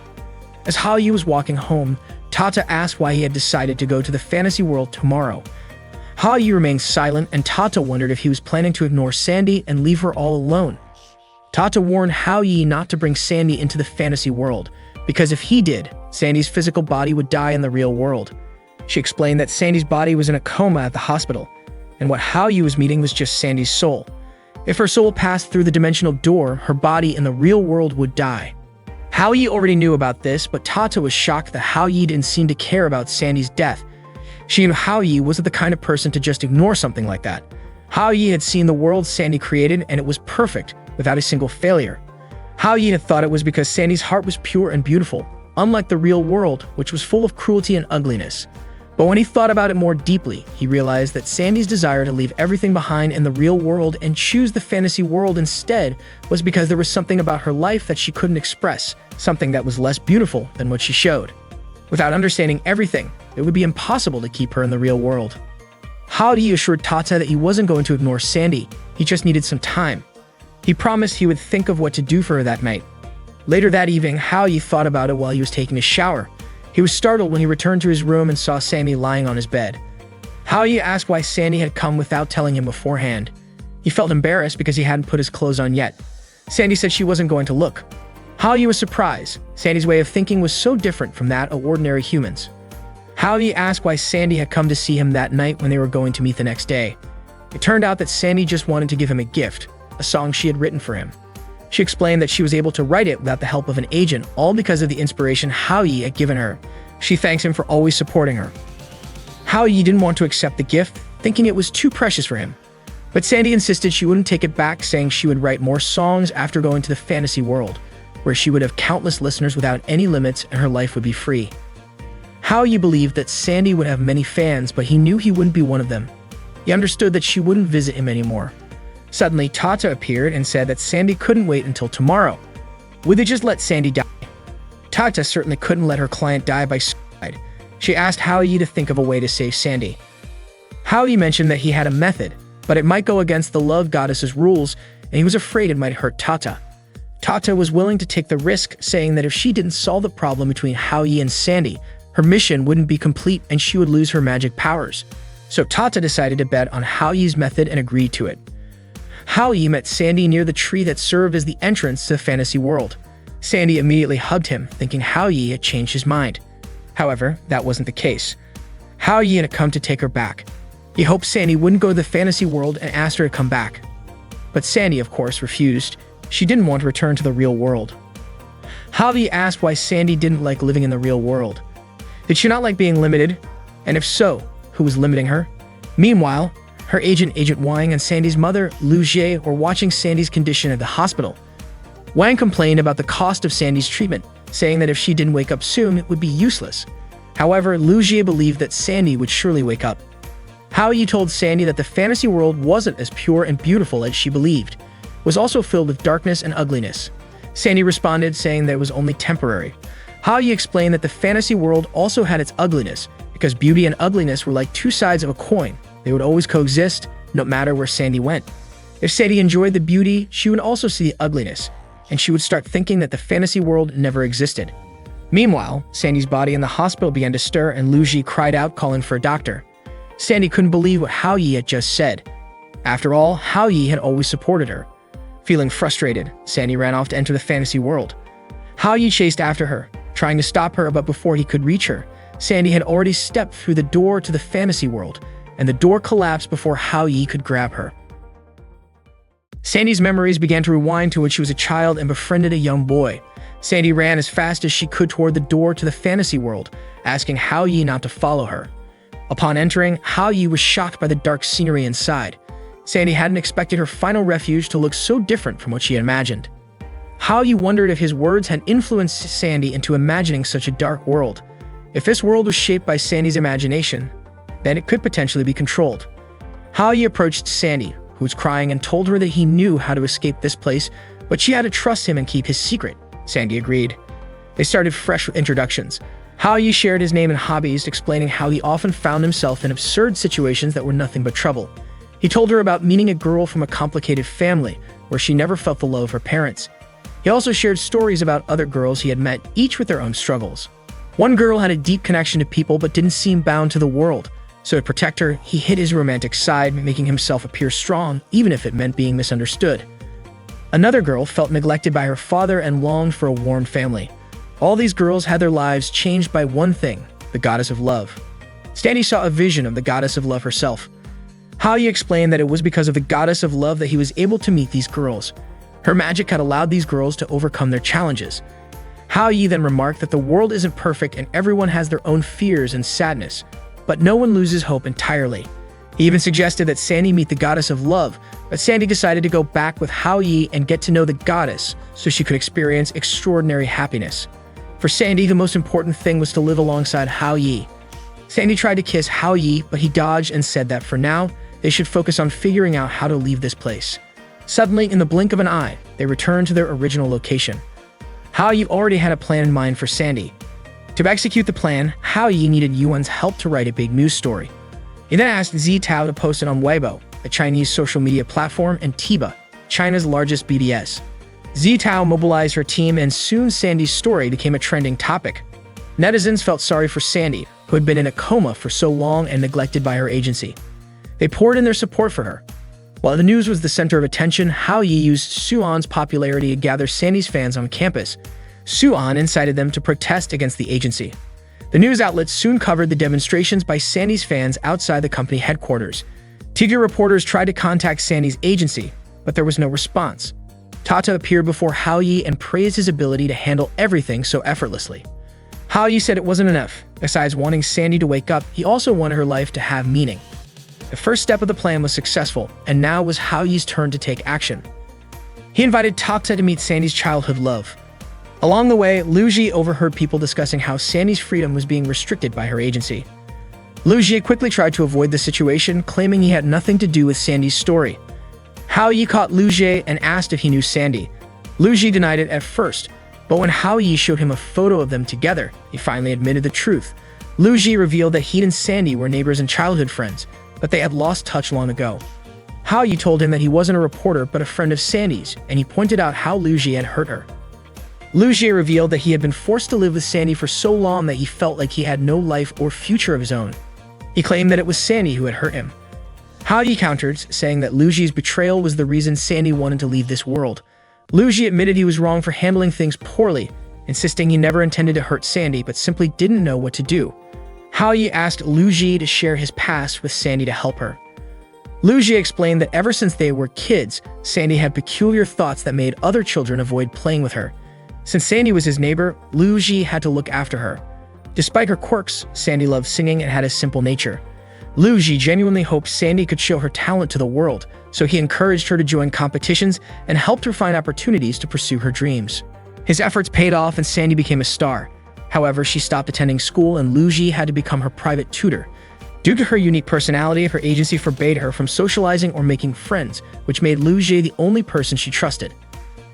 As Hao Yi was walking home, Tata asked why he had decided to go to the fantasy world tomorrow. Hao Yi remained silent, and Tata wondered if he was planning to ignore Sandy and leave her all alone. Tata warned Hao Yi not to bring Sandy into the fantasy world, because if he did, Sandy's physical body would die in the real world. She explained that Sandy's body was in a coma at the hospital, and what Hao Yi was meeting was just Sandy's soul. If her soul passed through the dimensional door, her body in the real world would die. Hao Yi already knew about this, but Tata was shocked that Hao Yi didn't seem to care about Sandy's death. She knew Hao Yi wasn't the kind of person to just ignore something like that. Hao Yi had seen the world Sandy created, and it was perfect, without a single failure. Hao Yi had thought it was because Sandy's heart was pure and beautiful, unlike the real world, which was full of cruelty and ugliness. But when he thought about it more deeply, he realized that Sandy's desire to leave everything behind in the real world and choose the fantasy world instead was because there was something about her life that she couldn't express, something that was less beautiful than what she showed. Without understanding everything, it would be impossible to keep her in the real world. Hao Yi assured Tata that he wasn't going to ignore Sandy, he just needed some time. He promised he would think of what to do for her that night. Later that evening, Hao Yi thought about it while he was taking a shower. He was startled when he returned to his room and saw Sandy lying on his bed. Hao Yi asked why Sandy had come without telling him beforehand. He felt embarrassed because he hadn't put his clothes on yet. Sandy said she wasn't going to look. Hao Yi was surprised. Sandy's way of thinking was so different from that of ordinary humans. Hao Yi asked why Sandy had come to see him that night when they were going to meet the next day. It turned out that Sandy just wanted to give him a gift, a song she had written for him. She explained that she was able to write it without the help of an agent, all because of the inspiration Hao Yi had given her. She thanks him for always supporting her. Hao Yi didn't want to accept the gift, thinking it was too precious for him. But Sandy insisted she wouldn't take it back, saying she would write more songs after going to the fantasy world, where she would have countless listeners without any limits and her life would be free. Hao Yi believed that Sandy would have many fans, but he knew he wouldn't be one of them. He understood that she wouldn't visit him anymore. Suddenly, Tata appeared and said that Sandy couldn't wait until tomorrow. Would they just let Sandy die? Tata certainly couldn't let her client die by suicide. She asked Hao Yi to think of a way to save Sandy. Hao Yi mentioned that he had a method, but it might go against the love goddess's rules, and he was afraid it might hurt Tata. Tata was willing to take the risk, saying that if she didn't solve the problem between Hao Yi and Sandy, her mission wouldn't be complete and she would lose her magic powers. So Tata decided to bet on Hao Yi's method and agreed to it. Hao Yi met Sandy near the tree that served as the entrance to the fantasy world. Sandy immediately hugged him, thinking Hao Yi had changed his mind. However, that wasn't the case. Hao Yi had come to take her back. He hoped Sandy wouldn't go to the fantasy world and asked her to come back. But Sandy, of course, refused. She didn't want to return to the real world. Hao Yi asked why Sandy didn't like living in the real world. Did she not like being limited? And if so, who was limiting her? Meanwhile, her agent, Agent Wang, and Sandy's mother, Lu Jie, were watching Sandy's condition at the hospital. Wang complained about the cost of Sandy's treatment, saying that if she didn't wake up soon, it would be useless. However, Lu Jie believed that Sandy would surely wake up. Hao Yi told Sandy that the fantasy world wasn't as pure and beautiful as she believed. It was also filled with darkness and ugliness. Sandy responded, saying that it was only temporary. Yi explained that the fantasy world also had its ugliness, because beauty and ugliness were like two sides of a coin. They would always coexist, no matter where Sandy went. If Sandy enjoyed the beauty, she would also see the ugliness, and she would start thinking that the fantasy world never existed. Meanwhile, Sandy's body in the hospital began to stir, and Lu Ji cried out, calling for a doctor. Sandy couldn't believe what Hao Yi had just said. After all, Hao Yi had always supported her. Feeling frustrated, Sandy ran off to enter the fantasy world. Hao Yi chased after her, trying to stop her, but before he could reach her, Sandy had already stepped through the door to the fantasy world, and the door collapsed before Hao Yi could grab her. Sandy's memories began to rewind to when she was a child and befriended a young boy. Sandy ran as fast as she could toward the door to the fantasy world, asking Hao Yi not to follow her. Upon entering, Hao Yi was shocked by the dark scenery inside. Sandy hadn't expected her final refuge to look so different from what she had imagined. Hao Yi wondered if his words had influenced Sandy into imagining such a dark world. If this world was shaped by Sandy's imagination, then it could potentially be controlled. Hao Yi approached Sandy, who was crying, and told her that he knew how to escape this place, but she had to trust him and keep his secret. Sandy agreed. They started fresh with introductions. Hao Yi shared his name and hobbies, explaining how he often found himself in absurd situations that were nothing but trouble. He told her about meeting a girl from a complicated family, where she never felt the love of her parents. He also shared stories about other girls he had met, each with their own struggles. One girl had a deep connection to people but didn't seem bound to the world. So to protect her, he hid his romantic side, making himself appear strong, even if it meant being misunderstood. Another girl felt neglected by her father and longed for a warm family. All these girls had their lives changed by one thing, the goddess of love. Sandy saw a vision of the goddess of love herself. Hao Yi explained that it was because of the goddess of love that he was able to meet these girls. Her magic had allowed these girls to overcome their challenges. Hao Yi then remarked that the world isn't perfect and everyone has their own fears and sadness, but no one loses hope entirely. He even suggested that Sandy meet the goddess of love, but Sandy decided to go back with Hao Yi and get to know the goddess so she could experience extraordinary happiness. For Sandy, the most important thing was to live alongside Hao Yi. Sandy tried to kiss Hao Yi, but he dodged and said that for now, they should focus on figuring out how to leave this place. Suddenly, in the blink of an eye, they returned to their original location. Hao Yi already had a plan in mind for Sandy. To execute the plan, Hao Yi needed Yuan's help to write a big news story. He then asked Zitao to post it on Weibo, a Chinese social media platform, and Tiba, China's largest BBS. Zitao mobilized her team, and soon Sandy's story became a trending topic. Netizens felt sorry for Sandy, who had been in a coma for so long and neglected by her agency. They poured in their support for her. While the news was the center of attention, Hao Yi used Suan's popularity to gather Sandy's fans on campus. Suan incited them to protest against the agency. The news outlets soon covered the demonstrations by Sandy's fans outside the company headquarters. TV reporters tried to contact Sandy's agency, but there was no response. Tata appeared before Hao Yi and praised his ability to handle everything so effortlessly. Hao Yi said it wasn't enough. Besides wanting Sandy to wake up, he also wanted her life to have meaning. The first step of the plan was successful, and now it was Hao Yi's turn to take action. He invited Tata to meet Sandy's childhood love. Along the way, Lu Ji overheard people discussing how Sandy's freedom was being restricted by her agency. Lu Ji quickly tried to avoid the situation, claiming he had nothing to do with Sandy's story. Hao Yi caught Lu Ji and asked if he knew Sandy. Lu Ji denied it at first, but when Hao Yi showed him a photo of them together, he finally admitted the truth. Lu Ji revealed that he and Sandy were neighbors and childhood friends, but they had lost touch long ago. Hao Yi told him that he wasn't a reporter but a friend of Sandy's, and he pointed out how Lu Ji had hurt her. Lu Ji revealed that he had been forced to live with Sandy for so long that he felt like he had no life or future of his own. He claimed that it was Sandy who had hurt him. Hao Yi countered, saying that Lu Ji's betrayal was the reason Sandy wanted to leave this world. Lu Ji admitted he was wrong for handling things poorly, insisting he never intended to hurt Sandy but simply didn't know what to do. Hao Yi asked Lu Ji to share his past with Sandy to help her. Lu Ji explained that ever since they were kids, Sandy had peculiar thoughts that made other children avoid playing with her. Since Sandy was his neighbor, Lu Ji had to look after her. Despite her quirks, Sandy loved singing and had a simple nature. Lu Ji genuinely hoped Sandy could show her talent to the world, so he encouraged her to join competitions and helped her find opportunities to pursue her dreams. His efforts paid off and Sandy became a star. However, she stopped attending school and Lu Ji had to become her private tutor. Due to her unique personality, her agency forbade her from socializing or making friends, which made Lu Ji the only person she trusted.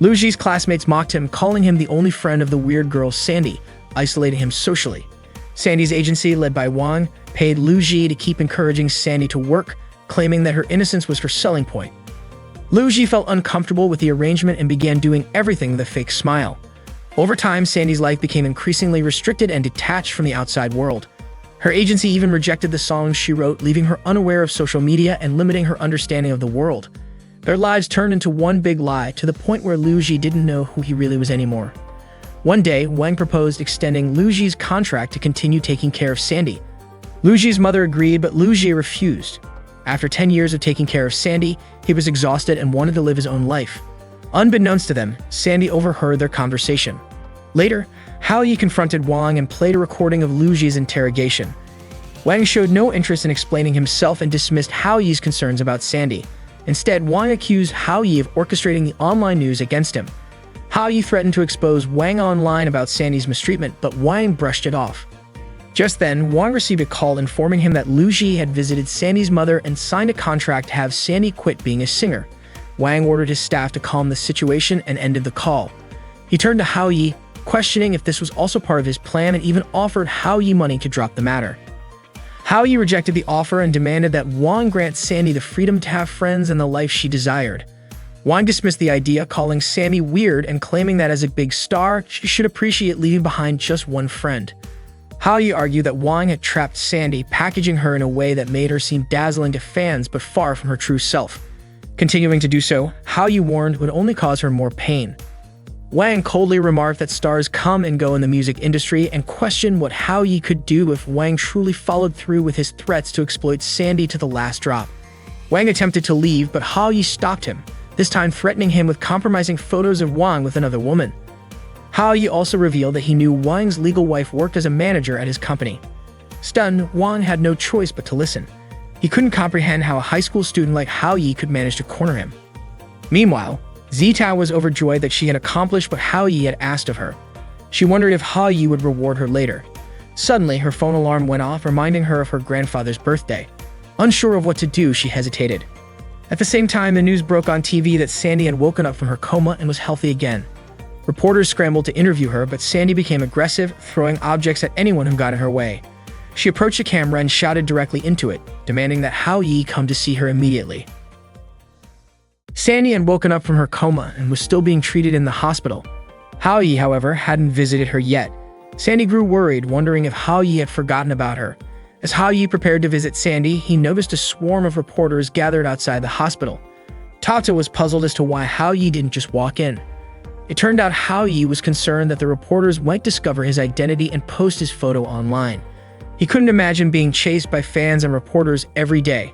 Lu Ji's classmates mocked him, calling him the only friend of the weird girl Sandy. isolating him socially. Sandy's agency, led by Wang, paid Lu Ji to keep encouraging Sandy to work, claiming that her innocence was her selling point. Lu Ji felt uncomfortable with the arrangement and began doing everything with a fake smile. Over time, Sandy's life became increasingly restricted and detached from the outside world. Her agency even rejected the songs she wrote, leaving her unaware of social media and limiting her understanding of the world. Their lives turned into one big lie, to the point where Lu Ji didn't know who he really was anymore. One day, Wang proposed extending Lu Ji's contract to continue taking care of Sandy. Lu Ji's mother agreed, but Lu Ji refused. After 10 years of taking care of Sandy, he was exhausted and wanted to live his own life. Unbeknownst to them, Sandy overheard their conversation. Later, Hao Yi confronted Wang and played a recording of Lu Ji's interrogation. Wang showed no interest in explaining himself and dismissed Hao Yi's concerns about Sandy. Instead, Wang accused Hao Yi of orchestrating the online news against him. Hao Yi threatened to expose Wang online about Sandy's mistreatment, but Wang brushed it off. Just then, Wang received a call informing him that Lu Ji had visited Sandy's mother and signed a contract to have Sandy quit being a singer. Wang ordered his staff to calm the situation and ended the call. He turned to Hao Yi, questioning if this was also part of his plan, and even offered Hao Yi money to drop the matter. Hao Yi rejected the offer and demanded that Wang grant Sandy the freedom to have friends and the life she desired. Wang dismissed the idea, calling Sandy weird and claiming that as a big star, she should appreciate leaving behind just one friend. Hao Yi argued that Wang had trapped Sandy, packaging her in a way that made her seem dazzling to fans but far from her true self. Continuing to do so, Hao Yi warned would only cause her more pain. Wang coldly remarked that stars come and go in the music industry and questioned what Hao Yi could do if Wang truly followed through with his threats to exploit Sandy to the last drop. Wang attempted to leave, but Hao Yi stopped him, this time threatening him with compromising photos of Wang with another woman. Hao Yi also revealed that he knew Wang's legal wife worked as a manager at his company. Stunned, Wang had no choice but to listen. He couldn't comprehend how a high school student like Hao Yi could manage to corner him. Meanwhile, Zitao was overjoyed that she had accomplished what Hao Yi had asked of her. She wondered if Hao Yi would reward her later. Suddenly, her phone alarm went off, reminding her of her grandfather's birthday. Unsure of what to do, she hesitated. At the same time, the news broke on TV that Sandy had woken up from her coma and was healthy again. Reporters scrambled to interview her, but Sandy became aggressive, throwing objects at anyone who got in her way. She approached the camera and shouted directly into it, demanding that Hao Yi come to see her immediately. Sandy had woken up from her coma and was still being treated in the hospital. Hao Yi, however, hadn't visited her yet. Sandy grew worried, wondering if Hao Yi had forgotten about her. As Hao Yi prepared to visit Sandy, he noticed a swarm of reporters gathered outside the hospital. Tata was puzzled as to why Hao Yi didn't just walk in. It turned out Hao Yi was concerned that the reporters might discover his identity and post his photo online. He couldn't imagine being chased by fans and reporters every day.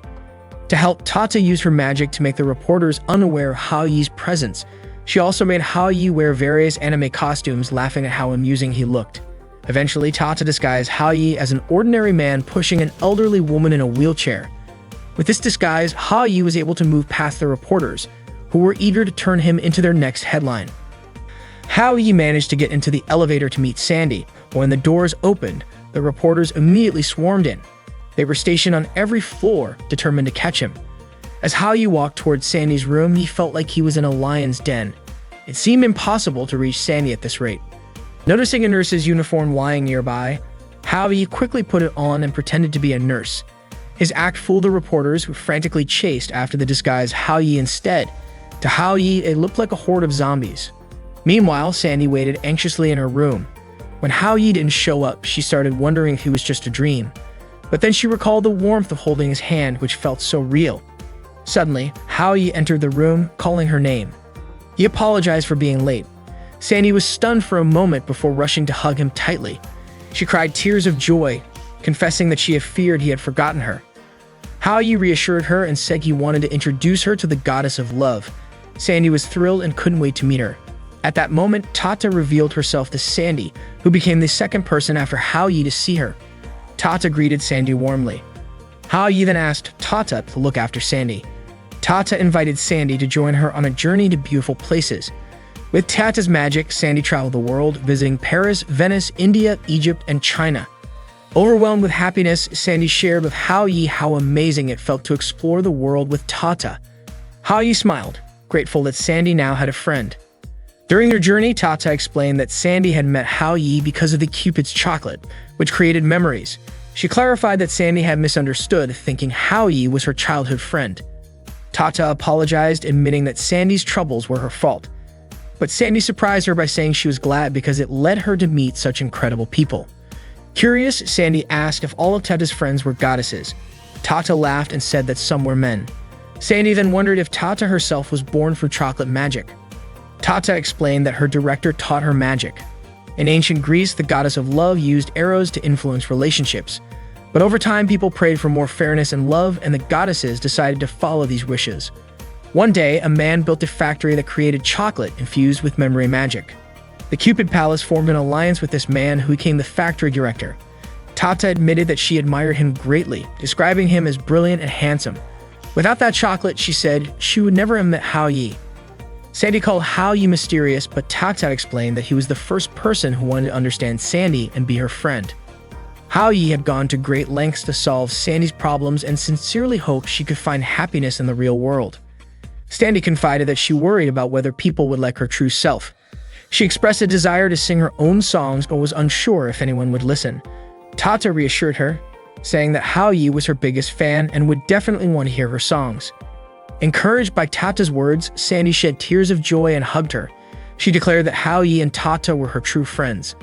To help, Tata used her magic to make the reporters unaware of Hao Yi's presence. She also made Hao Yi wear various anime costumes, laughing at how amusing he looked. Eventually, Tata disguised Hao Yi as an ordinary man pushing an elderly woman in a wheelchair. With this disguise, Hao Yi was able to move past the reporters, who were eager to turn him into their next headline. Hao Yi managed to get into the elevator to meet Sandy. When the doors opened, the reporters immediately swarmed in. They were stationed on every floor, determined to catch him. As Hao Yi walked towards Sandy's room, he felt like he was in a lion's den. It seemed impossible to reach Sandy at this rate. Noticing a nurse's uniform lying nearby, Hao Yi quickly put it on and pretended to be a nurse. His act fooled the reporters, who frantically chased after the disguised Hao Yi instead. To Hao Yi, it looked like a horde of zombies. Meanwhile, Sandy waited anxiously in her room. When Hao Yi didn't show up, she started wondering if it was just a dream. But then she recalled the warmth of holding his hand, which felt so real. Suddenly, Hao Yi entered the room, calling her name. He apologized for being late. Sandy was stunned for a moment before rushing to hug him tightly. She cried tears of joy, confessing that she had feared he had forgotten her. Hao Yi reassured her and said he wanted to introduce her to the goddess of love. Sandy was thrilled and couldn't wait to meet her. At that moment, Tata revealed herself to Sandy, who became the second person after Hao Yi to see her. Tata greeted Sandy warmly. Hao Yi then asked Tata to look after Sandy. Tata invited Sandy to join her on a journey to beautiful places. With Tata's magic, Sandy traveled the world, visiting Paris, Venice, India, Egypt, and China. Overwhelmed with happiness, Sandy shared with Hao Yi how amazing it felt to explore the world with Tata. Hao Yi smiled, grateful that Sandy now had a friend. During their journey, Tata explained that Sandy had met Hao Yi because of the Cupid's chocolate, which created memories. She clarified that Sandy had misunderstood, thinking Hao Yi was her childhood friend. Tata apologized, admitting that Sandy's troubles were her fault. But Sandy surprised her by saying she was glad because it led her to meet such incredible people. Curious, Sandy asked if all of Tata's friends were goddesses. Tata laughed and said that some were men. Sandy then wondered if Tata herself was born from chocolate magic. Tata explained that her director taught her magic. In ancient Greece, the goddess of love used arrows to influence relationships. But over time, people prayed for more fairness and love, and the goddesses decided to follow these wishes. One day, a man built a factory that created chocolate infused with memory magic. The Cupid Palace formed an alliance with this man, who became the factory director. Tata admitted that she admired him greatly, describing him as brilliant and handsome. Without that chocolate, she said, she would never have met Hao Yi. Sandy called Hao Yi mysterious, but Tata explained that he was the first person who wanted to understand Sandy and be her friend. Hao Yi had gone to great lengths to solve Sandy's problems and sincerely hoped she could find happiness in the real world. Sandy confided that she worried about whether people would like her true self. She expressed a desire to sing her own songs but was unsure if anyone would listen. Tata reassured her, saying that Hao Yi was her biggest fan and would definitely want to hear her songs. Encouraged by Tata's words, Sandy shed tears of joy and hugged her. She declared that Hao Yi and Tata were her true friends.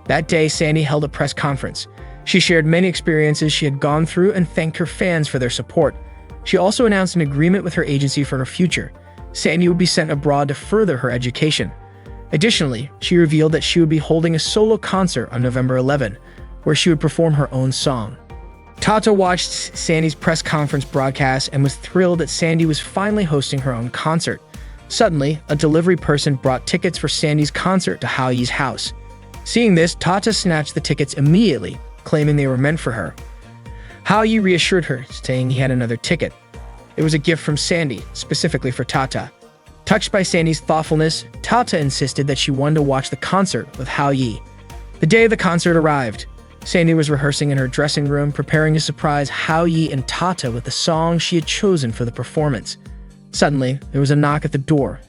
That day, Sandy held a press conference. She shared many experiences she had gone through and thanked her fans for their support. She also announced an agreement with her agency for her future. Sandy would be sent abroad to further her education. Additionally, she revealed that she would be holding a solo concert on November 11, where she would perform her own song. Tata watched Sandy's press conference broadcast and was thrilled that Sandy was finally hosting her own concert. Suddenly, a delivery person brought tickets for Sandy's concert to Hao Yi's house. Seeing this, Tata snatched the tickets immediately, claiming they were meant for her. Hao Yi reassured her, saying he had another ticket. It was a gift from Sandy, specifically for Tata. Touched by Sandy's thoughtfulness, Tata insisted that she wanted to watch the concert with Hao Yi. The day of the concert arrived. Sandy was rehearsing in her dressing room, preparing to surprise Hao Yi and Tata with the song she had chosen for the performance. Suddenly, there was a knock at the door.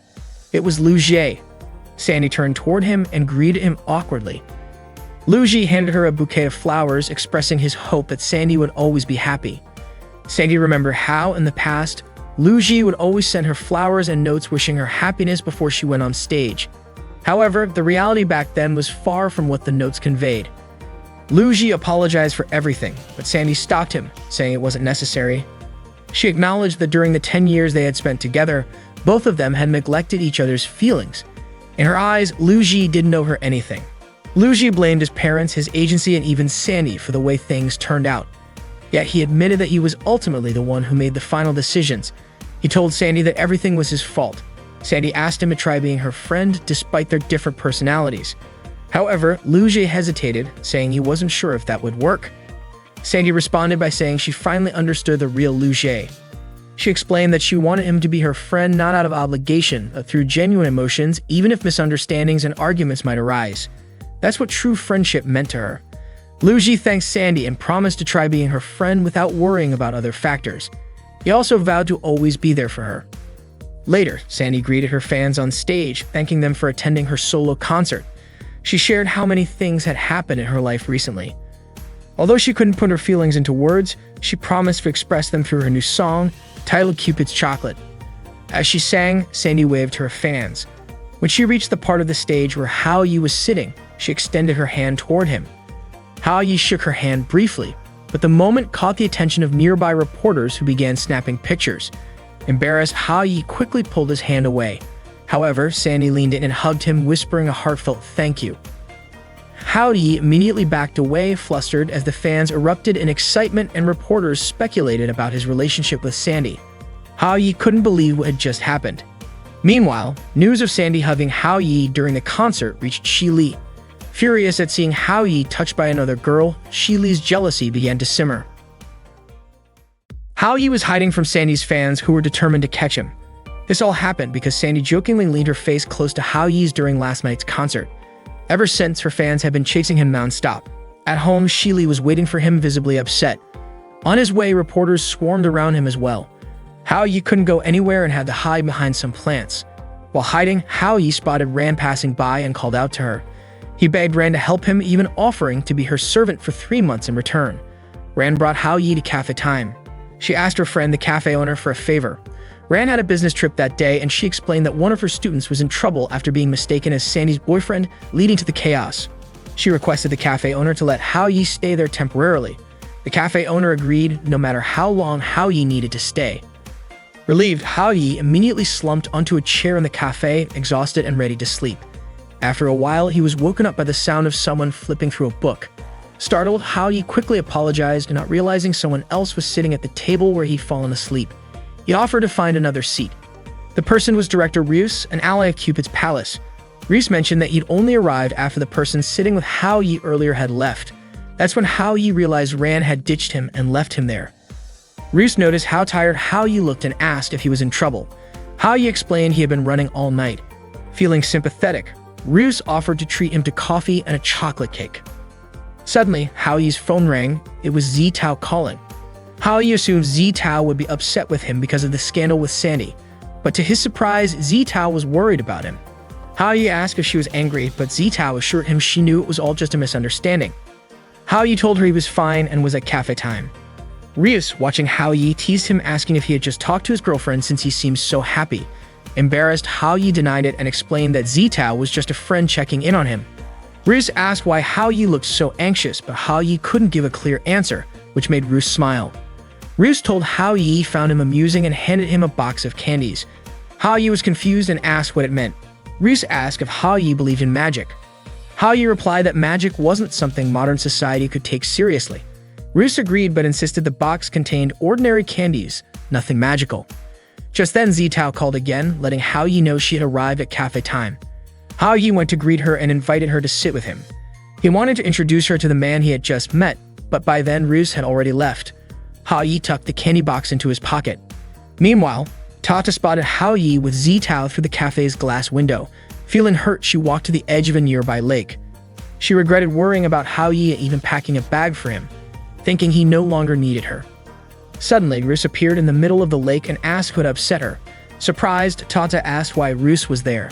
It was Lu Jie. Sandy turned toward him and greeted him awkwardly. Lu Jie handed her a bouquet of flowers, expressing his hope that Sandy would always be happy. Sandy remembered how, in the past, Lu Jie would always send her flowers and notes wishing her happiness before she went on stage. However, the reality back then was far from what the notes conveyed. Lu Jie apologized for everything, but Sandy stopped him, saying it wasn't necessary. She acknowledged that during the 10 years they had spent together, both of them had neglected each other's feelings. In her eyes, Lu Jie didn't owe her anything. Lu Jie blamed his parents, his agency, and even Sandy for the way things turned out. Yet he admitted that he was ultimately the one who made the final decisions. He told Sandy that everything was his fault. Sandy asked him to try being her friend despite their different personalities. However, Lu Jie hesitated, saying he wasn't sure if that would work. Sandy responded by saying she finally understood the real Lu Jie. She explained that she wanted him to be her friend not out of obligation, but through genuine emotions, even if misunderstandings and arguments might arise. That's what true friendship meant to her. Lu Jie thanked Sandy and promised to try being her friend without worrying about other factors. He also vowed to always be there for her. Later, Sandy greeted her fans on stage, thanking them for attending her solo concert. She shared how many things had happened in her life recently. Although she couldn't put her feelings into words, she promised to express them through her new song, titled Cupid's Chocolate. As she sang, Sandy waved to her fans. When she reached the part of the stage where Hao Yi was sitting, she extended her hand toward him. Hao Yi shook her hand briefly, but the moment caught the attention of nearby reporters who began snapping pictures. Embarrassed, Hao Yi quickly pulled his hand away. However, Sandy leaned in and hugged him, whispering a heartfelt thank you. Hao Yi immediately backed away, flustered, as the fans erupted in excitement and reporters speculated about his relationship with Sandy. Hao Yi couldn't believe what had just happened. Meanwhile, news of Sandy hugging Hao Yi during the concert reached Xi Li. Furious at seeing Hao Yi touched by another girl, Xi Li's jealousy began to simmer. Hao Yi was hiding from Sandy's fans, who were determined to catch him. This all happened because Sandy jokingly leaned her face close to Hao Yi's during last night's concert. Ever since, her fans had been chasing him non-stop. At home, Xi Li was waiting for him, visibly upset. On his way, reporters swarmed around him as well. Hao Yi couldn't go anywhere and had to hide behind some plants. While hiding, Hao Yi spotted Ran passing by and called out to her. He begged Ran to help him, even offering to be her servant for 3 months in return. Ran brought Hao Yi to Cafe Time. She asked her friend, the cafe owner, for a favor. Ran had a business trip that day, and she explained that one of her students was in trouble after being mistaken as Sandy's boyfriend, leading to the chaos. She requested the cafe owner to let Hao Yi stay there temporarily. The cafe owner agreed, no matter how long Hao Yi needed to stay. Relieved, Hao Yi immediately slumped onto a chair in the cafe, exhausted and ready to sleep. After a while, he was woken up by the sound of someone flipping through a book. Startled, Hao Yi quickly apologized, not realizing someone else was sitting at the table where he'd fallen asleep. He offered to find another seat. The person was Director Ryus, an ally of Cupid's palace. Ryus mentioned that he'd only arrived after the person sitting with Hao Yi earlier had left. That's when Hao Yi realized Ran had ditched him and left him there. Ryus noticed how tired Hao Yi looked and asked if he was in trouble. Hao Yi explained he had been running all night. Feeling sympathetic, Ryus offered to treat him to coffee and a chocolate cake. Suddenly, Hao Yi's phone rang. It was Zitao calling. Hao Yi assumed Zitao would be upset with him because of the scandal with Sandy, but to his surprise, Zitao was worried about him. Hao Yi asked if she was angry, but Zitao assured him she knew it was all just a misunderstanding. Hao Yi told her he was fine and was at Cafe Time. Ryus, watching Hao Yi, teased him, asking if he had just talked to his girlfriend since he seemed so happy. Embarrassed, Hao Yi denied it and explained that Zitao was just a friend checking in on him. Ryus asked why Hao Yi looked so anxious, but Hao Yi couldn't give a clear answer, which made Ryus smile. Ryus told Hao Yi found him amusing and handed him a box of candies. Hao Yi was confused and asked what it meant. Ryus asked if Hao Yi believed in magic. Hao Yi replied that magic wasn't something modern society could take seriously. Ryus agreed but insisted the box contained ordinary candies, nothing magical. Just then Zitao called again, letting Hao Yi know she had arrived at Cafe Time. Hao Yi went to greet her and invited her to sit with him. He wanted to introduce her to the man he had just met, but by then Ryus had already left. Hao Yi tucked the candy box into his pocket. Meanwhile, Tata spotted Hao Yi with Zitao through the cafe's glass window. Feeling hurt, she walked to the edge of a nearby lake. She regretted worrying about Hao Yi and even packing a bag for him, thinking he no longer needed her. Suddenly, Ryus appeared in the middle of the lake and asked what upset her. Surprised, Tata asked why Ryus was there.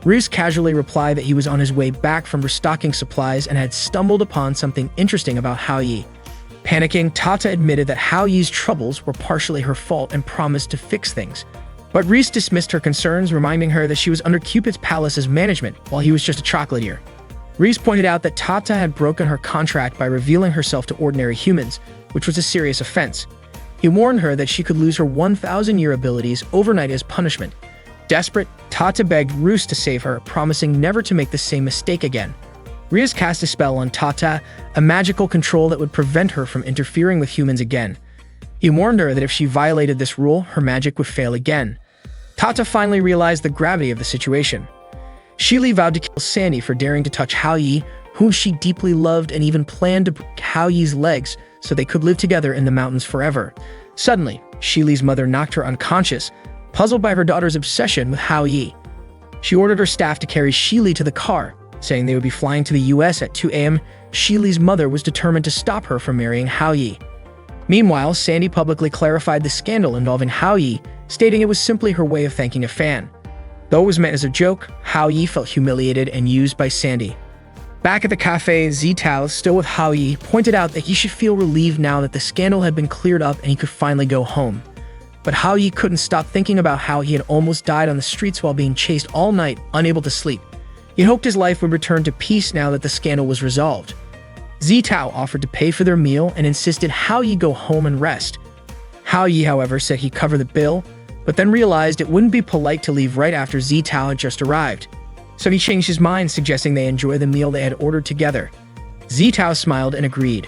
Ryus casually replied that he was on his way back from restocking supplies and had stumbled upon something interesting about Hao Yi. Panicking, Tata admitted that Hao Yi's troubles were partially her fault and promised to fix things. But Ryus dismissed her concerns, reminding her that she was under Cupid's palace's management while he was just a chocolatier. Ryus pointed out that Tata had broken her contract by revealing herself to ordinary humans, which was a serious offense. He warned her that she could lose her 1,000-year abilities overnight as punishment. Desperate, Tata begged Ryus to save her, promising never to make the same mistake again. Ryus cast a spell on Tata, a magical control that would prevent her from interfering with humans again. He warned her that if she violated this rule, her magic would fail again. Tata finally realized the gravity of the situation. Shili vowed to kill Sandy for daring to touch Hao Yi, whom she deeply loved, and even planned to break Hao Yi's legs so they could live together in the mountains forever. Suddenly, Shili's mother knocked her unconscious, puzzled by her daughter's obsession with Hao Yi. She ordered her staff to carry Shili to the car, saying they would be flying to the US at 2 a.m. Shili's mother was determined to stop her from marrying Hao Yi. Meanwhile, Sandy publicly clarified the scandal involving Hao Yi, stating it was simply her way of thanking a fan. Though it was meant as a joke, Hao Yi felt humiliated and used by Sandy. Back at the cafe, Zitao, still with Hao Yi, pointed out that he should feel relieved now that the scandal had been cleared up and he could finally go home. But Hao Yi couldn't stop thinking about how he had almost died on the streets while being chased all night, unable to sleep. He hoped his life would return to peace now that the scandal was resolved. Zitao offered to pay for their meal and insisted Hao Yi go home and rest. Hao Yi, however, said he'd cover the bill, but then realized it wouldn't be polite to leave right after Zitao had just arrived. So he changed his mind, suggesting they enjoy the meal they had ordered together. Zitao smiled and agreed.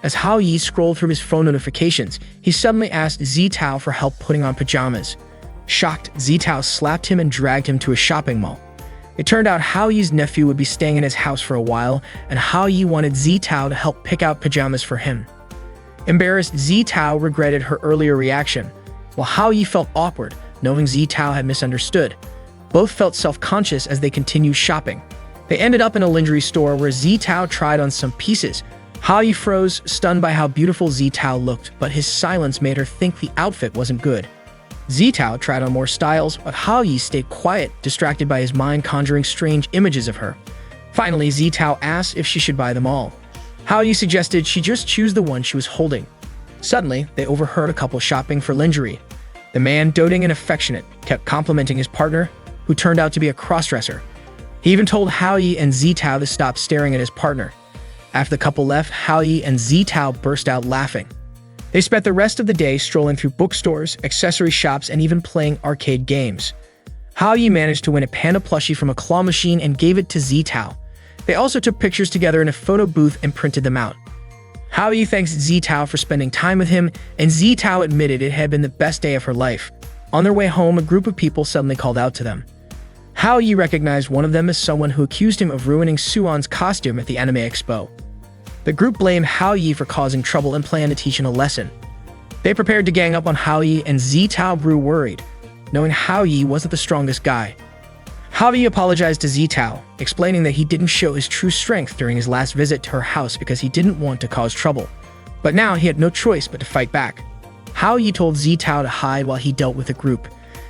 As Hao Yi scrolled through his phone notifications, he suddenly asked Zitao for help putting on pajamas. Shocked, Zitao slapped him and dragged him to a shopping mall. It turned out Hao Yi's nephew would be staying in his house for a while, and Hao Yi wanted Zitao to help pick out pajamas for him. Embarrassed, Zitao regretted her earlier reaction, while Hao Yi felt awkward, knowing Zitao had misunderstood. Both felt self-conscious as they continued shopping. They ended up in a lingerie store where Zitao tried on some pieces. Hao Yi froze, stunned by how beautiful Zitao looked, but his silence made her think the outfit wasn't good. Zitao tried on more styles, but Hao Yi stayed quiet, distracted by his mind conjuring strange images of her. Finally, Zitao asked if she should buy them all. Hao Yi suggested she just choose the one she was holding. Suddenly, they overheard a couple shopping for lingerie. The man, doting and affectionate, kept complimenting his partner, who turned out to be a crossdresser. He even told Hao Yi and Zitao to stop staring at his partner. After the couple left, Hao Yi and Zitao burst out laughing. They spent the rest of the day strolling through bookstores, accessory shops, and even playing arcade games. Hao Yi managed to win a panda plushie from a claw machine and gave it to Zitao. They also took pictures together in a photo booth and printed them out. Hao Yi thanks Zitao for spending time with him, and Zitao admitted it had been the best day of her life. On their way home, a group of people suddenly called out to them. Hao Yi recognized one of them as someone who accused him of ruining Suan's costume at the Anime Expo. The group blamed Hao Yi for causing trouble and planned to teach him a lesson. They prepared to gang up on Hao Yi, and Zitao grew worried, knowing Hao Yi wasn't the strongest guy. Hao Yi apologized to Zitao, explaining that he didn't show his true strength during his last visit to her house because he didn't want to cause trouble. But now he had no choice but to fight back. Hao Yi told Zitao to hide while he dealt with the group.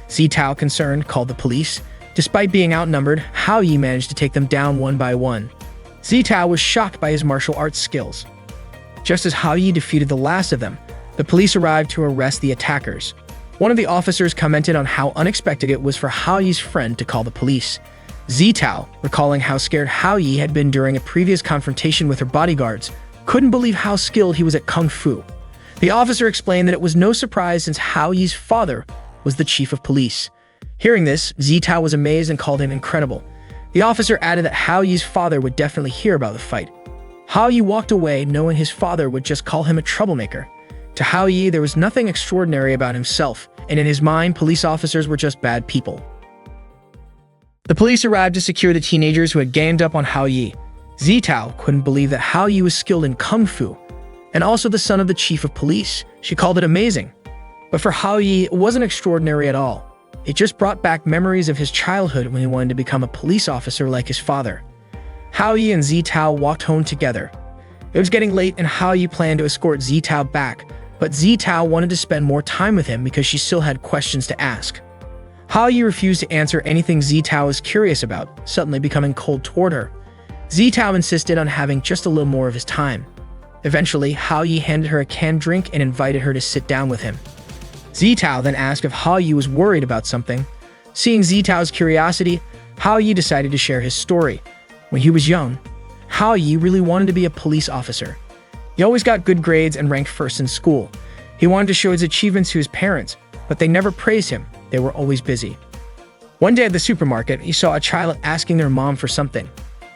Zitao, concerned, called the police. Despite being outnumbered, Hao Yi managed to take them down one by one. Zitao was shocked by his martial arts skills. Just as Hao Yi defeated the last of them, the police arrived to arrest the attackers. One of the officers commented on how unexpected it was for Hao Yi's friend to call the police. Zitao, recalling how scared Hao Yi had been during a previous confrontation with her bodyguards, couldn't believe how skilled he was at kung fu. The officer explained that it was no surprise since Hao Yi's father was the chief of police. Hearing this, Zitao was amazed and called him incredible. The officer added that Hao Yi's father would definitely hear about the fight. Hao Yi walked away knowing his father would just call him a troublemaker. To Hao Yi, there was nothing extraordinary about himself, and in his mind, police officers were just bad people. The police arrived to secure the teenagers who had ganged up on Hao Yi. Zitao couldn't believe that Hao Yi was skilled in kung fu, and also the son of the chief of police. She called it amazing. But for Hao Yi, it wasn't extraordinary at all. It just brought back memories of his childhood when he wanted to become a police officer like his father. Hao Yi and Zitao walked home together. It was getting late and Hao Yi planned to escort Zitao back, but Zitao wanted to spend more time with him because she still had questions to ask. Hao Yi refused to answer anything Zitao was curious about, suddenly becoming cold toward her. Zitao insisted on having just a little more of his time. Eventually, Hao Yi handed her a canned drink and invited her to sit down with him. Zitao then asked if Hao Yi was worried about something. Seeing Zitao's curiosity, Hao Yi decided to share his story. When he was young, Hao Yi really wanted to be a police officer. He always got good grades and ranked first in school. He wanted to show his achievements to his parents, but they never praised him. They were always busy. One day at the supermarket, he saw a child asking their mom for something.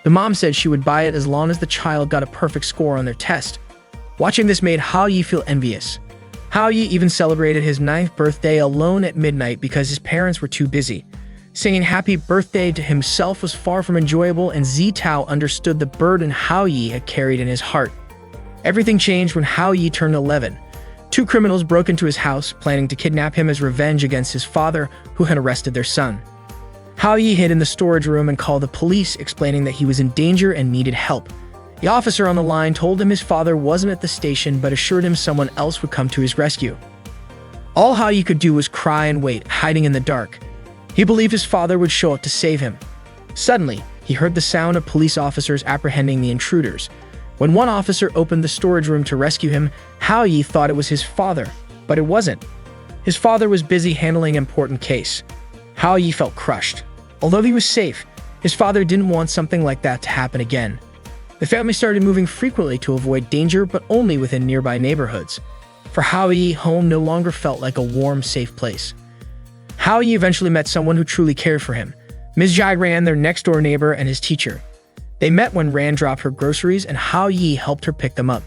The mom said she would buy it as long as the child got a perfect score on their test. Watching this made Hao Yi feel envious. Hao Yi even celebrated his 9th birthday alone at midnight because his parents were too busy. Singing happy birthday to himself was far from enjoyable, and Zitao understood the burden Hao Yi had carried in his heart. Everything changed when Hao Yi turned 11. Two criminals broke into his house, planning to kidnap him as revenge against his father, who had arrested their son. Hao Yi hid in the storage room and called the police, explaining that he was in danger and needed help. The officer on the line told him his father wasn't at the station but assured him someone else would come to his rescue. All Hao Yi could do was cry and wait, hiding in the dark. He believed his father would show up to save him. Suddenly, he heard the sound of police officers apprehending the intruders. When one officer opened the storage room to rescue him, Hao Yi thought it was his father, but it wasn't. His father was busy handling an important case. Hao Yi felt crushed. Although he was safe, his father didn't want something like that to happen again. The family started moving frequently to avoid danger, but only within nearby neighborhoods. For Hao Yi, home no longer felt like a warm, safe place. Hao Yi eventually met someone who truly cared for him. Ms. Jai Ran, their next-door neighbor and his teacher. They met when Ran dropped her groceries and Hao Yi helped her pick them up.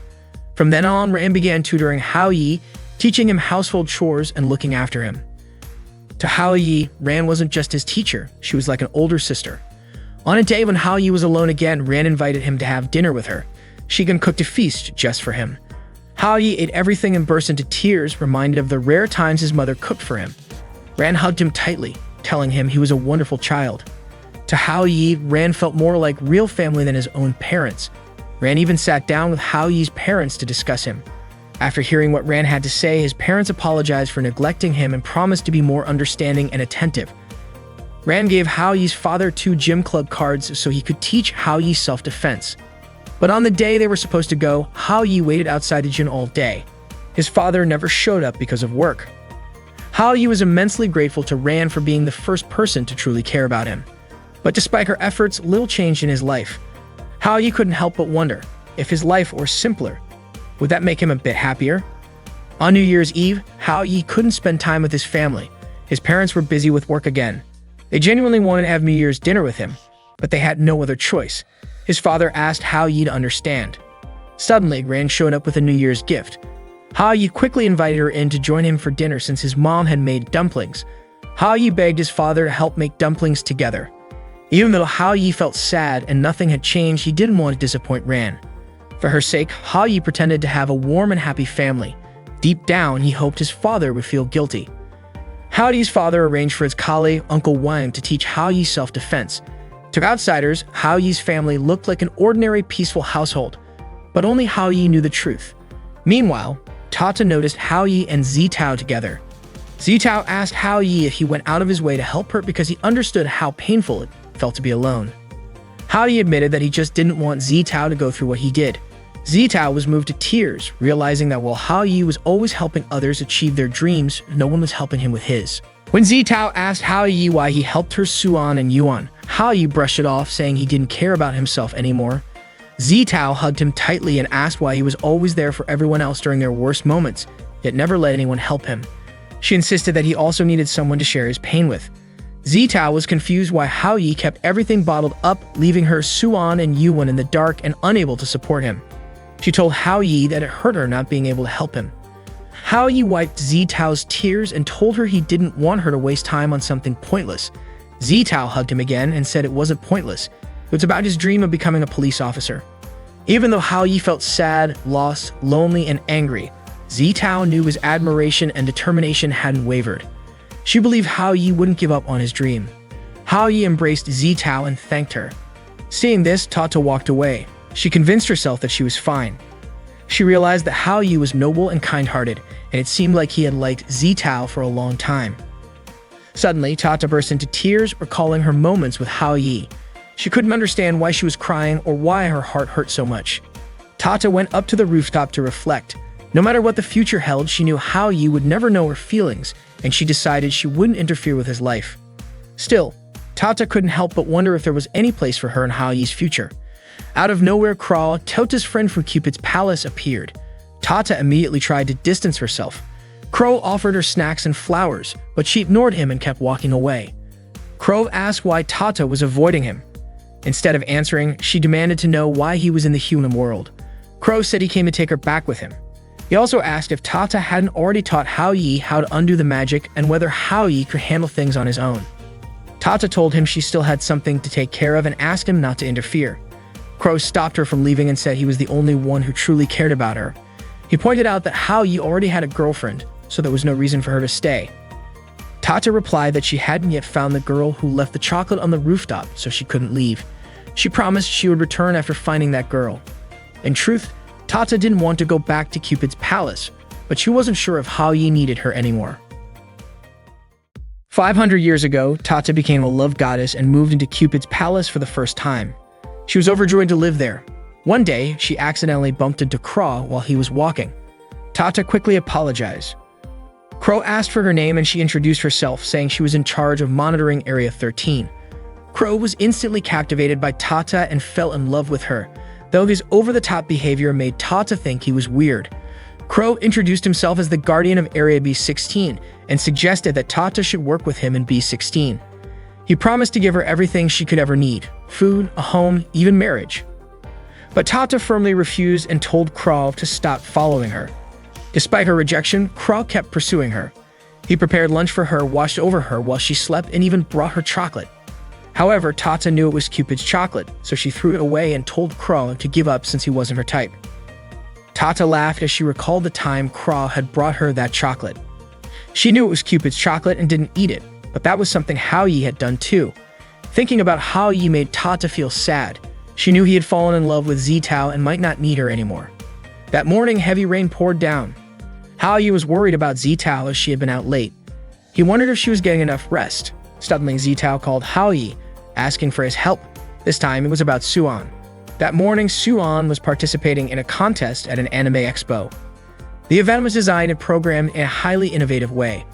From then on, Ran began tutoring Hao Yi, teaching him household chores and looking after him. To Hao Yi, Ran wasn't just his teacher, she was like an older sister. On a day when Hao Yi was alone again, Ran invited him to have dinner with her. She even cooked a feast just for him. Hao Yi ate everything and burst into tears, reminded of the rare times his mother cooked for him. Ran hugged him tightly, telling him he was a wonderful child. To Hao Yi, Ran felt more like real family than his own parents. Ran even sat down with Hao Yi's parents to discuss him. After hearing what Ran had to say, his parents apologized for neglecting him and promised to be more understanding and attentive. Ran gave Hao Yi's father 2 gym club cards so he could teach Hao Yi self-defense. But on the day they were supposed to go, Hao Yi waited outside the gym all day. His father never showed up because of work. Hao Yi was immensely grateful to Ran for being the first person to truly care about him. But despite her efforts, little changed in his life. Hao Yi couldn't help but wonder, if his life were simpler, would that make him a bit happier? On New Year's Eve, Hao Yi couldn't spend time with his family. His parents were busy with work again. They genuinely wanted to have New Year's dinner with him, but they had no other choice. His father asked Hao Yi to understand. Suddenly, Ran showed up with a New Year's gift. Hao Yi quickly invited her in to join him for dinner since his mom had made dumplings. Hao Yi begged his father to help make dumplings together. Even though Hao Yi felt sad and nothing had changed, he didn't want to disappoint Ran. For her sake, Hao Yi pretended to have a warm and happy family. Deep down, he hoped his father would feel guilty. Hao Yi's father arranged for his colleague, Uncle Wang, to teach Hao Yi self-defense. To outsiders, Hao Yi's family looked like an ordinary, peaceful household, but only Hao Yi knew the truth. Meanwhile, Tata noticed Hao Yi and Zitao together. Zitao asked Hao Yi if he went out of his way to help her because he understood how painful it felt to be alone. Hao Yi admitted that he just didn't want Zitao to go through what he did. Zitao was moved to tears, realizing that while Hao Yi was always helping others achieve their dreams, no one was helping him with his. When Zitao asked Hao Yi why he helped her Suan and Yuan, Hao Yi brushed it off, saying he didn't care about himself anymore. Zitao hugged him tightly and asked why he was always there for everyone else during their worst moments, yet never let anyone help him. She insisted that he also needed someone to share his pain with. Zitao was confused why Hao Yi kept everything bottled up, leaving her Suan and Yuan in the dark and unable to support him. She told Hao Yi that it hurt her not being able to help him. Hao Yi wiped Zitao's tears and told her he didn't want her to waste time on something pointless. Zitao hugged him again and said it wasn't pointless. It was about his dream of becoming a police officer. Even though Hao Yi felt sad, lost, lonely, and angry, Zitao knew his admiration and determination hadn't wavered. She believed Hao Yi wouldn't give up on his dream. Hao Yi embraced Zitao and thanked her. Seeing this, Tata walked away. She convinced herself that she was fine. She realized that Hao Yi was noble and kind-hearted, and it seemed like he had liked Zitao for a long time. Suddenly, Tata burst into tears, recalling her moments with Hao Yi. She couldn't understand why she was crying or why her heart hurt so much. Tata went up to the rooftop to reflect. No matter what the future held, she knew Hao Yi would never know her feelings, and she decided she wouldn't interfere with his life. Still, Tata couldn't help but wonder if there was any place for her in Hao Yi's future. Out of nowhere, Kral, Tota's friend from Cupid's palace, appeared. Tata immediately tried to distance herself. Crow offered her snacks and flowers, but she ignored him and kept walking away. Crow asked why Tata was avoiding him. Instead of answering, she demanded to know why he was in the human world. Crow said he came to take her back with him. He also asked if Tata hadn't already taught Hao Yi how to undo the magic and whether Hao Yi could handle things on his own. Tata told him she still had something to take care of and asked him not to interfere. Crow stopped her from leaving and said he was the only one who truly cared about her. He pointed out that Hao Yi already had a girlfriend, so there was no reason for her to stay. Tata replied that she hadn't yet found the girl who left the chocolate on the rooftop, so she couldn't leave. She promised she would return after finding that girl. In truth, Tata didn't want to go back to Cupid's palace, but she wasn't sure if Hao Yi needed her anymore. 500 years ago, Tata became a love goddess and moved into Cupid's palace for the first time. She was overjoyed to live there. One day, she accidentally bumped into Crow while he was walking. Tata quickly apologized. Crow asked for her name and she introduced herself, saying she was in charge of monitoring Area 13. Crow was instantly captivated by Tata and fell in love with her, though his over-the-top behavior made Tata think he was weird. Crow introduced himself as the guardian of Area B16 and suggested that Tata should work with him in B16. He promised to give her everything she could ever need: food, a home, even marriage. But Tata firmly refused and told Crow to stop following her. Despite her rejection, Crow kept pursuing her. He prepared lunch for her, watched over her while she slept, and even brought her chocolate. However, Tata knew it was Cupid's chocolate, so she threw it away and told Crow to give up since he wasn't her type. Tata laughed as she recalled the time Crow had brought her that chocolate. She knew it was Cupid's chocolate and didn't eat it, but that was something Hao Yi had done too. Thinking about Hao Yi made Tata feel sad. She knew he had fallen in love with Zitao and might not need her anymore. That morning, heavy rain poured down. Haoyu was worried about Zitao as she had been out late. He wondered if she was getting enough rest. Suddenly, Zitao called Haoyu, asking for his help. This time, it was about Suan. That morning, Suan was participating in a contest at an anime expo. The event was designed and programmed in a highly innovative way.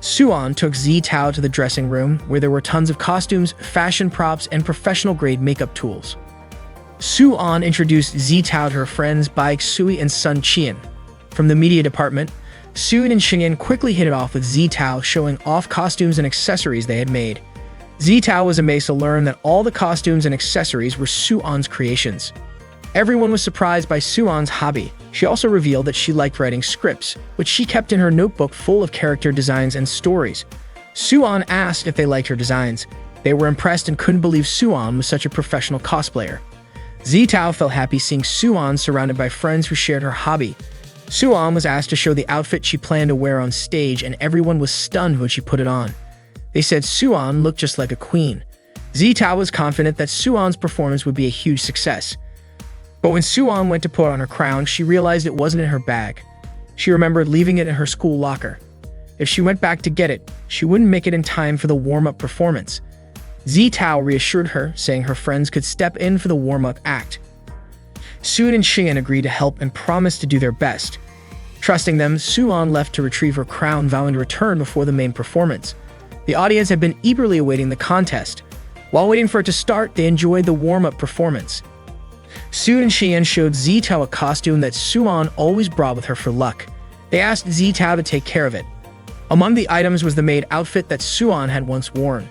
Suan took Zitao to the dressing room, where there were tons of costumes, fashion props, and professional-grade makeup tools. Suan introduced Zitao to her friends Baek Sui and Sun Qian. From the media department, Sui and Xingyan quickly hit it off with Zitao, showing off costumes and accessories they had made. Zitao was amazed to learn that all the costumes and accessories were Suan's creations. Everyone was surprised by Suan's hobby. She also revealed that she liked writing scripts, which she kept in her notebook full of character designs and stories. Suan asked if they liked her designs. They were impressed and couldn't believe Suan was such a professional cosplayer. Zitao felt happy seeing Suan surrounded by friends who shared her hobby. Suan was asked to show the outfit she planned to wear on stage, and everyone was stunned when she put it on. They said Suan looked just like a queen. Zitao was confident that Suan's performance would be a huge success. But when Suan went to put on her crown, she realized it wasn't in her bag. She remembered leaving it in her school locker. If she went back to get it, she wouldn't make it in time for the warm-up performance. Zitao reassured her, saying her friends could step in for the warm-up act. Sui and Xian agreed to help and promised to do their best. Trusting them, Suan left to retrieve her crown, vowing to return before the main performance. The audience had been eagerly awaiting the contest. While waiting for it to start, they enjoyed the warm-up performance. Sui and Xian showed Zitao a costume that Suan always brought with her for luck. They asked Zitao to take care of it. Among the items was the maid outfit that Suan had once worn.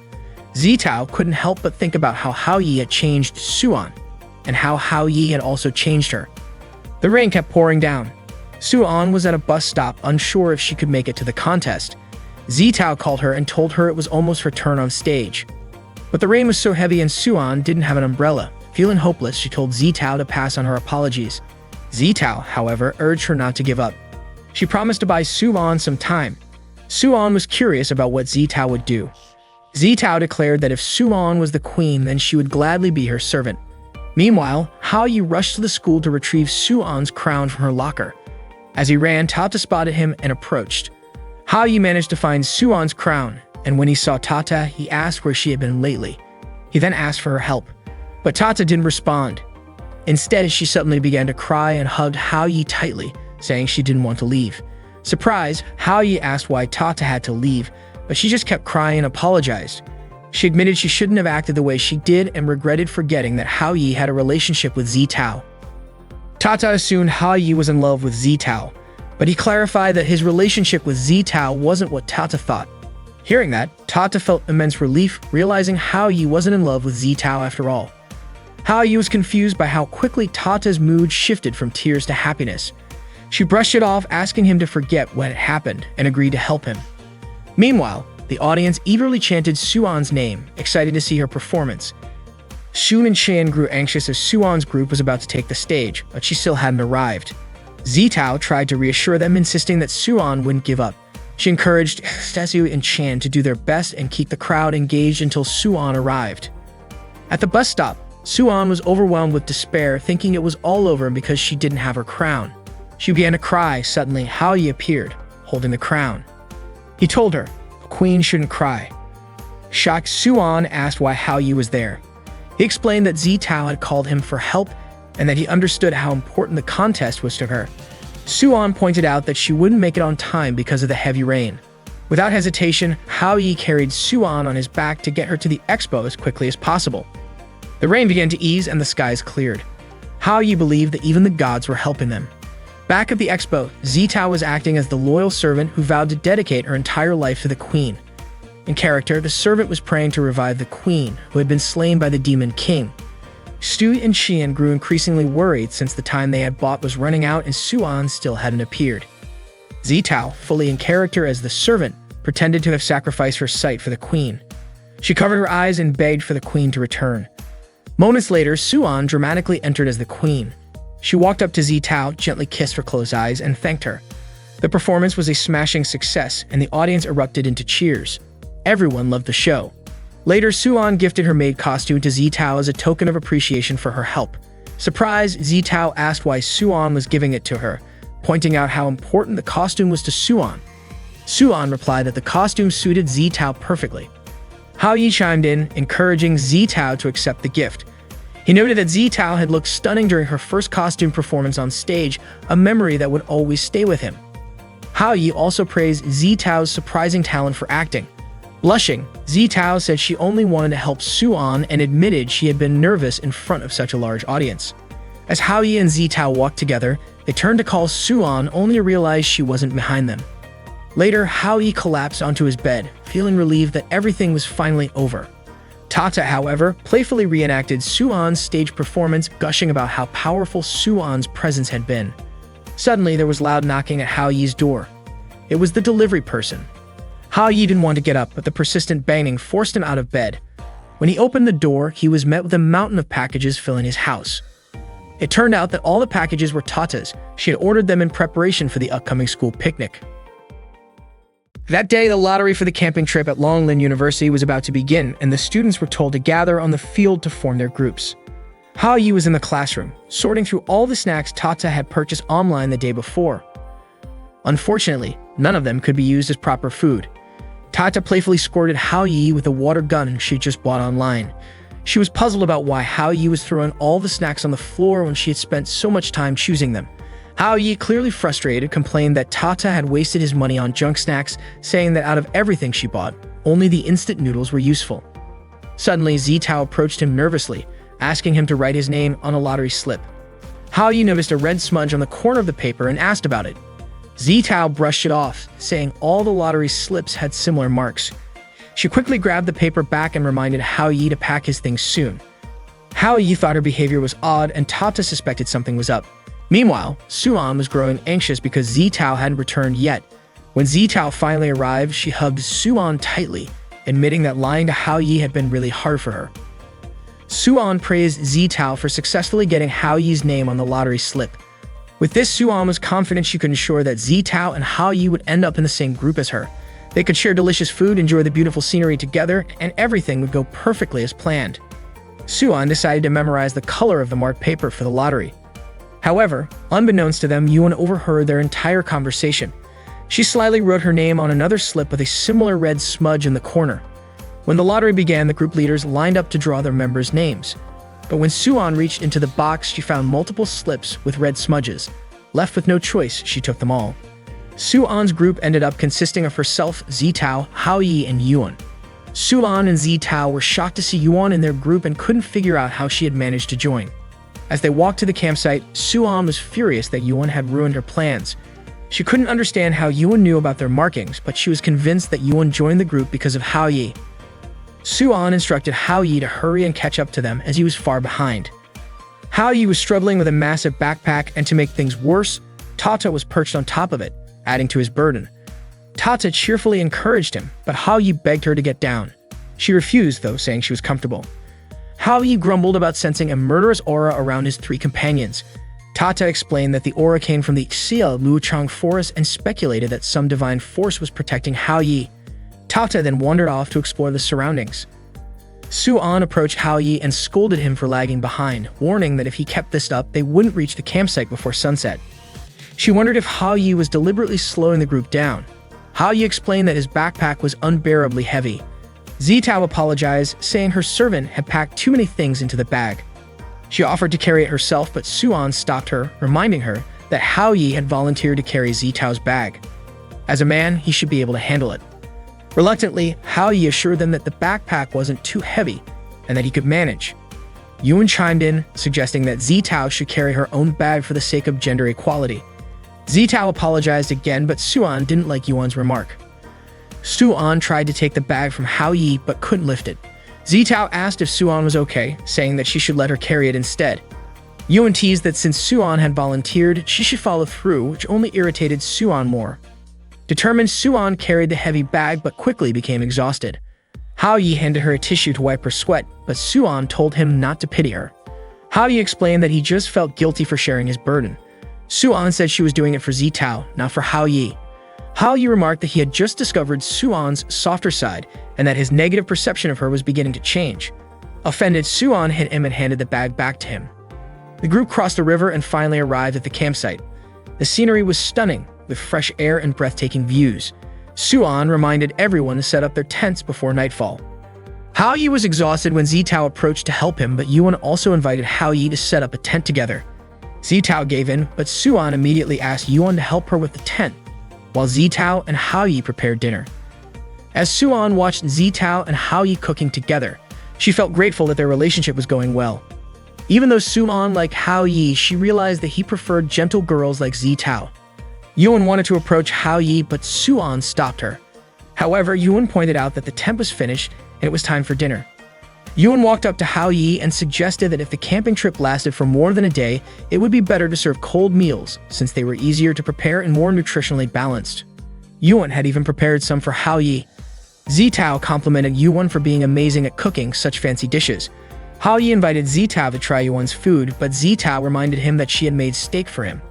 Zitao couldn't help but think about how Haoyu had changed Suan, and how Haoyu had also changed her. The rain kept pouring down. Suan was at a bus stop, unsure if she could make it to the contest. Zitao called her and told her it was almost her turn on stage. But the rain was so heavy and Suan didn't have an umbrella. Feeling hopeless, she told Zitao to pass on her apologies. Zitao, however, urged her not to give up. She promised to buy Suan some time. Suan was curious about what Zitao would do. Zitao declared that if Suan was the queen, then she would gladly be her servant. Meanwhile, Haoyu rushed to the school to retrieve Suan's crown from her locker. As he ran, Tata spotted him and approached. Haoyu managed to find Suan's crown, and when he saw Tata, he asked where she had been lately. He then asked for her help, but Tata didn't respond. Instead, she suddenly began to cry and hugged Haoyu tightly, saying she didn't want to leave. Surprised, Haoyu asked why Tata had to leave, but she just kept crying and apologized. She admitted she shouldn't have acted the way she did and regretted forgetting that Haoyu had a relationship with Zitao. Tata assumed Haoyu was in love with Zitao, but he clarified that his relationship with Zitao wasn't what Tata thought. Hearing that, Tata felt immense relief, realizing Haoyu wasn't in love with Zitao after all. Haoyu was confused by how quickly Tata's mood shifted from tears to happiness. She brushed it off, asking him to forget what had happened, and agreed to help him. Meanwhile, the audience eagerly chanted Suan's name, excited to see her performance. Sui and Xian grew anxious as Suan's group was about to take the stage, but she still hadn't arrived. Zitao tried to reassure them, insisting that Suan wouldn't give up. She encouraged Sui and Qian to do their best and keep the crowd engaged until Suan arrived. At the bus stop, Suan was overwhelmed with despair, thinking it was all over because she didn't have her crown. She began to cry. Suddenly, Haoyu appeared, holding the crown. He told her, "A queen shouldn't cry." Shocked, Suan asked why Haoyu was there. He explained that Zitao had called him for help and that he understood how important the contest was to her. Suan pointed out that she wouldn't make it on time because of the heavy rain. Without hesitation, Haoyu carried Suan on his back to get her to the expo as quickly as possible. The rain began to ease and the skies cleared. Haoyu believed that even the gods were helping them. Back at the expo, Zitao was acting as the loyal servant who vowed to dedicate her entire life to the queen. In character, the servant was praying to revive the queen, who had been slain by the demon king. Sui and Xian grew increasingly worried since the time they had bought was running out and Suan still hadn't appeared. Zitao, fully in character as the servant, pretended to have sacrificed her sight for the queen. She covered her eyes and begged for the queen to return. Moments later, Suan dramatically entered as the queen. She walked up to Zitao, gently kissed her closed eyes, and thanked her. The performance was a smashing success, and the audience erupted into cheers. Everyone loved the show. Later, Suan gifted her maid costume to Zitao as a token of appreciation for her help. Surprised, Zitao asked why Suan was giving it to her, pointing out how important the costume was to Suan. Suan replied that the costume suited Zitao perfectly. Hao Yi chimed in, encouraging Zitao to accept the gift. He noted that Zitao had looked stunning during her first costume performance on stage, a memory that would always stay with him. Hao Yi also praised Zitao's surprising talent for acting. Blushing, Zitao said she only wanted to help Suan and admitted she had been nervous in front of such a large audience. As Hao Yi and Zitao walked together, they turned to call Suan only to realize she wasn't behind them. Later, Hao Yi collapsed onto his bed, feeling relieved that everything was finally over. Tata, however, playfully reenacted Suan's stage performance, gushing about how powerful Suan's presence had been. Suddenly, there was loud knocking at Hao Yi's door. It was the delivery person. Hao Yi didn't want to get up, but the persistent banging forced him out of bed. When he opened the door, he was met with a mountain of packages filling his house. It turned out that all the packages were Tata's. She had ordered them in preparation for the upcoming school picnic. That day, the lottery for the camping trip at Longlin University was about to begin, and the students were told to gather on the field to form their groups. Hao Yi was in the classroom, sorting through all the snacks Tata had purchased online the day before. Unfortunately, none of them could be used as proper food. Tata playfully squirted Hao Yi with a water gun she just bought online. She was puzzled about why Hao Yi was throwing all the snacks on the floor when she had spent so much time choosing them. Hao Yi, clearly frustrated, complained that Tata had wasted his money on junk snacks, saying that out of everything she bought, only the instant noodles were useful. Suddenly, Zitao approached him nervously, asking him to write his name on a lottery slip. Hao Yi noticed a red smudge on the corner of the paper and asked about it. Zitao brushed it off, saying all the lottery slips had similar marks. She quickly grabbed the paper back and reminded Hao Yi to pack his things soon. Hao Yi thought her behavior was odd, and Tata suspected something was up. Meanwhile, Suan was growing anxious because Zitao hadn't returned yet. When Zitao finally arrived, she hugged Suan tightly, admitting that lying to Hao Yi had been really hard for her. Suan praised Zitao for successfully getting Hao Yi's name on the lottery slip. With this, Suan was confident she could ensure that Zitao and Hao Yi would end up in the same group as her. They could share delicious food, enjoy the beautiful scenery together, and everything would go perfectly as planned. Suan decided to memorize the color of the marked paper for the lottery. However, unbeknownst to them, Yuan overheard their entire conversation. She slyly wrote her name on another slip with a similar red smudge in the corner. When the lottery began, the group leaders lined up to draw their members' names. But when Suan reached into the box, she found multiple slips with red smudges. Left with no choice, she took them all. Suan's group ended up consisting of herself, Zitao, Hao Yi, and Yuan. Suan and Zitao were shocked to see Yuan in their group and couldn't figure out how she had managed to join. As they walked to the campsite, Suan was furious that Yuan had ruined her plans. She couldn't understand how Yuan knew about their markings, but she was convinced that Yuan joined the group because of Hao Yi. Suan instructed Hao Yi to hurry and catch up to them as he was far behind. Hao Yi was struggling with a massive backpack, and to make things worse, Tata was perched on top of it, adding to his burden. Tata cheerfully encouraged him, but Hao Yi begged her to get down. She refused, though, saying she was comfortable. Hao Yi grumbled about sensing a murderous aura around his three companions. Tata explained that the aura came from the Xia Luchang forest and speculated that some divine force was protecting Hao Yi. Tata then wandered off to explore the surroundings. Suan approached Hao Yi and scolded him for lagging behind, warning that if he kept this up, they wouldn't reach the campsite before sunset. She wondered if Hao Yi was deliberately slowing the group down. Hao Yi explained that his backpack was unbearably heavy. Zitao apologized, saying her servant had packed too many things into the bag. She offered to carry it herself, but Suan stopped her, reminding her that Hao Yi had volunteered to carry Zitao's bag. As a man, he should be able to handle it. Reluctantly, Hao Yi assured them that the backpack wasn't too heavy and that he could manage. Yuan chimed in, suggesting that Zitao should carry her own bag for the sake of gender equality. Zitao apologized again, but Suan didn't like Yuan's remark. Suan tried to take the bag from Hao Yi but couldn't lift it. Zitao asked if Suan was okay, saying that she should let her carry it instead. Yuan teased that since Suan had volunteered, she should follow through, which only irritated Suan more. Determined, Suan carried the heavy bag but quickly became exhausted. Hao Yi handed her a tissue to wipe her sweat, but Suan told him not to pity her. Hao Yi explained that he just felt guilty for sharing his burden. Suan said she was doing it for Zitao, not for Hao Yi. Hao Yi remarked that he had just discovered Suan's softer side and that his negative perception of her was beginning to change. Offended, Suan hit him and handed the bag back to him. The group crossed the river and finally arrived at the campsite. The scenery was stunning, with fresh air and breathtaking views. Suan reminded everyone to set up their tents before nightfall. Hao Yi was exhausted when Zitao approached to help him, but Yuan also invited Hao Yi to set up a tent together. Zitao gave in, but Suan immediately asked Yuan to help her with the tent, while Zitao and Hao Yi prepared dinner. As Suan watched Zitao and Hao Yi cooking together, she felt grateful that their relationship was going well. Even though Suan liked Hao Yi, she realized that he preferred gentle girls like Zitao. Yuan wanted to approach Hao Yi, but Suan stopped her. However, Yuan pointed out that the tent was finished and it was time for dinner. Yuan walked up to Hao Yi and suggested that if the camping trip lasted for more than a day, it would be better to serve cold meals since they were easier to prepare and more nutritionally balanced. Yuan had even prepared some for Hao Yi. Zitao complimented Yuan for being amazing at cooking such fancy dishes. Hao Yi invited Zitao to try Yuan's food, but Zitao reminded him that she had made steak for him.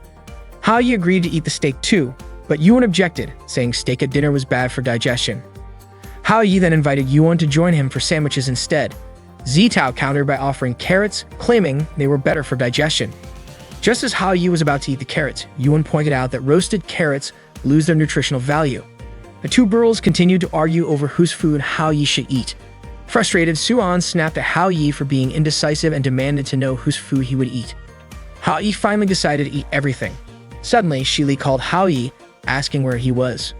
Hao Yi agreed to eat the steak too, but Yuan objected, saying steak at dinner was bad for digestion. Hao Yi then invited Yuan to join him for sandwiches instead. Zitao countered by offering carrots, claiming they were better for digestion. Just as Hao Yi was about to eat the carrots, Yuan pointed out that roasted carrots lose their nutritional value. The two girls continued to argue over whose food Hao Yi should eat. Frustrated, Suan snapped at Hao Yi for being indecisive and demanded to know whose food he would eat. Hao Yi finally decided to eat everything. Suddenly, Shili called Hao Yi, asking where he was.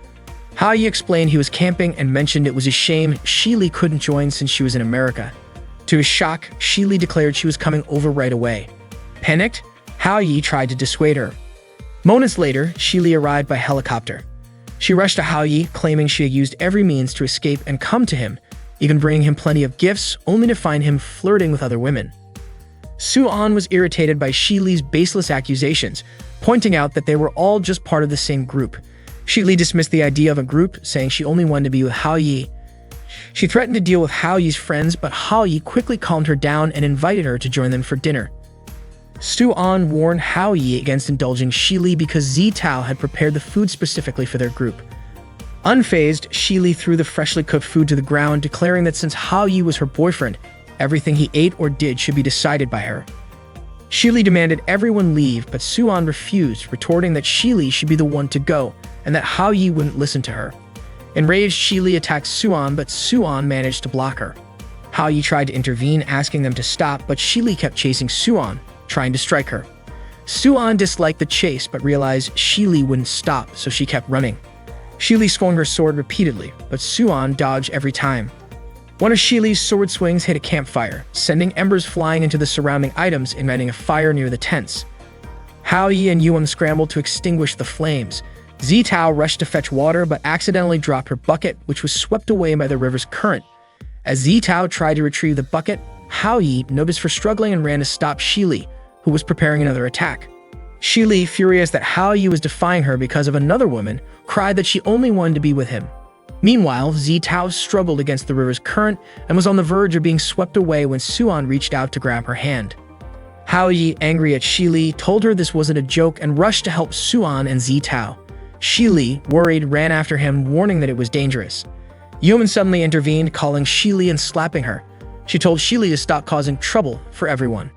Hao Yi explained he was camping and mentioned it was a shame Shili couldn't join since she was in America. To his shock, Shili declared she was coming over right away. Panicked, Hao Yi tried to dissuade her. Moments later, Shili arrived by helicopter. She rushed to Hao Yi, claiming she had used every means to escape and come to him, even bringing him plenty of gifts, only to find him flirting with other women. Suan was irritated by Shili's baseless accusations, pointing out that they were all just part of the same group. Shili dismissed the idea of a group, saying she only wanted to be with Hao Yi. She threatened to deal with Hao Yi's friends, but Hao Yi quickly calmed her down and invited her to join them for dinner. Suan warned Hao Yi against indulging Shili because Zitao had prepared the food specifically for their group. Unfazed, Shili threw the freshly cooked food to the ground, declaring that since Hao Yi was her boyfriend, everything he ate or did should be decided by her. Shili demanded everyone leave, but Suan refused, retorting that Shili should be the one to go and that Hao Yi wouldn't listen to her. Enraged, Shili attacked Suan, but Suan managed to block her. Hao Yi tried to intervene, asking them to stop, but Shili kept chasing Suan, trying to strike her. Suan disliked the chase, but realized Shili wouldn't stop, so she kept running. Shili swung her sword repeatedly, but Suan dodged every time. One of Shili's sword swings hit a campfire, sending embers flying into the surrounding items, igniting a fire near the tents. Hao Yi and Yuan scrambled to extinguish the flames. Zitao rushed to fetch water, but accidentally dropped her bucket, which was swept away by the river's current. As Zitao tried to retrieve the bucket, Hao Yi noticed her struggling and ran to stop Shili, who was preparing another attack. Shili, furious that Hao Yi was defying her because of another woman, cried that she only wanted to be with him. Meanwhile, Zitao struggled against the river's current and was on the verge of being swept away when Suan reached out to grab her hand. Hao Yi, angry at Shili, told her this wasn't a joke and rushed to help Suan and Zitao. Shili, worried, ran after him, warning that it was dangerous. Yuan suddenly intervened, calling Shili and slapping her. She told Shili to stop causing trouble for everyone.